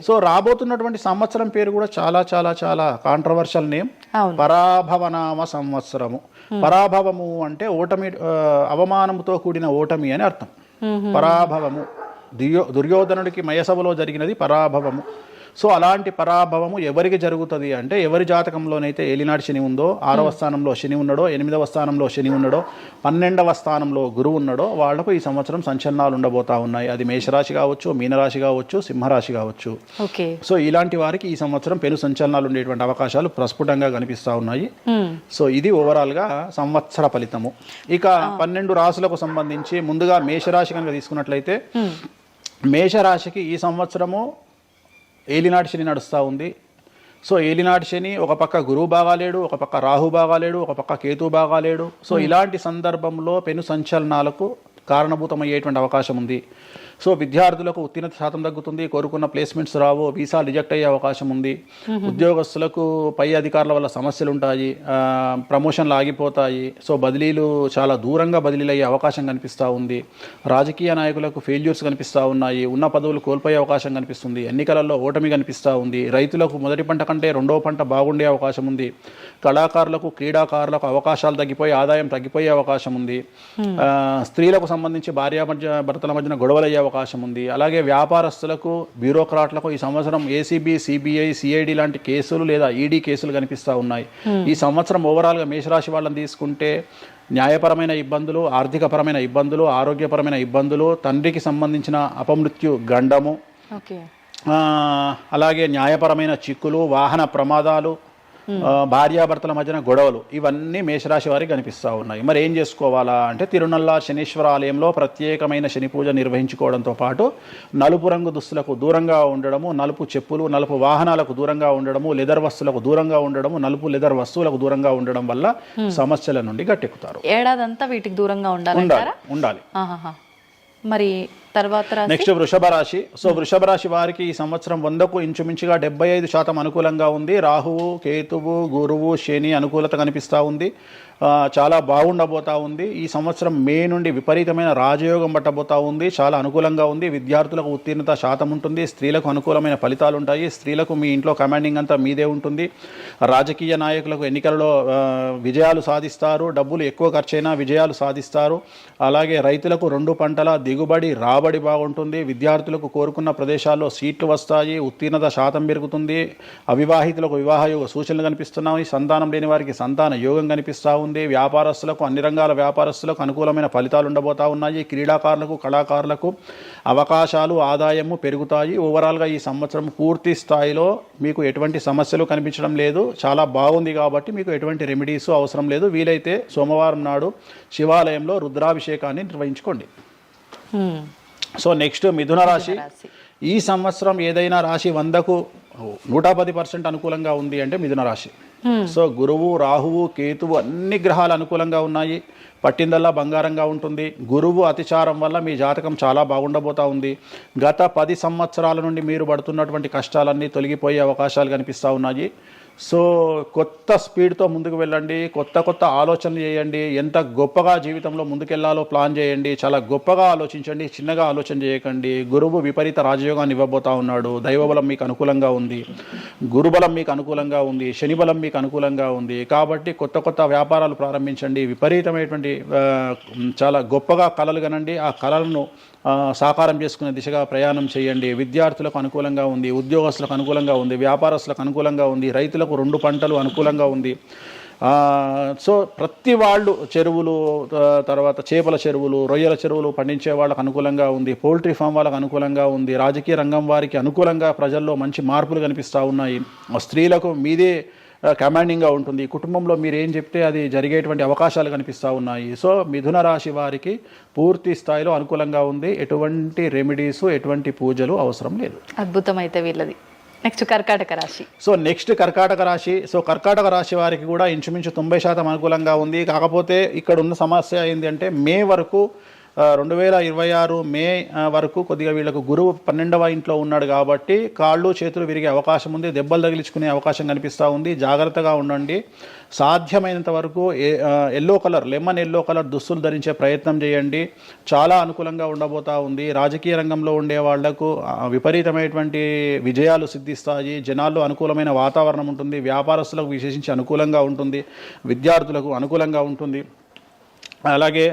సో రాబోతున్నటువంటి సంవత్సరం పేరు కూడా చాలా చాలా చాలా కాంట్రవర్షియల్ నేమ్, పరాభవనామ సంవత్సరము. పరాభవము అంటే ఓటమి, అవమానముతో కూడిన ఓటమి అని అర్థం. పరాభవము, దుర్యోధనుడికి మయసభలో జరిగినది పరాభవము. సో అలాంటి పరాభవము ఎవరికి జరుగుతుంది అంటే ఎవరి జాతకంలోనైతే ఏలినాటి శని ఉందో, 6వ స్థానంలో శని ఉన్నాడో, 8వ స్థానంలో శని ఉన్నాడో, 12వ స్థానంలో గురువు ఉన్నాడో వాళ్లకు ఈ సంవత్సరం సంచలనాలు ఉండబోతా ఉన్నాయి. అది మేషరాశి కావచ్చు, మీనరాశి కావచ్చు, సింహరాశి కావచ్చు. సో ఇలాంటి వారికి ఈ సంవత్సరం పెను సంచలనాలు ఉండేటువంటి అవకాశాలు ప్రస్ఫుటంగా కనిపిస్తా ఉన్నాయి. సో ఇది ఓవరాల్ గా సంవత్సర ఫలితము. ఇక 12 రాశులకు సంబంధించి ముందుగా మేషరాశి కనుక తీసుకున్నట్లయితే మేషరాశికి ఈ సంవత్సరము ఏలినాటి శని నడుస్తూ ఉంది. సో ఏలినాటి శని ఒక పక్క గురువు బాగాలేడు, ఒక పక్క రాహు బాగాలేడు, ఒక పక్క కేతు బాగాలేడు. సో ఇలాంటి సందర్భంలో పెను సంచలనాలకు కారణభూతమయ్యేటువంటి అవకాశం ఉంది. సో విద్యార్థులకు ఉత్తీర్ణత శాతం తగ్గుతుంది, కోరుకున్న ప్లేస్మెంట్స్ రావు, వీసా రిజెక్ట్ అయ్యే అవకాశం ఉంది. ఉద్యోగస్తులకు పై అధికారుల వల్ల సమస్యలు ఉంటాయి, ప్రమోషన్లు ఆగిపోతాయి. సో బదిలీలు చాలా దూరంగా బదిలీలు అయ్యే అవకాశం కనిపిస్తూ ఉంది. రాజకీయ నాయకులకు ఫెయిల్యూర్స్ కనిపిస్తూ ఉన్నాయి, ఉన్న పదవులు కోల్పోయే అవకాశం కనిపిస్తుంది, ఎన్నికలలో ఓటమి కనిపిస్తూ ఉంది. రైతులకు మొదటి పంట కంటే రెండవ పంట బాగుండే అవకాశం ఉంది. కళాకారులకు, క్రీడాకారులకు అవకాశాలు తగ్గిపోయి ఆదాయం తగ్గిపోయే అవకాశం ఉంది. స్త్రీలకు సంబంధించి భర్తల మధ్యన గొడవలు అయ్యే అవకాశం ఉంది. అలాగే వ్యాపారస్తులకు, బ్యూరోక్రాట్లకు ఈ సంవత్సరం ఏసీబీ, సిబిఐ, సిఐడి లాంటి కేసులు లేదా ఈడీ కేసులు కనిపిస్తూ ఉన్నాయి. ఈ సంవత్సరం ఓవరాల్గా మేషరాశి వాళ్ళని తీసుకుంటే న్యాయపరమైన ఇబ్బందులు, ఆర్థికపరమైన ఇబ్బందులు, ఆరోగ్యపరమైన ఇబ్బందులు, తండ్రికి సంబంధించిన అపమృత్యు గండము, అలాగే న్యాయపరమైన చిక్కులు, వాహన ప్రమాదాలు, భార్యాభర్తల మధ్యన గొడవలు, ఇవన్నీ మేషరాశి వారికి కనిపిస్తూ ఉన్నాయి. మరి ఏం చేసుకోవాలా అంటే తిరునల్లా శనీశ్వర ఆలయంలో ప్రత్యేకమైన శని పూజ నిర్వహించుకోవడంతో పాటు నలుపు రంగు దుస్తులకు దూరంగా ఉండడము, నలుపు చెప్పులు, నలుపు వాహనాలకు దూరంగా ఉండడము, లెదర్ వస్తువులకు దూరంగా ఉండడము, నలుపు లెదర్ వస్తువులకు దూరంగా ఉండడం వల్ల సమస్యల నుండి గట్టెక్కుతారు. ఏడాదంతా వీటికి దూరంగా ఉండాలి. మరి తర్వాత నెక్స్ట్ వృషభ రాశి. సో వృషభ రాశి వారికి ఈ సంవత్సరం 100కు ఇంచుమించుగా 75% అనుకూలంగా ఉంది. రాహువు, కేతువు, గురువు, శని అనుకూలత కనిపిస్తూ ఉంది. చాలా బాగుండబోతా ఉంది. ఈ సంవత్సరం మే నుండి విపరీతమైన రాజయోగం పట్టబోతా ఉంది. చాలా అనుకూలంగా ఉంది. విద్యార్థులకు ఉత్తీర్ణత శాతం ఉంటుంది. స్త్రీలకు అనుకూలమైన ఫలితాలు ఉంటాయి. స్త్రీలకు మీ ఇంట్లో కమాండింగ్ అంతా మీదే ఉంటుంది. రాజకీయ నాయకులకు ఎన్నికలలో విజయాలు సాధిస్తారు. డబ్బులు ఎక్కువ ఖర్చైనా విజయాలు సాధిస్తారు. అలాగే రైతులకు 2 పంటల దిగుబడి, రాబడి బాగుంటుంది. విద్యార్థులకు కోరుకున్న ప్రదేశాల్లో సీట్లు వస్తాయి. ఉత్తీర్ణత శాతం పెరుగుతుంది. అవివాహితులకు వివాహ యోగ సూచనలు కనిపిస్తున్నాయి. సంతానం లేని వారికి సంతాన యోగం కనిపిస్తూ ఉంది. వ్యాపారస్తులకు, అన్ని రంగాల వ్యాపారస్తులకు అనుకూలమైన ఫలితాలు ఉండబోతా ఉన్నాయి. క్రీడాకారులకు, కళాకారులకు అవకాశాలు, ఆదాయము పెరుగుతాయి. ఓవరాల్గా ఈ సంవత్సరం పూర్తి స్థాయిలో మీకు ఎటువంటి సమస్యలు కనిపించడం లేదు. చాలా బాగుంది కాబట్టి మీకు ఎటువంటి రెమెడీస్ అవసరం లేదు. వీలైతే సోమవారం నాడు శివాలయంలో రుద్రాభిషేకాన్ని నిర్వహించుకోండి. సో నెక్స్ట్ మిథున రాశి. ఈ సంవత్సరం ఏదైనా రాశి 100కు 110% అనుకూలంగా ఉంది అంటే మిథున రాశి. సో గురువు, రాహువు, కేతువు అన్ని గ్రహాలు అనుకూలంగా ఉన్నాయి. పట్టిందల్లా బంగారంగా ఉంటుంది. గురువు అతిచారం వల్ల మీ జాతకం చాలా బాగుండబోతా ఉంది. గత 10 సంవత్సరాల నుండి మీరు పడుతున్నటువంటి కష్టాలన్నీ తొలగిపోయే అవకాశాలు కనిపిస్తూ ఉన్నాయి. సో కొత్త స్పీడ్తో ముందుకు వెళ్ళండి. కొత్త ఆలోచనలు చేయండి. ఎంత గొప్పగా జీవితంలో ముందుకెళ్లాలో ప్లాన్ చేయండి. చాలా గొప్పగా ఆలోచించండి. చిన్నగా ఆలోచన చేయకండి. గురువు విపరీత రాజయోగాన్ని ఇవ్వబోతా ఉన్నాడు. దైవబలం మీకు అనుకూలంగా ఉంది. గురుబలం మీకు అనుకూలంగా ఉంది. శనిబలం మీకు అనుకూలంగా ఉంది. కాబట్టి కొత్త వ్యాపారాలు ప్రారంభించండి. విపరీతమైనటువంటి చాలా గొప్పగా కలలు కనండి. ఆ కలలను సాకారం చేసుకునే దిశగా ప్రయాణం చేయండి. విద్యార్థులకు అనుకూలంగా ఉంది. ఉద్యోగస్తులకు అనుకూలంగా ఉంది. వ్యాపారస్తులకు అనుకూలంగా ఉంది. రైతులకు 2 పంటలు అనుకూలంగా ఉంది. సో ప్రతి వాళ్ళు చెరువులు, తర్వాత చేపల చెరువులు, రొయ్యల చెరువులు పండించే వాళ్ళకు అనుకూలంగా ఉంది. పౌల్ట్రీ ఫామ్ వాళ్ళకు అనుకూలంగా ఉంది. రాజకీయ రంగం వారికి అనుకూలంగా ప్రజల్లో మంచి మార్పులు కనిపిస్తూ ఉన్నాయి. స్త్రీలకు మీదే కమాండింగ్గా ఉంటుంది. కుటుంబంలో మీరు ఏం చెప్తే అది జరిగేటువంటి అవకాశాలు కనిపిస్తూ ఉన్నాయి. సో మిథున రాశి వారికి పూర్తి స్థాయిలో అనుకూలంగా ఉంది. ఎటువంటి రెమెడీస్, ఎటువంటి పూజలు అవసరం లేదు. అద్భుతమైతే వీళ్ళది. నెక్స్ట్ కర్కాటక రాశి. సో నెక్స్ట్ కర్కాటక రాశి. సో కర్కాటక రాశి వారికి కూడా ఇంచుమించు 90% అనుకూలంగా ఉంది. కాకపోతే ఇక్కడ ఉన్న సమస్య ఏంటి అంటే మే వరకు 2026 మే వరకు కొద్దిగా వీళ్ళకు గురువు 12వ ఇంట్లో ఉన్నాడు కాబట్టి కాళ్ళు చేతులు విరిగే అవకాశం ఉంది. దెబ్బలు తగిలించుకునే అవకాశం కనిపిస్తూ ఉంది. జాగ్రత్తగా ఉండండి. సాధ్యమైనంత వరకు లెమన్ ఎల్లో కలర్ దుస్తులు ధరించే ప్రయత్నం చేయండి. చాలా అనుకూలంగా ఉండబోతా ఉంది. రాజకీయ రంగంలో ఉండే వాళ్లకు విపరీతమైనటువంటి విజయాలు సిద్ధిస్తాయి. జనాల్లో అనుకూలమైన వాతావరణం ఉంటుంది. వ్యాపారస్తులకు విశేషించి అనుకూలంగా ఉంటుంది. విద్యార్థులకు అనుకూలంగా ఉంటుంది. అలాగే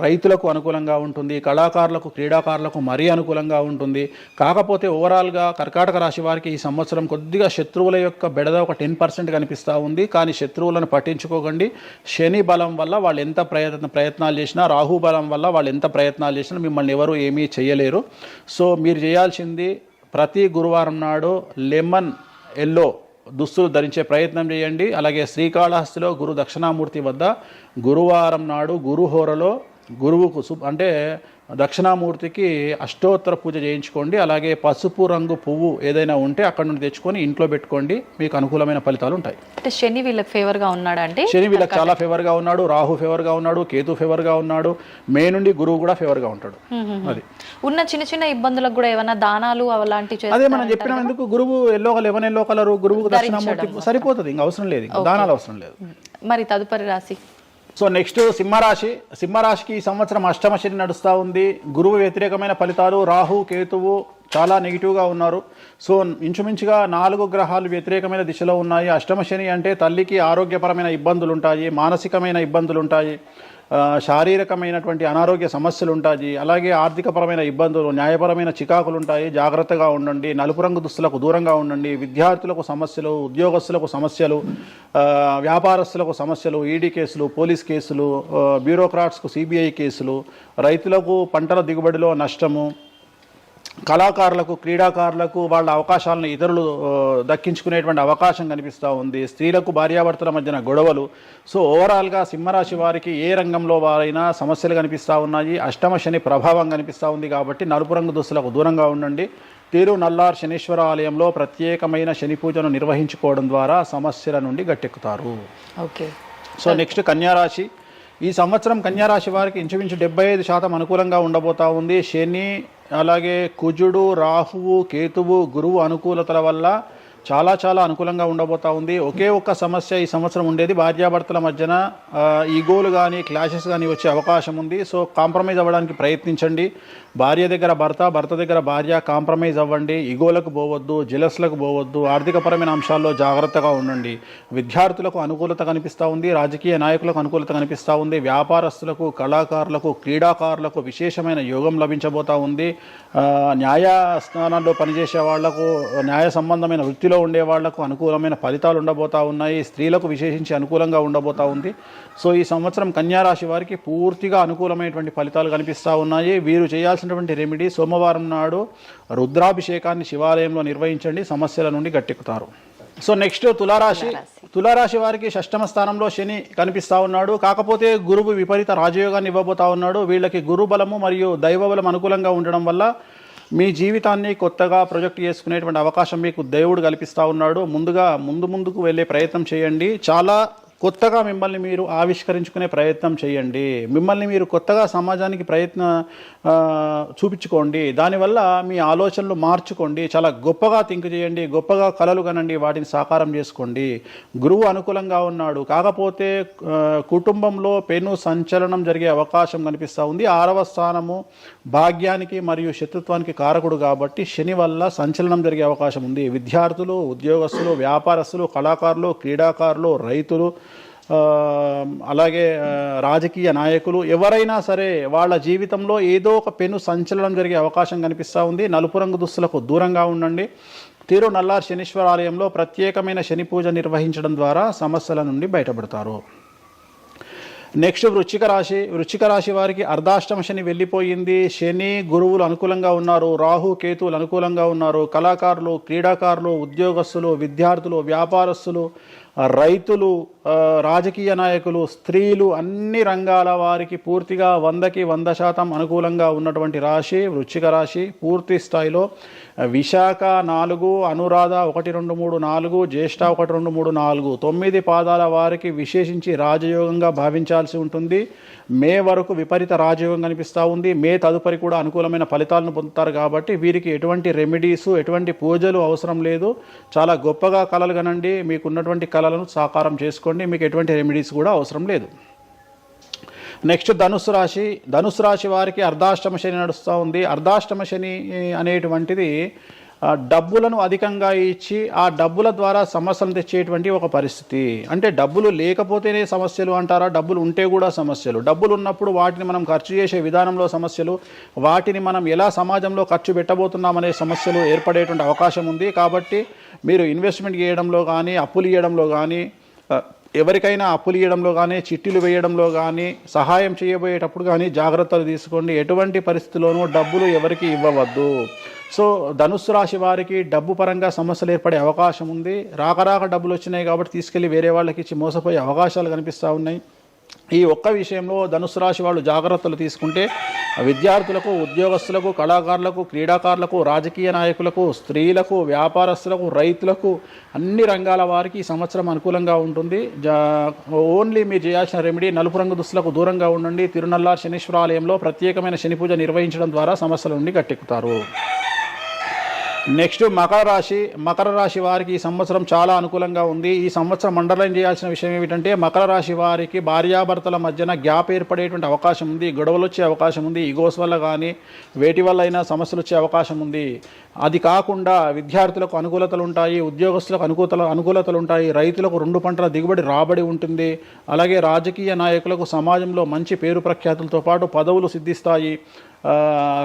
రైతులకు అనుకూలంగా ఉంటుంది, కళాకారులకు క్రీడాకారులకు మరీ అనుకూలంగా ఉంటుంది. కాకపోతే ఓవరాల్గా కర్కాటక రాశి వారికి ఈ సంవత్సరం కొద్దిగా శత్రువుల యొక్క బెడద ఒక 10% కనిపిస్తూ ఉంది. కానీ శత్రువులను పట్టించుకోకండి. శని బలం వల్ల వాళ్ళు ఎంత ప్రయత్నాలు చేసినా, రాహు బలం వల్ల వాళ్ళు ఎంత ప్రయత్నాలు చేసినా మిమ్మల్ని ఎవరు ఏమీ చేయలేరు. సో మీరు చేయాల్సింది ప్రతి గురువారం నాడు లెమన్ ఎల్లో దుస్తులు ధరించే ప్రయత్నం చేయండి. అలాగే శ్రీకాళహస్తిలో గురు దక్షిణామూర్తి వద్ద గురువారం నాడు గురుహోరలో గురువుకు అంటే దక్షిణామూర్తికి అష్టోత్తర పూజ చేయించుకోండి. అలాగే పసుపు రంగు పువ్వు ఏదైనా ఉంటే అక్కడ నుండి తెచ్చుకొని ఇంట్లో పెట్టుకోండి. మీకు అనుకూలమైన ఫలితాలు ఉంటాయి. అంటే శని వీళ్ళకి ఫేవర్గా ఉన్నాడా? అంటే శని వీళ్ళకి చాలా ఫేవర్గా ఉన్నాడు, రాహు ఫేవర్గా ఉన్నాడు, కేతు ఫేవర్గా ఉన్నాడు, మే నుండి గురువు కూడా ఫేవర్గా ఉంటాడు. అది ఉన్న చిన్న చిన్న ఇబ్బందులకు కూడా ఏమైనా దానాలు అలాంటివి అదే మనం చెప్పినాం. ఎందుకు గురువు లెమన్ ఎల్లో కలరు గురువుకు దక్షిణామూర్తి సరిపోతుంది, ఇంకా అవసరం లేదు, దానాలు అవసరం లేదు. మరి తదుపరి రాశి సో నెక్స్ట్ సింహరాశి. సింహరాశికి ఈ సంవత్సరం అష్టమ శని నడుస్తూ ఉంది. గురువు వ్యతిరేకమైన ఫలితాలు, రాహు కేతువు చాలా నెగిటివ్గా ఉన్నారు. సో ఇంచుమించుగా 4 గ్రహాలు వ్యతిరేకమైన దిశలో ఉన్నాయి. అష్టమ శని అంటే తల్లికి ఆరోగ్యపరమైన ఇబ్బందులు ఉంటాయి, మానసికమైన ఇబ్బందులు ఉంటాయి, శారీరకమైనటువంటి అనారోగ్య సమస్యలు ఉంటాయి, అలాగే ఆర్థికపరమైన ఇబ్బందులు, న్యాయపరమైన చికాకులు ఉంటాయి. జాగ్రత్తగా ఉండండి. నలుపు రంగు దుస్తులకు దూరంగా ఉండండి. విద్యార్థులకు సమస్యలు, ఉద్యోగస్తులకు సమస్యలు, వ్యాపారస్తులకు సమస్యలు, ఈడీ కేసులు, పోలీస్ కేసులు, బ్యూరోక్రాట్స్కు సిబిఐ కేసులు, రైతులకు పంటల దిగుబడిలో నష్టము, కళాకారులకు క్రీడాకారులకు వాళ్ళ అవకాశాలను ఇతరులు దక్కించుకునేటువంటి అవకాశం కనిపిస్తూ ఉంది. స్త్రీలకు భార్యాభర్తల మధ్యన గొడవలు. సో ఓవరాల్గా సింహరాశి వారికి ఏ రంగంలో వారైనా సమస్యలు కనిపిస్తూ ఉన్నాయి. అష్టమ శని ప్రభావం కనిపిస్తూ ఉంది కాబట్టి నలుపు రంగు దుస్తులకు దూరంగా ఉండండి. తీరు నల్లార్ శనీశ్వర ఆలయంలో ప్రత్యేకమైన శని పూజను నిర్వహించుకోవడం ద్వారా సమస్యల నుండి గట్టెక్కుతారు. ఓకే. సో నెక్స్ట్ కన్యారాశి. ఈ సంవత్సరం కన్యారాశి వారికి ఇంచుమించు 75% అనుకూలంగా ఉండబోతా ఉంది. శని అలాగే కుజుడు, రాహువు, కేతువు, గురువు అనుకూలతల వల్ల చాలా అనుకూలంగా ఉండబోతా ఉంది. ఒకే ఒక్క సమస్య ఈ సంవత్సరం ఉండేది, భార్యాభర్తల మధ్యన ఈగోలు కానీ క్లాషెస్ కానీ వచ్చే అవకాశం ఉంది. సో కాంప్రమైజ్ అవ్వడానికి ప్రయత్నించండి. భార్య దగ్గర భర్త, భర్త దగ్గర భార్య కాంప్రమైజ్ అవ్వండి. ఈగోలకు పోవద్దు, జెలస్లకు పోవద్దు. ఆర్థికపరమైన అంశాల్లో జాగ్రత్తగా ఉండండి. విద్యార్థులకు అనుకూలత కనిపిస్తూ ఉంది, రాజకీయ నాయకులకు అనుకూలత కనిపిస్తూ ఉంది, వ్యాపారస్తులకు, కళాకారులకు, క్రీడాకారులకు విశేషమైన యోగం లభించబోతూ ఉంది. న్యాయస్థానాల్లో పనిచేసే వాళ్లకు, న్యాయ సంబంధమైన వృత్తిలో ఉండే వాళ్లకు అనుకూలమైన ఫలితాలు ఉండబోతా ఉన్నాయి. స్త్రీలకు విశేషించి అనుకూలంగా ఉండబోతా ఉంది. సో ఈ సంవత్సరం కన్యారాశి వారికి పూర్తిగా అనుకూలమైనటువంటి ఫలితాలు కనిపిస్తూ ఉన్నాయి. వీరు చేయాల్సినటువంటి రెమెడీ సోమవారం నాడు రుద్రాభిషేకాన్ని శివాలయంలో నిర్వహించండి, సమస్యల నుండి గట్టెక్కుతారు. సో నెక్స్ట్ తులారాశి. తులారాశి వారికి షష్టమ స్థానంలో శని కనిపిస్తూ ఉన్నాడు. కాకపోతే గురువు విపరీత రాజయోగాన్ని ఇవ్వబోతా ఉన్నాడు. వీళ్ళకి గురు బలము మరియు దైవ బలం అనుకూలంగా ఉండడం వల్ల మీ జీవితాన్ని కొత్తగా ప్రొజెక్ట్ చేసుకునేటువంటి అవకాశం మీకు దేవుడు కల్పిస్తూ ఉన్నాడు. ముందుకు వెళ్ళే ప్రయత్నం చేయండి. చాలా కొత్తగా మిమ్మల్ని మీరు ఆవిష్కరించుకునే ప్రయత్నం చేయండి. మిమ్మల్ని మీరు కొత్తగా సమాజానికి చూపించుకోండి. దానివల్ల మీ ఆలోచనలు మార్చుకోండి. చాలా గొప్పగా థింక్ చేయండి, గొప్పగా కలలు కనండి, వాటిని సాకారం చేసుకోండి. గురువు అనుకూలంగా ఉన్నాడు. కాకపోతే కుటుంబంలో పెను సంచలనం జరిగే అవకాశం కనిపిస్తూ ఉంది. 6వ స్థానము భాగ్యానికి మరియు శత్రుత్వానికి కారకుడు కాబట్టి శని వల్ల సంచలనం జరిగే అవకాశం ఉంది. విద్యార్థులు, ఉద్యోగస్తులు, వ్యాపారస్తులు, కళాకారులు, క్రీడాకారులు, రైతులు, అలాగే రాజకీయ నాయకులు ఎవరైనా సరే వాళ్ళ జీవితంలో ఏదో ఒక పెను సంచలనం జరిగే అవకాశం కనిపిస్తూ ఉంది. నలుపు రంగు దుస్తులకు దూరంగా ఉండండి. తీరు నల్లార్ శనీశ్వర ఆలయంలో ప్రత్యేకమైన శని పూజ నిర్వహించడం ద్వారా సమస్యల నుండి బయటపడతారు. నెక్స్ట్ వృశ్చిక రాశి. వృశ్చిక రాశి వారికి అర్ధాష్టమ శని వెళ్ళిపోయింది. శని గురువులు అనుకూలంగా ఉన్నారు, రాహు కేతువులు అనుకూలంగా ఉన్నారు. కళాకారులు, క్రీడాకారులు, ఉద్యోగస్తులు, విద్యార్థులు, వ్యాపారస్తులు, రైతులు, రాజకీయ నాయకులు, స్త్రీలు, అన్ని రంగాల వారికి పూర్తిగా 100కి 100% అనుకూలంగా ఉన్నటువంటి రాశి వృశ్చిక రాశి. పూర్తి స్థాయిలో విశాఖ 4, అనురాధ 1, 2, 3, 4, జ్యేష్ఠ 1, 2, 3, 4, 9 పాదాల వారికి విశేషించి రాజయోగంగా భావించాల్సి ఉంటుంది. మే వరకు విపరీత రాజయోగం కనిపిస్తూ ఉంది. మే తదుపరి కూడా అనుకూలమైన ఫలితాలను పొందుతారు. కాబట్టి వీరికి ఎటువంటి రెమెడీసు, ఎటువంటి పూజలు అవసరం లేదు. చాలా గొప్పగా కళలు కనండి. మీకున్నటువంటి కళలను సాకారం చేసుకోండి. మీకు ఎటువంటి రెమెడీస్ కూడా అవసరం లేదు. నెక్స్ట్ ధనుస్సు రాశి. ధనుస్సు రాశి వారికి అర్ధాష్టమ శని నడుస్తూ ఉంది. అర్ధాష్టమ శని అనేటువంటిది డబ్బులను అధికంగా ఇచ్చి ఆ డబ్బుల ద్వారా సమస్యలు తెచ్చేటువంటి ఒక పరిస్థితి. అంటే డబ్బులు లేకపోతేనే సమస్యలు అంటారా, డబ్బులు ఉంటే కూడా సమస్యలు. డబ్బులు ఉన్నప్పుడు వాటిని మనం ఖర్చు చేసే విధానంలో సమస్యలు, వాటిని మనం ఎలా సమాజంలో ఖర్చు పెట్టబోతున్నామనే సమస్యలు ఏర్పడేటువంటి అవకాశం ఉంది. కాబట్టి మీరు ఇన్వెస్ట్మెంట్ చేయడంలో కానీ, అప్పులు ఇవ్వడంలో కానీ, ఎవరికైనా అప్పులు ఇవ్వడంలో కానీ, చిట్టీలు వేయడంలో కానీ, సహాయం చేయబోయేటప్పుడు కానీ జాగ్రత్తలు తీసుకోండి. ఎటువంటి పరిస్థితుల్లోనూ డబ్బులు ఎవరికి ఇవ్వవద్దు. సో ధనుస్సు రాశి వారికి డబ్బు పరంగా సమస్యలు ఏర్పడే అవకాశం ఉంది. రాక డబ్బులు వచ్చినాయి కాబట్టి తీసుకెళ్ళి వేరే వాళ్ళకి ఇచ్చి మోసపోయే అవకాశాలు కనిపిస్తూ ఉన్నాయి. ఈ ఒక్క విషయంలో ధనుసు రాశి వాళ్ళు జాగ్రత్తలు తీసుకుంటే విద్యార్థులకు, ఉద్యోగస్తులకు, కళాకారులకు, క్రీడాకారులకు, రాజకీయ నాయకులకు, స్త్రీలకు, వ్యాపారస్తులకు, రైతులకు, అన్ని రంగాల వారికి ఈ సంవత్సరం అనుకూలంగా ఉంటుంది. ఓన్లీ మీరు చేయాల్సిన రెమెడీ నలుపు రంగు దుస్తులకు దూరంగా ఉండండి. తిరునల్లార్ శనీశ్వర ఆలయంలో ప్రత్యేకమైన శని పూజ నిర్వహించడం ద్వారా సమస్యల నుండి గట్టెక్కుతారు. నెక్స్ట్ మకర రాశి వారికి ఈ సంవత్సరం చాలా అనుకూలంగా ఉంది. ఈ సంవత్సరం అండర్లైన్ చేయాల్సిన విషయం ఏమిటంటే మకర రాశి వారికి భార్యాభర్తల మధ్యన గ్యాప్ ఏర్పడేటువంటి అవకాశం ఉంది. గొడవలు వచ్చే అవకాశం ఉంది. ఈగోస్ వల్ల కానీ వేటి వల్ల అయినా సమస్యలు వచ్చే అవకాశం ఉంది. అది కాకుండా విద్యార్థులకు అనుకూలతలు ఉంటాయి, ఉద్యోగస్తులకు అనుకూలతలు ఉంటాయి, రైతులకు 2 పంటల దిగుబడి రాబడి ఉంటుంది. అలాగే రాజకీయ నాయకులకు సమాజంలో మంచి పేరు ప్రఖ్యాతులతో పాటు పదవులు సిద్ధిస్తాయి.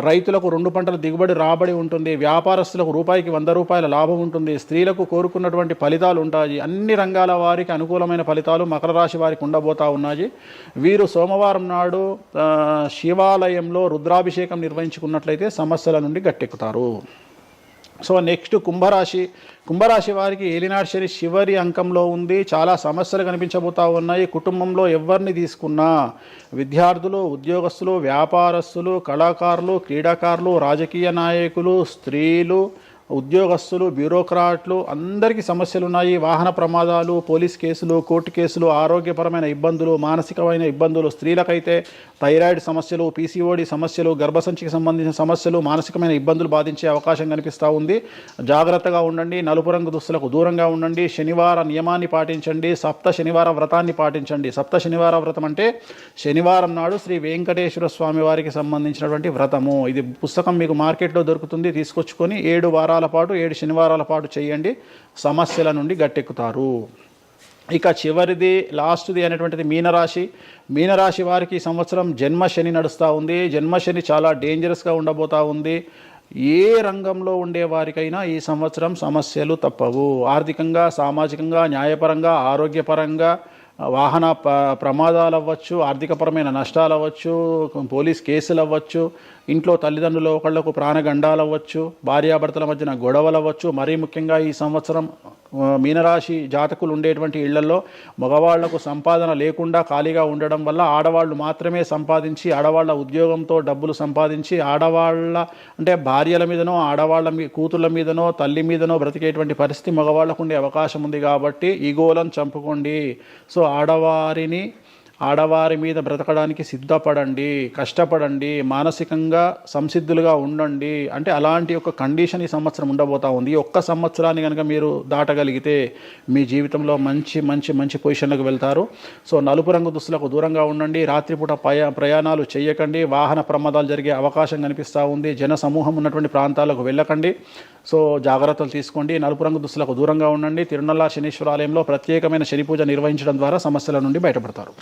రైతులకు 2 పంటల దిగుబడి రాబడి ఉంటుంది. వ్యాపారస్తులకు రూపాయికి 100 రూపాయల లాభం ఉంటుంది. స్త్రీలకు కోరుకున్నటువంటి ఫలితాలు ఉంటాయి. అన్ని రంగాల వారికి అనుకూలమైన ఫలితాలు మకర రాశి వారికి ఉండబోతా ఉన్నాయి. వీరు సోమవారం నాడు శివాలయంలో రుద్రాభిషేకం నిర్వహించుకున్నట్లయితే సమస్యల నుండి గట్టెక్కుతారు. సో నెక్స్ట్ కుంభరాశి వారికి ఏలినాడు శని చివరి అంకంలో ఉంది. చాలా సమస్యలు కనిపించబోతా ఉన్నాయి. కుటుంబంలో ఎవరిని తీసుకున్నా విద్యార్థులు, ఉద్యోగస్తులు, వ్యాపారస్తులు, కళాకారులు, క్రీడాకారులు, రాజకీయ నాయకులు, స్త్రీలు, ఉద్యోగస్తులు, బ్యూరోక్రాట్లు అందరికీ సమస్యలు ఉన్నాయి. వాహన ప్రమాదాలు, పోలీస్ కేసులు, కోర్టు కేసులు, ఆరోగ్యపరమైన ఇబ్బందులు, మానసికమైన ఇబ్బందులు, స్త్రీలకైతే థైరాయిడ్ సమస్యలు, పీసీఓడి సమస్యలు, గర్భసంచికి సంబంధించిన సమస్యలు, మానసికమైన ఇబ్బందులు బాధించే అవకాశం కనిపిస్తూ ఉంది. జాగ్రత్తగా ఉండండి. నలుపు రంగు దుస్తులకు దూరంగా ఉండండి. శనివార నియమాన్ని పాటించండి. సప్త శనివార వ్రతాన్ని పాటించండి. సప్త శనివార వ్రతం అంటే శనివారం నాడు శ్రీ వెంకటేశ్వర స్వామి వారికి సంబంధించినటువంటి వ్రతము. ఇది పుస్తకం మీకు మార్కెట్లో దొరుకుతుంది. తీసుకొచ్చుకొని 7 వారాల పాటు 7 శనివారాల పాటు చేయండి. సమస్యల నుండి గట్టెక్కుతారు. ఇక చివరిది లాస్ట్ది అనేటువంటిది మీనరాశి వారికి ఈ సంవత్సరం జన్మశని నడుస్తూ ఉంది. జన్మశని చాలా డేంజరస్గా ఉండబోతూ ఉంది. ఏ రంగంలో ఉండే వారికైనా ఈ సంవత్సరం సమస్యలు తప్పవు. ఆర్థికంగా, సామాజికంగా, న్యాయపరంగా, ఆరోగ్యపరంగా, వాహన ప్రమాదాలు అవ్వచ్చు, ఆర్థికపరమైన నష్టాలు అవ్వచ్చు, పోలీస్ కేసులు అవ్వచ్చు, ఇంట్లో తల్లిదండ్రులు ఒకళ్లకు ప్రాణగండాలు అవ్వచ్చు, భార్యాభర్తల మధ్యన గొడవలు అవ్వచ్చు. మరీ ముఖ్యంగా ఈ సంవత్సరం మీనరాశి జాతకులు ఉండేటువంటి ఇళ్లలో మగవాళ్లకు సంపాదన లేకుండా ఖాళీగా ఉండడం వల్ల ఆడవాళ్లు మాత్రమే సంపాదించి, ఆడవాళ్ల ఉద్యోగంతో డబ్బులు సంపాదించి, ఆడవాళ్ల అంటే భార్యల మీదనో, ఆడవాళ్ల కూతుళ్ళ మీదనో, తల్లి మీదనో బ్రతికేటువంటి పరిస్థితి మగవాళ్లకు ఉండే అవకాశం ఉంది. కాబట్టి ఈగోలను చంపుకోండి. సో ఆడవారి మీద బ్రతకడానికి సిద్ధపడండి, కష్టపడండి, మానసికంగా సంసిద్ధులుగా ఉండండి. అంటే అలాంటి ఒక కండిషన్ ఈ సంవత్సరం ఉండబోతా ఉంది. ఈ ఒక్క సంవత్సరాన్ని కనుక మీరు దాటగలిగితే మీ జీవితంలో మంచి మంచి మంచి పొజిషన్లకు వెళ్తారు. సో నలుపు రంగు దుస్తులకు దూరంగా ఉండండి. రాత్రిపూట ప్రయాణాలు చేయకండి. వాహన ప్రమాదాలు జరిగే అవకాశం కనిపిస్తూ ఉంది. జన సమూహం ఉన్నటువంటి ప్రాంతాలకు వెళ్ళకండి. సో జాగ్రత్తలు తీసుకోండి. నలుపు రంగు దుస్తులకు దూరంగా ఉండండి. తిరునల్లార్ శనీశ్వర ఆలయంలో ప్రత్యేకమైన శని పూజ నిర్వహించడం ద్వారా సమస్యల నుండి బయటపడతారు.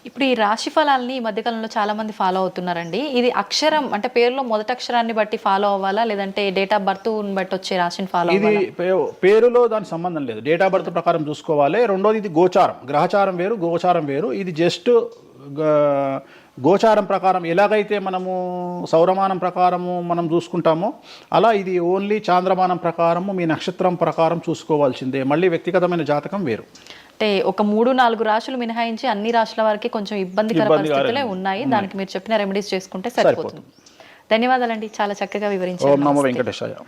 ఇప్పుడు ఈ రాశి ఫలాల్ని ఈ మధ్యకాలంలో చాలా మంది ఫాలో అవుతున్నారండి. ఇది అక్షరం అంటే పేరులో మొదటి అక్షరాన్ని బట్టి ఫాలో అవ్వాలా, లేదంటే డేట్ ఆఫ్ బర్త్ బట్టి వచ్చే రాశిని ఫాలో అవ్వాలా? ఇది పేరులో దాని సంబంధం లేదు. డేట్ ఆఫ్ బర్త్ ప్రకారం చూసుకోవాలి. రెండోది ఇది గోచారం, గ్రహచారం వేరు, గోచారం వేరు. ఇది జస్ట్ గోచారం ప్రకారం ఎలాగైతే మనము సౌరమానం ప్రకారము మనం చూసుకుంటామో అలా ఇది ఓన్లీ చాంద్రమానం ప్రకారము మీ నక్షత్రం ప్రకారం చూసుకోవాల్సిందే. మళ్ళీ వ్యక్తిగతమైన జాతకం వేరు. అంటే ఒక 3-4 రాశులు మినహాయించి అన్ని రాశుల వారికి కొంచెం ఇబ్బందికర పరిస్థితులే ఉన్నాయి. దానికి మీరు చెప్పిన రెమెడీస్ చేసుకుంటే సరిపోతుంది. ధన్యవాదాలండి, చాలా చక్కగా వివరించారు. ఓం నమో వెంకటేశాయ.